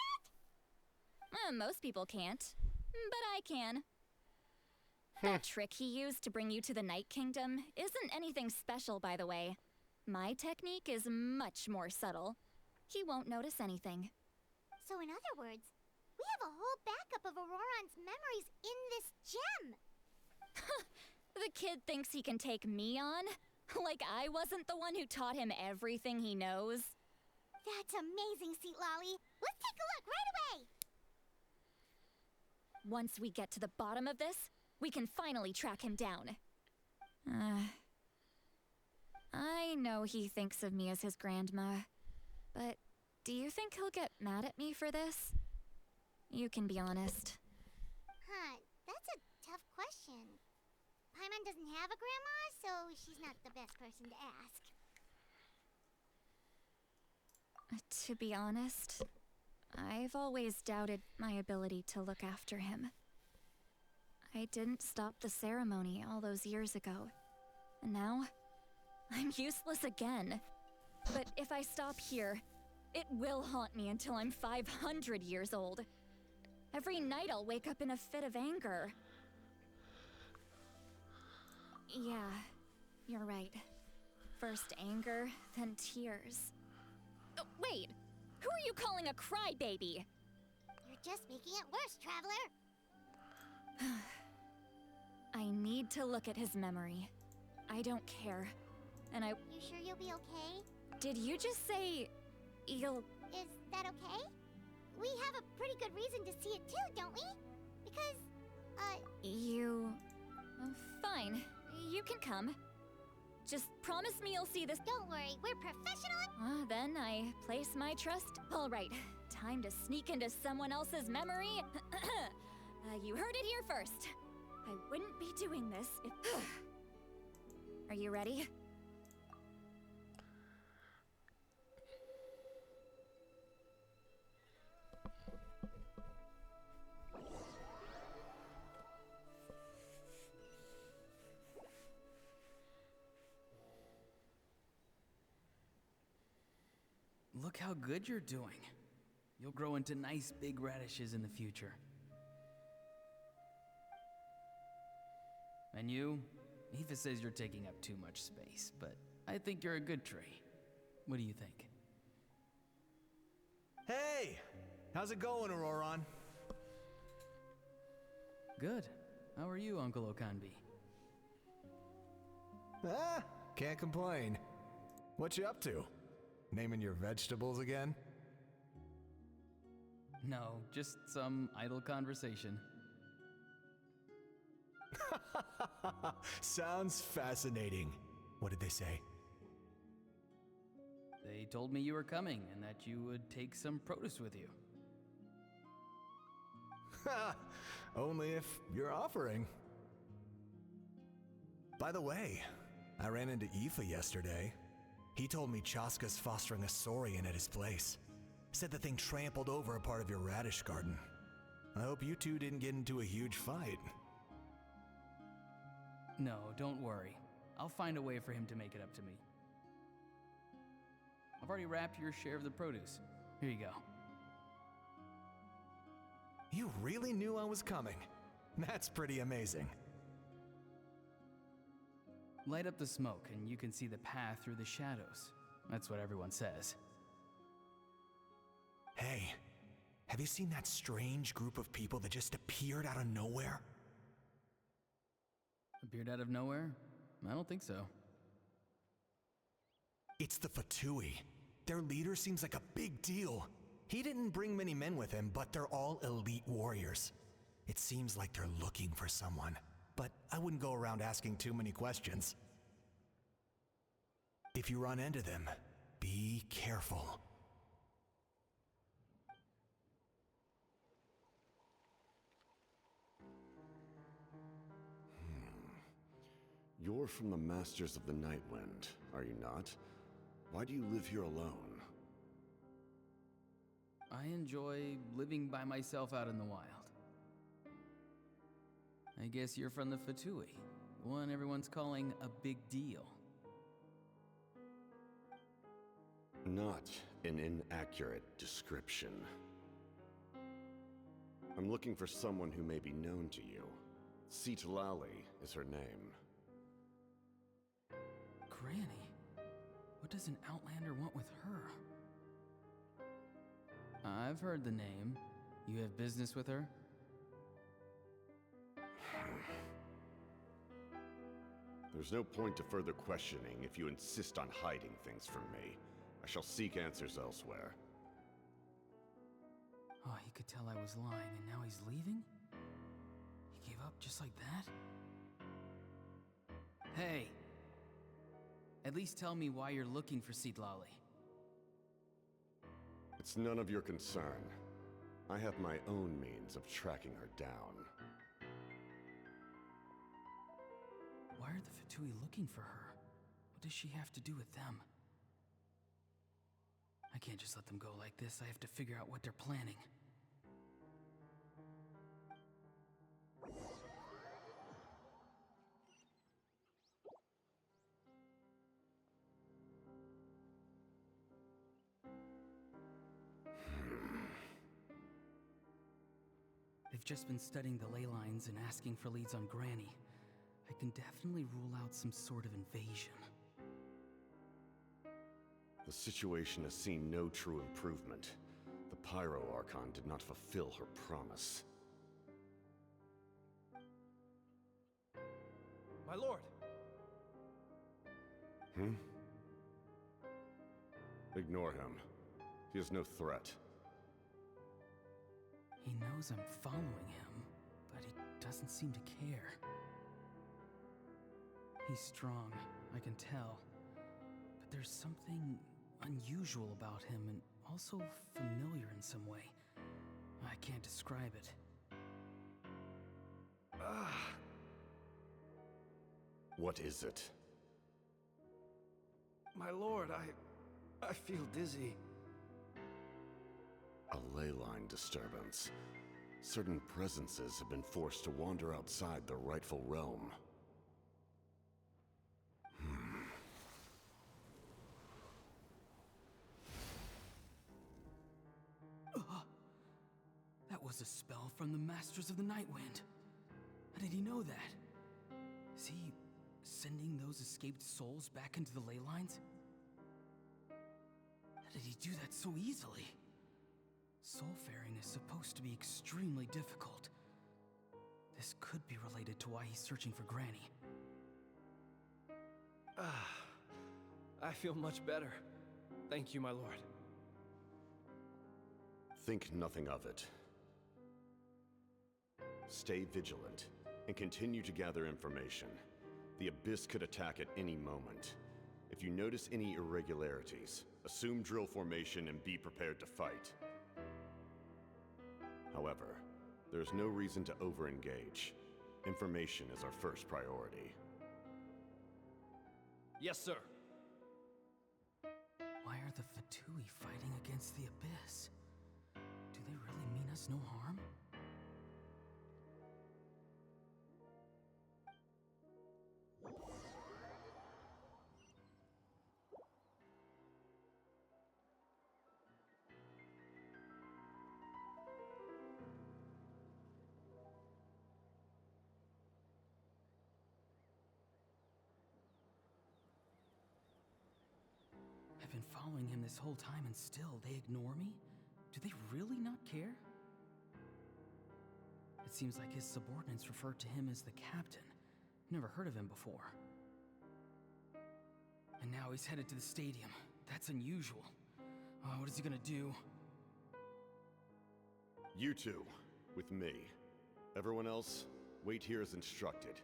that? Most people can't, but I can. That trick he used to bring you to the Night Kingdom isn't anything special, by the way. My technique is much more subtle. He won't notice anything. So in other words, we have a whole backup of Auroron's memories in this gem. The kid thinks he can take me on? Like I wasn't the one who taught him everything he knows? That's amazing, Seat Lolly. Let's take a look right away. Once we get to the bottom of this, we can finally track him down. I know he thinks of me as his grandma, but do you think he'll get mad at me for this? You can be honest. Huh, that's a tough question. Paimon doesn't have a grandma, so she's not the best person to ask. To be honest, I've always doubted my ability to look after him. I didn't stop the ceremony all those years ago, and now I'm useless again. But if I stop here, it will haunt me until I'm 500 years old. Every night I'll wake up in a fit of anger. Yeah, you're right. First anger, then tears. Oh, wait! Who are you calling a crybaby? You're just making it worse, Traveler. I need to look at his memory. I don't care. And I... You sure you'll be okay? Did you just say... you'll... Is that okay? We have a pretty good reason to see it too, don't we? Because, You... fine. You can come. Just promise me you'll see this... Don't worry, we're professional... Then I place my trust. All right, time to sneak into someone else's memory. You heard it here first. I wouldn't be doing this if... Are you ready? Look how good you're doing. You'll grow into nice big radishes in the future. And you? Aoife says you're taking up too much space, but I think you're a good tree. What do you think? Hey! How's it going, Auroron? Good. How are you, Uncle Okanbi? Can't complain. What you up to? Naming your vegetables again? No, just some idle conversation. Sounds fascinating. What did they say? They told me you were coming and that you would take some produce with you. Only if you're offering. By the way, I ran into Aoife yesterday. He told me Chaska's fostering a saurian at his place. Said the thing trampled over a part of your radish garden. I hope you two didn't get into a huge fight. No, don't worry. I'll find a way for him to make it up to me. I've already wrapped your share of the produce. Here you go. You really knew I was coming. That's pretty amazing. Light up the smoke and you can see the path through the shadows. That's what everyone says. Hey, have you seen that strange group of people that just appeared out of nowhere? Appeared out of nowhere? I don't think so. It's the Fatui. Their leader seems like a big deal. He didn't bring many men with him, but they're all elite warriors. It seems like they're looking for someone, but I wouldn't go around asking too many questions. If you run into them, be careful. You're from the Masters of the Nightwind, are you not? Why do you live here alone? I enjoy living by myself out in the wild. I guess you're from the Fatui, the one everyone's calling a big deal. Not an inaccurate description. I'm looking for someone who may be known to you. Citlali is her name. Granny? What does an Outlander want with her? I've heard the name. You have business with her? There's no point to further questioning if you insist on hiding things from me. I shall seek answers elsewhere. Oh, he could tell I was lying and now he's leaving? He gave up just like that? Hey! At least tell me why you're looking for Citlali. It's none of your concern. I have my own means of tracking her down. Why are the Fatui looking for her? What does she have to do with them? I can't just let them go like this. I have to figure out what they're planning. They've just been studying the ley lines and asking for leads on Granny. I can definitely rule out some sort of invasion. The situation has seen no true improvement. The Pyro Archon did not fulfill her promise. My lord! Ignore him. He is no threat. He knows I'm following him, but he doesn't seem to care. He's strong, I can tell. But there's something unusual about him and also familiar in some way. I can't describe it. What is it? My lord, I feel dizzy. A ley line disturbance. Certain presences have been forced to wander outside their rightful realm. That was a spell from the Masters of the Nightwind. How did he know that? Is he sending those escaped souls back into the ley lines? How did he do that so easily? Soulfaring is supposed to be extremely difficult. This could be related to why he's searching for Granny. I feel much better. Thank you, my lord. Think nothing of it. Stay vigilant, and continue to gather information. The Abyss could attack at any moment. If you notice any irregularities, assume drill formation and be prepared to fight. However, there's no reason to over-engage. Information is our first priority. Yes, sir. Why are the Fatui fighting against the Abyss? Do they really mean us no harm? been following him this whole time and still they ignore me? Do they really not care? It seems like his subordinates refer to him as the captain. Never heard of him before. And now he's headed to the stadium. That's unusual. What is he gonna do? You two, with me. Everyone else, wait here as instructed.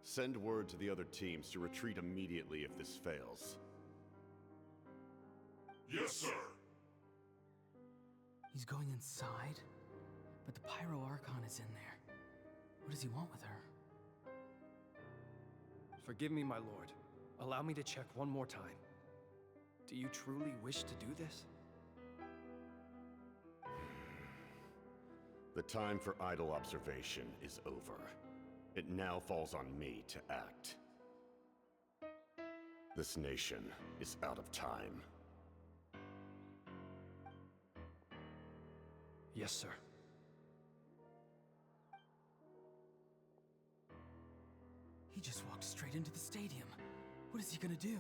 Send word to the other teams to retreat immediately if this fails. Yes, sir. He's going inside? But the Pyro Archon is in there. What does he want with her? Forgive me, my lord. Allow me to check one more time. Do you truly wish to do this? The time for idle observation is over. It now falls on me to act. This nation is out of time. Yes, sir. He just walked straight into the stadium. What is he gonna do?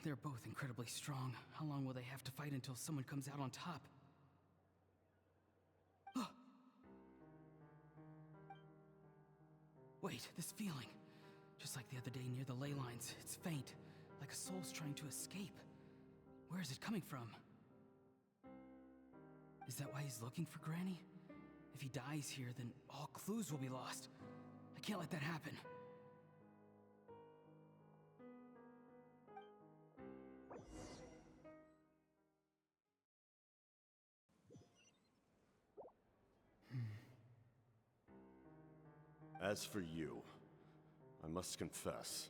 They're both incredibly strong. How long will they have to fight until someone comes out on top? Wait, this feeling. Just like the other day near the ley lines, it's faint, like a soul's trying to escape. Where is it coming from? Is that why he's looking for Granny? If he dies here, then all clues will be lost. I can't let that happen. As for you, I must confess,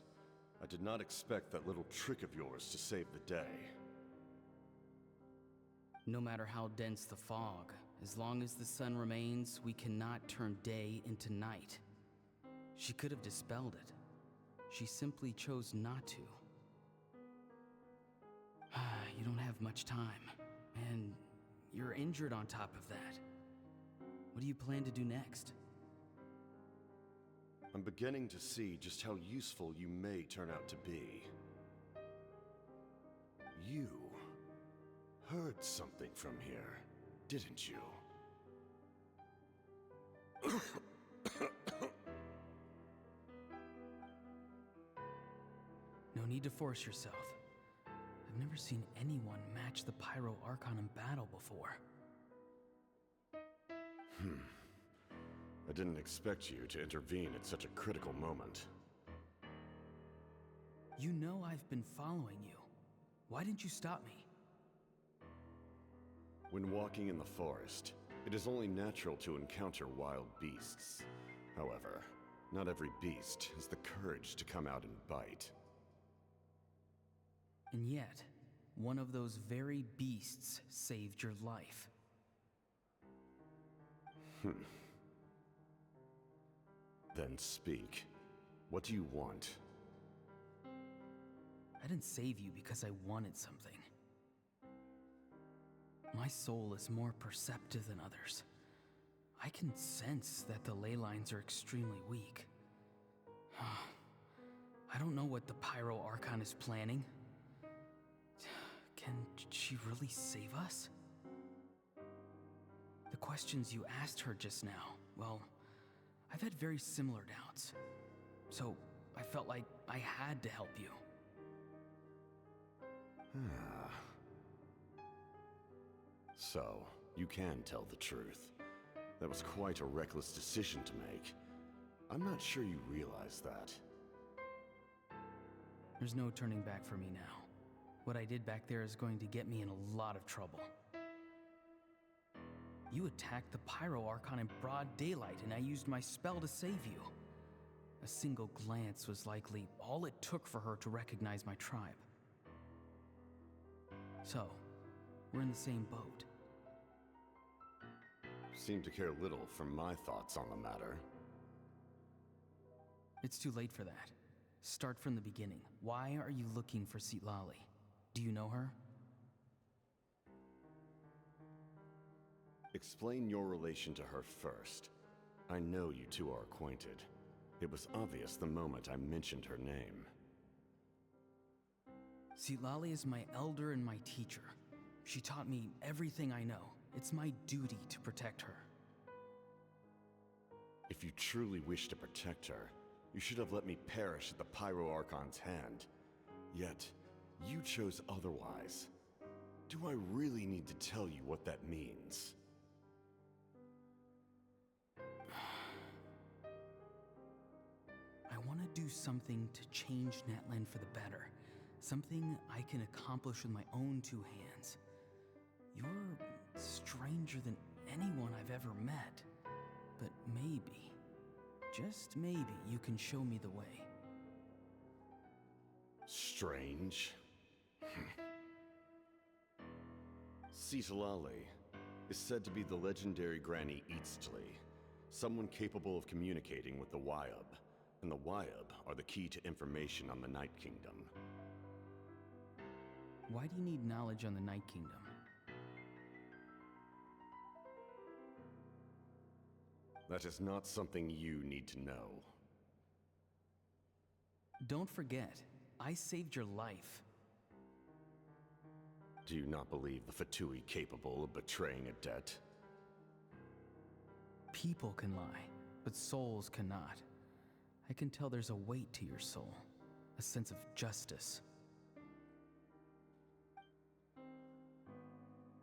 I did not expect that little trick of yours to save the day. No matter how dense the fog, as long as the sun remains, we cannot turn day into night. She could have dispelled it. She simply chose not to. You don't have much time, and you're injured on top of that. What do you plan to do next? I'm beginning to see just how useful you may turn out to be. You heard something from here, didn't you? No need to force yourself. I've never seen anyone match the Pyro Archon in battle before. I didn't expect you to intervene at such a critical moment. You know I've been following you. Why didn't you stop me? When walking in the forest, it is only natural to encounter wild beasts. However, not every beast has the courage to come out and bite. And yet, one of those very beasts saved your life. Then speak. What do you want? I didn't save you because I wanted something. My soul is more perceptive than others. I can sense that the ley lines are extremely weak. I don't know what the Pyro Archon is planning. Can she really save us? The questions you asked her just now, well, I've had very similar doubts. So I felt like I had to help you. So, you can tell the truth. That was quite a reckless decision to make. I'm not sure you realize that. There's no turning back for me now. What I did back there is going to get me in a lot of trouble. You attacked the Pyro Archon in broad daylight, and I used my spell to save you. A single glance was likely all it took for her to recognize my tribe. So, we're in the same boat. Seem to care little for my thoughts on the matter. It's too late for that. Start from the beginning. Why are you looking for Citlali? Do you know her? Explain your relation to her first. I know you two are acquainted. It was obvious the moment I mentioned her name. Citlali is my elder and my teacher. She taught me everything I know. It's my duty to protect her. If you truly wish to protect her, you should have let me perish at the Pyro Archon's hand. Yet, you chose otherwise. Do I really need to tell you what that means? I want to do something to change Natlan for the better. Something I can accomplish with my own two hands. You're stranger than anyone I've ever met. But maybe, just maybe, you can show me the way. Strange? Citlali is said to be the legendary Granny Eastly, someone capable of communicating with the Wyab, and the Wyab are the key to information on the Night Kingdom. Why do you need knowledge on the Night Kingdom? That is not something you need to know. Don't forget, I saved your life. Do you not believe the Fatui capable of betraying a debt? People can lie, but souls cannot. I can tell there's a weight to your soul, a sense of justice.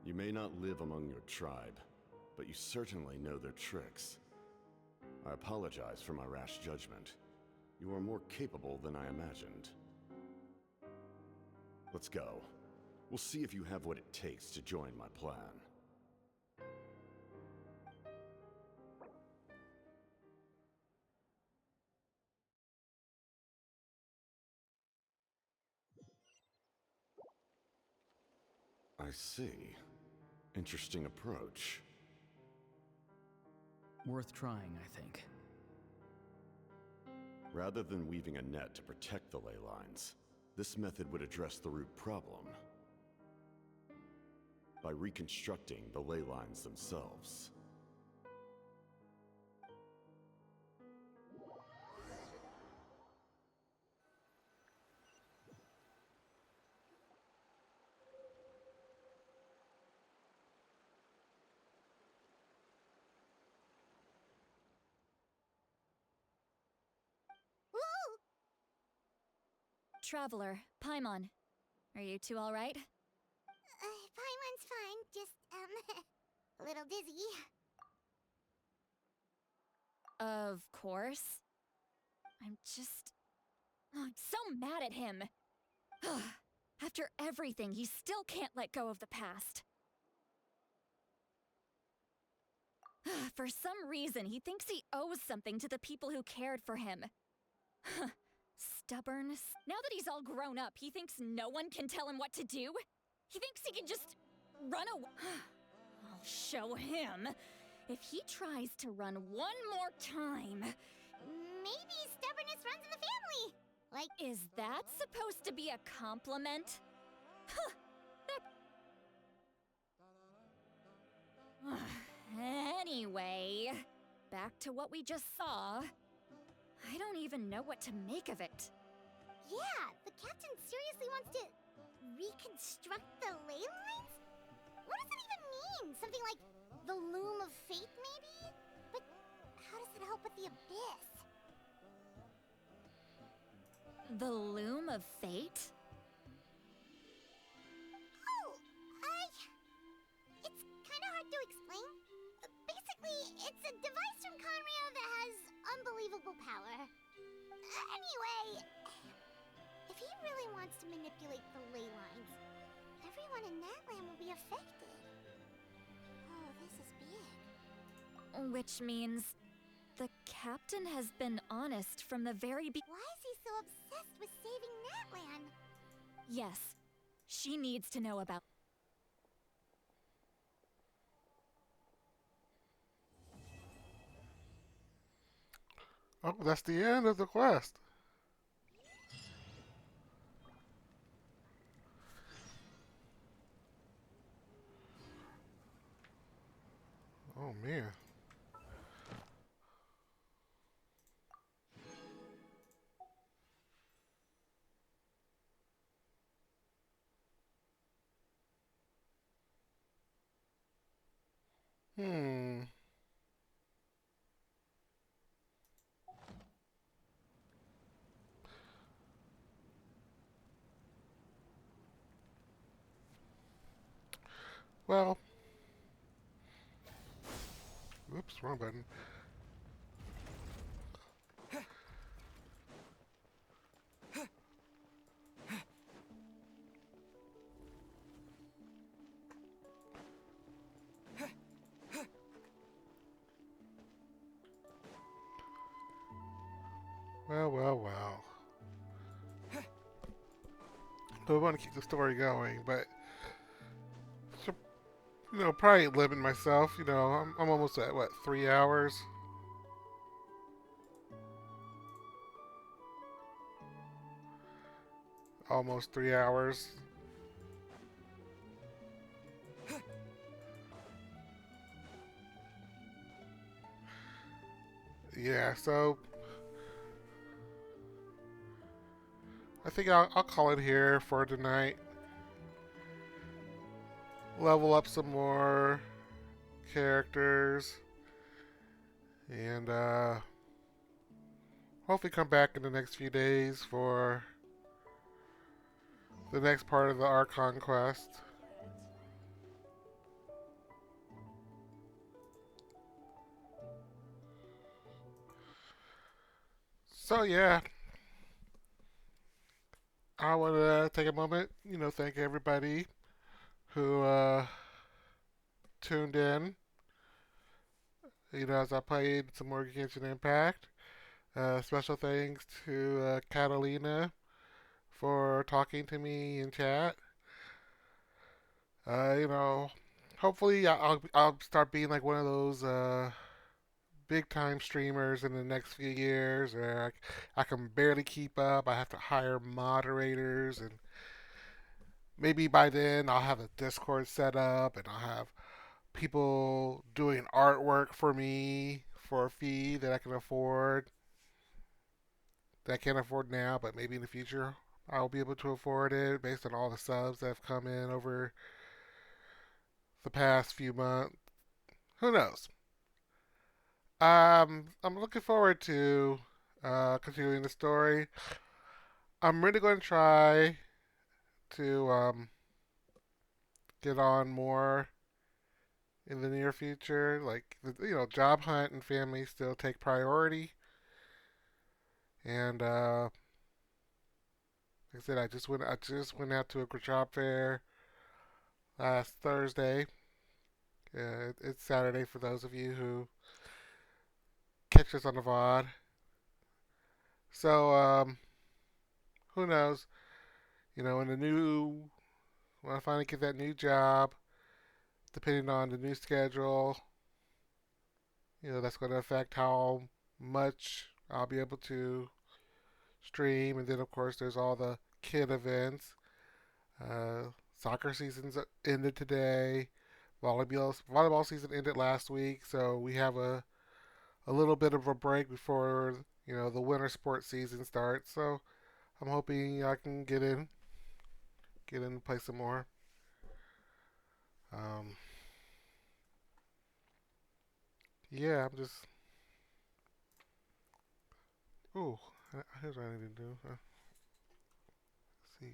You may not live among your tribe, but you certainly know their tricks. I apologize for my rash judgment. You are more capable than I imagined. Let's go. We'll see if you have what it takes to join my plan. I see. Interesting approach. Worth trying, I think. Rather than weaving a net to protect the ley lines, this method would address the root problem by reconstructing the ley lines themselves. Traveler, Paimon. Are you two alright? Paimon's fine, just, a little dizzy. Of course. I'm so mad at him. After everything, he still can't let go of the past. For some reason, he thinks he owes something to the people who cared for him. Stubborn. Now that he's all grown up, he thinks no one can tell him what to do? He thinks he can just run away. I'll show him. If he tries to run one more time... Maybe stubbornness runs in the family! Like... Is that supposed to be a compliment? Anyway, back to what we just saw. I don't even know what to make of it. Yeah, the captain seriously wants to reconstruct the ley lines? What does that even mean? Something like the loom of fate, maybe? But how does that help with the abyss? The loom of fate? Oh, it's kind of hard to explain. Basically, it's a device from Conrio that has unbelievable power. Anyway, if he really wants to manipulate the ley lines, everyone in Natlan will be affected. Oh, this is big. Which means the captain has been honest from the very beginning. Why is he so obsessed with saving Natlan? Yes, she needs to know about... Oh, that's the end of the quest. Oh, man. Hmm. Well, oops, wrong button. Well, well, well. I want to keep the story going, but should, probably limit myself. I'm almost at what 3 hours. Almost 3 hours. Yeah, so I think I'll call it here for tonight. Level up some more characters, and hopefully come back in the next few days for the next part of the Archon quest. So yeah, I want to take a moment, thank everybody who tuned in. As I played some more Genshin Impact. Special thanks to Catalina for talking to me in chat. You know, hopefully I'll start being like one of those big time streamers in the next few years, where I can barely keep up. I have to hire moderators, and maybe by then I'll have a Discord set up, and I'll have people doing artwork for me for a fee that I can afford. That I can't afford now, but maybe in the future I'll be able to afford it based on all the subs that have come in over the past few months. Who knows? I'm looking forward to continuing the story. I'm really going to try to get on more in the near future. Like, job hunt and family still take priority. And like I said, I just went out to a job fair last Thursday. It's Saturday for those of you who catch us on the VOD. So who knows? In the new when I finally get that new job, depending on the new schedule, that's going to affect how much I'll be able to stream. And then, of course, there's all the kid events. Soccer season's ended today. Volleyball season ended last week, so we have a little bit of a break before the winter sports season starts. So I'm hoping I can get in and play some more. Um, yeah, I'm just. Ooh, here's what I need to do. Let's see.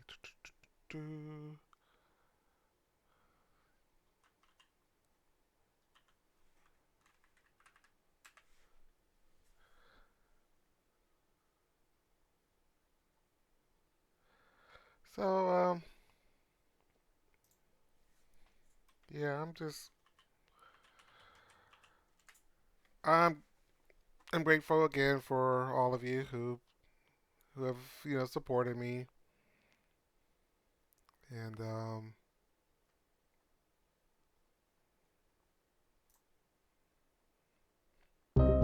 So, yeah, I'm I'm grateful again for all of you who have supported me, and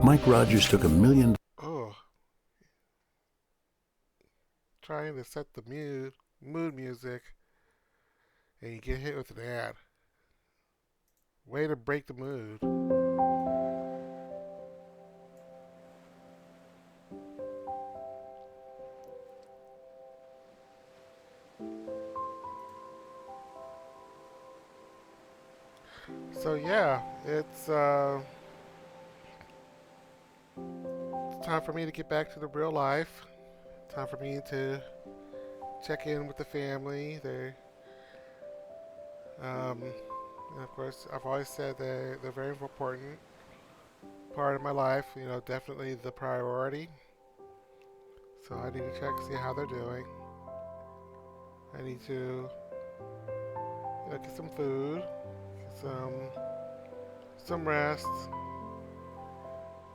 Mike Rogers took $1 million. Oh, trying to set the mood music, and you get hit with an ad. Way to break the mood. So yeah, it's time for me to get back to the real life. Time for me to check in with the family. Um, and of course, I've always said they're very important part of my life. You know, definitely the priority. So I need to check see how they're doing. I need to get some food, get some rest,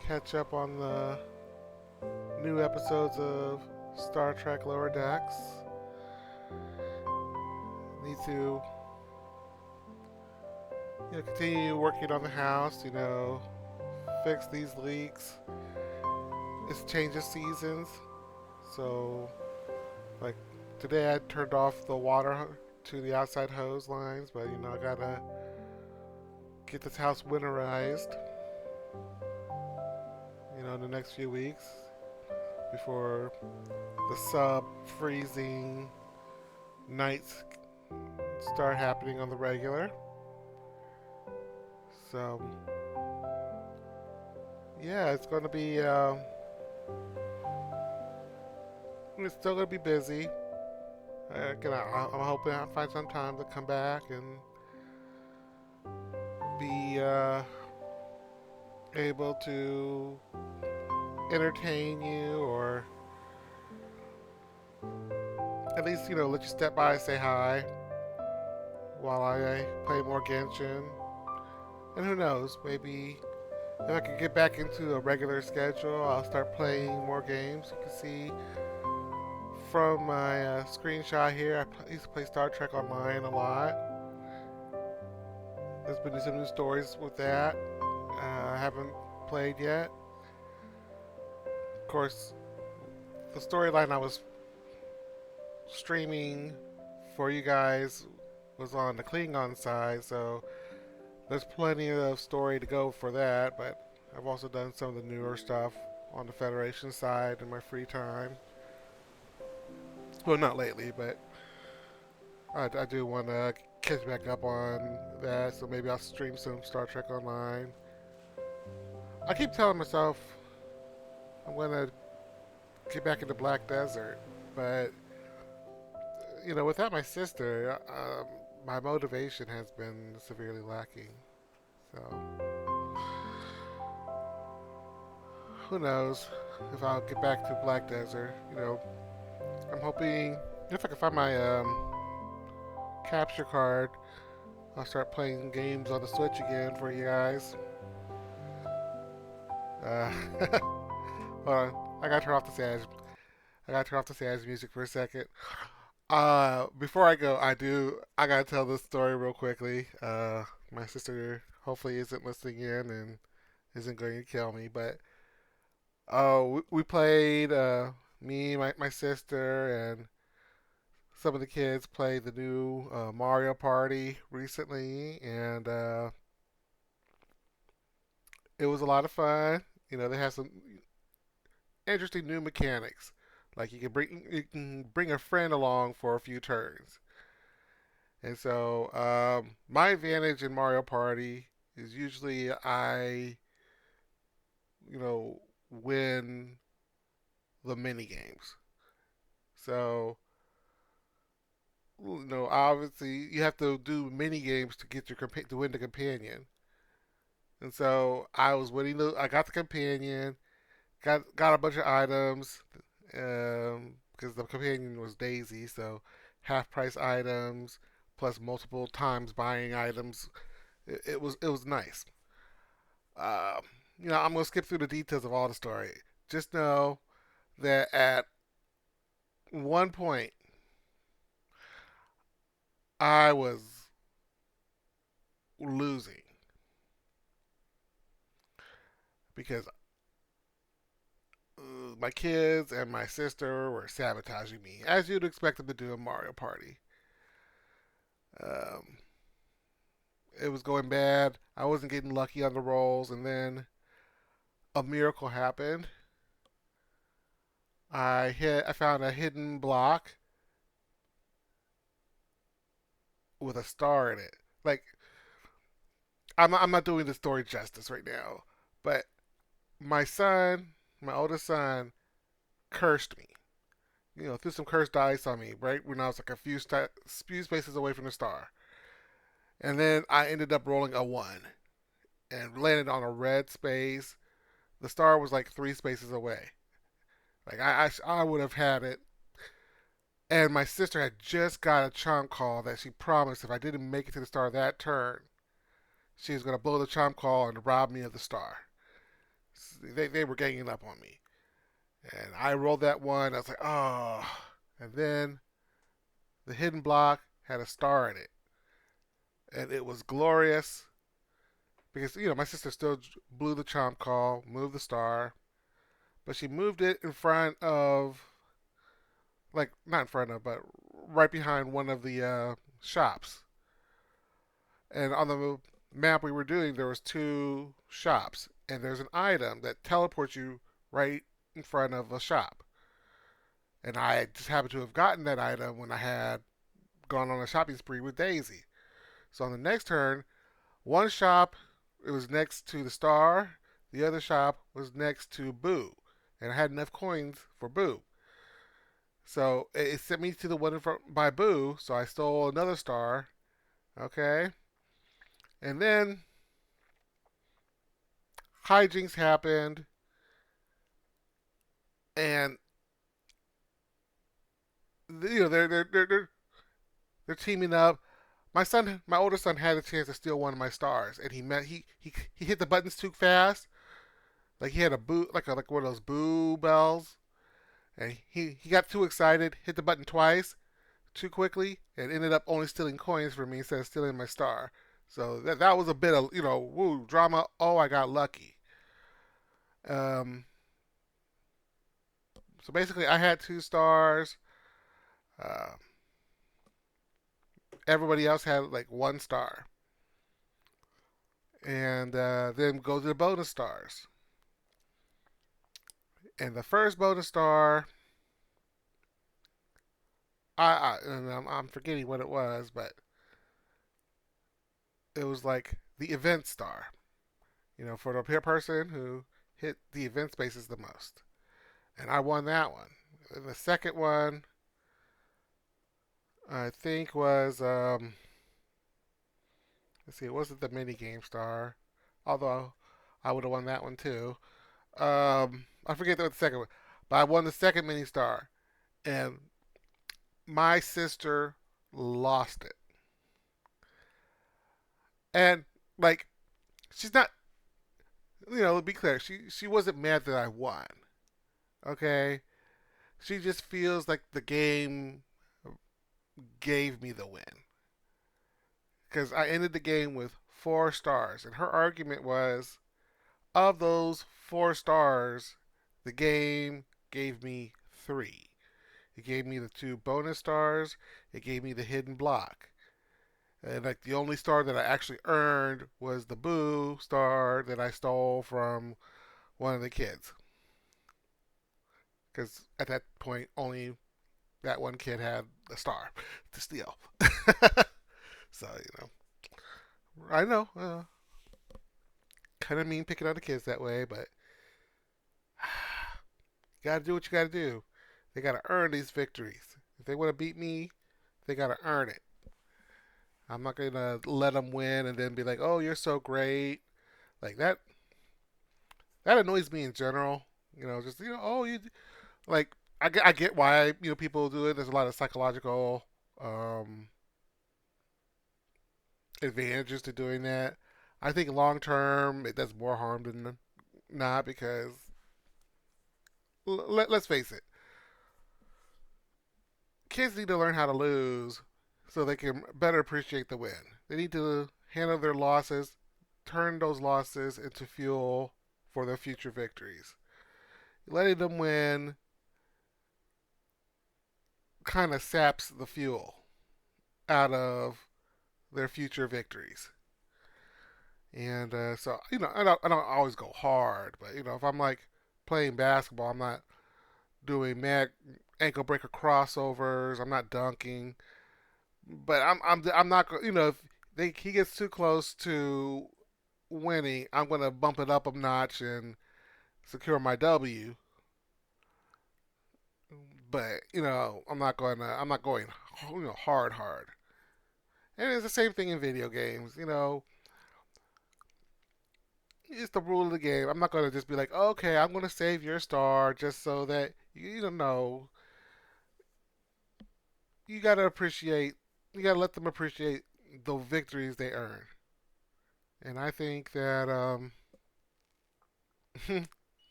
catch up on the new episodes of Star Trek Lower Decks. Need to continue working on the house. Fix these leaks. It's change of seasons, so like today I turned off the water to the outside hose lines, but I gotta get this house winterized. In the next few weeks before the sub freezing nights start happening on the regular. So yeah, it's gonna be. It's still gonna be busy. I'm hoping I find some time to come back and be able to entertain you, or at least let you step by and say hi while I play more Genshin. And who knows, maybe if I can get back into a regular schedule, I'll start playing more games. You can see from my screenshot here, I used to play Star Trek Online a lot. There's been some new stories with that. I haven't played yet. Of course, the storyline I was streaming for you guys was on the Klingon side, so there's plenty of story to go for that. But I've also done some of the newer stuff on the Federation side in my free time. Well, not lately, but I do want to catch back up on that, so maybe I'll stream some Star Trek Online. I keep telling myself I'm going to get back into Black Desert, but without my sister, my motivation has been severely lacking. So who knows if I'll get back to Black Desert. I'm hoping if I can find my capture card, I'll start playing games on the Switch again for you guys. Hold on, I gotta turn off the sad. I gotta turn off the sad music for a second. Before I go, I gotta tell this story real quickly. My sister hopefully isn't listening in and isn't going to kill me, but we played. Me, my sister, and some of the kids played the new Mario Party recently, and it was a lot of fun. They have some interesting new mechanics. Like you can bring a friend along for a few turns. And so my advantage in Mario Party is usually I you know win the mini games. So obviously you have to do mini games to get to win the companion. And so I was winning. I got the companion. Got a bunch of items because the companion was Daisy, so half price items plus multiple times buying items. It was nice. Um, I'm gonna skip through the details of all the story. Just know that at one point I was losing because my kids and my sister were sabotaging me, as you'd expect them to do in Mario Party. Um, it was going bad. I wasn't getting lucky on the rolls, and then a miracle happened. I found a hidden block with a star in it. Like I'm not doing the story justice right now, but my son, my oldest son, cursed me. Threw some cursed dice on me right when I was like few spaces away from the star, and then I ended up rolling a one and landed on a red space. The star was like 3 spaces away. Like I would have had it. And my sister had just got a chomp call that she promised if I didn't make it to the star that turn, she was going to blow the chomp call and rob me of the star. They were ganging up on me. And I rolled that one. I was like, oh. And then the hidden block had a star in it. And it was glorious because, my sister still blew the chomp call, moved the star, but she moved it in front of, like, not in front of, but right behind one of the shops. And on the map we were doing, there was 2 shops, and there's an item that teleports you right in front of a shop. And I just happened to have gotten that item when I had gone on a shopping spree with Daisy. So on the next turn, one shop it was next to the star, the other shop was next to Boo, and I had enough coins for Boo. So it sent me to the one in front by Boo, so I stole another star. Okay, and then hijinks happened, and they're teaming up. My older son, had a chance to steal one of my stars, and he hit the buttons too fast. Like he had a boo, like one of those boo bells, and he got too excited, hit the button twice too quickly, and ended up only stealing coins from me instead of stealing my star. So that was a bit of woo drama. Oh, I got lucky. Um, so basically, I had 2 stars. Uh, Everybody else had like 1 star. And then go to the bonus stars. And the first bonus star, I'm forgetting what it was, but it was like the event star. For the person who hit the event spaces the most. And I won that one. And the second one, I think was let's see, it wasn't the mini game star, although I would have won that one too. I forget what the second one, but I won the second mini star, and my sister lost it. And like, she's not, to be clear, she wasn't mad that I won. Okay, she just feels like the game gave me the win because I ended the game with 4 stars, and her argument was, of those 4 stars, the game gave me 3. It gave me the 2 bonus stars. It gave me the hidden block. And like the only star that I actually earned was the Boo star that I stole from one of the kids. Because at that point, only that one kid had a star to steal. So, I know. Kind of mean picking on the kids that way, but you gotta do what you gotta do. They gotta earn these victories. If they want to beat me, they gotta earn it. I'm not gonna let them win and then be like, "Oh, you're so great." Like that. That annoys me in general. Just oh, you like. I get why people do it. There's a lot of psychological advantages to doing that. I think long term it does more harm than not because let's face it, kids need to learn how to lose so they can better appreciate the win. They need to handle their losses, turn those losses into fuel for their future victories. Letting them win kind of saps the fuel out of their future victories. And so, I don't always go hard, but if I'm like playing basketball, I'm not doing mad ankle breaker crossovers. I'm not dunking, but I'm not. If he gets too close to winning, I'm gonna bump it up a notch and secure my W. But I'm not going hard. And it's the same thing in video games. It's the rule of the game. I'm not gonna just be like, okay, I'm gonna save your star just so that you don't know. You gotta appreciate. You gotta let them appreciate the victories they earn. And I think that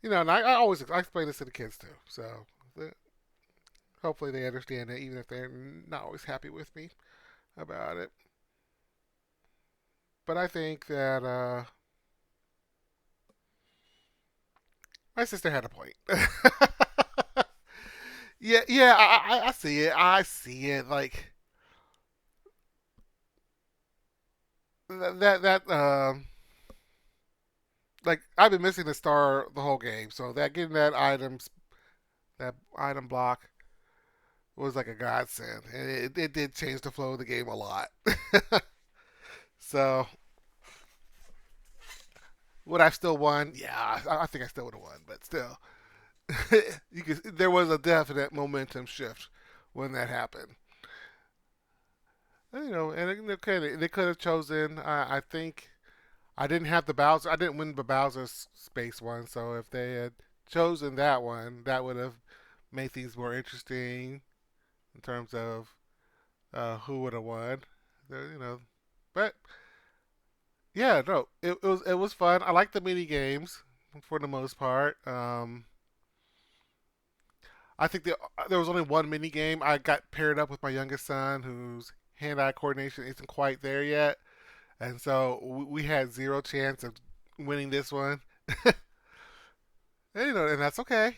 and I always I explain this to the kids too. So hopefully they understand it, even if they're not always happy with me about it. But I think that my sister had a point. Yeah, I see it. I see it. Like that. Like I've been missing the star the whole game, so that getting that item block was like a godsend, and it did change the flow of the game a lot. So would I still won? Yeah, I think I still would have won, but still, there was a definite momentum shift when that happened. And they could have chosen. I think I didn't have the Bowser. I didn't win the Bowser space one, so if they had chosen that one, that would have made things more interesting in terms of who would have won. You know, but yeah, no, it was fun. I like the mini games for the most part. I think there was only one mini game. I got paired up with my youngest son, whose hand-eye coordination isn't quite there yet, and so we had zero chance of winning this one. And that's okay.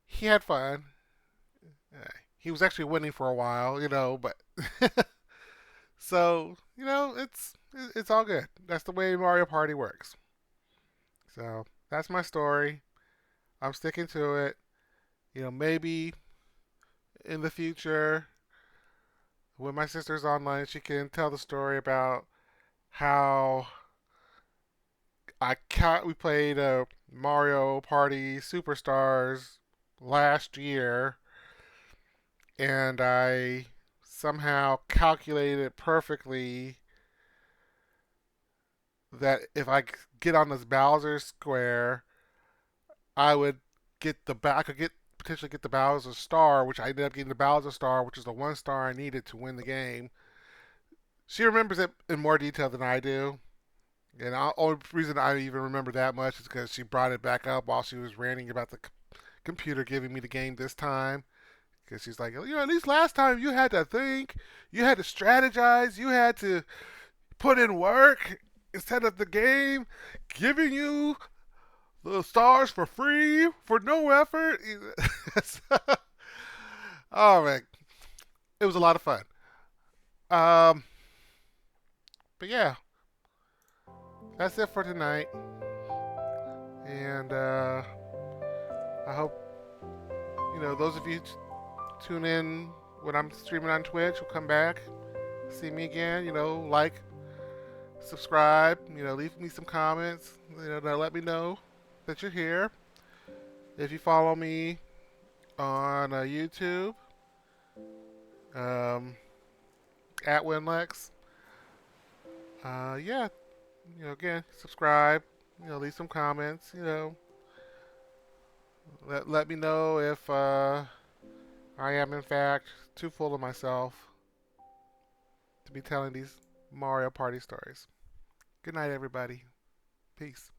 He had fun. He was actually winning for a while. But so it's all good. That's the way Mario Party works. So that's my story. I'm sticking to it. Maybe in the future, when my sister's online, she can tell the story about how we played Mario Party Superstars last year, and I somehow calculated perfectly that if I get on this Bowser Square, I would I could potentially get the Bowser Star, which I ended up getting the Bowser Star, which is the one star I needed to win the game. She remembers it in more detail than I do. And the only reason I even remember that much is because she brought it back up while she was ranting about the computer giving me the game this time. Because she's like, at least last time you had to think, you had to strategize, you had to put in work instead of the game giving you the stars for free for no effort. Oh man, it was a lot of fun. Um, but yeah, that's it for tonight. And I hope those of you tune in when I'm streaming on Twitch will come back, see me again. Like, subscribe. Leave me some comments. To let me know that you're here. If you follow me on YouTube, um, at Winlex, yeah, again, subscribe. Leave some comments. Let me know if I am in fact too full of myself to be telling these Mario Party stories. Good night, everybody. Peace.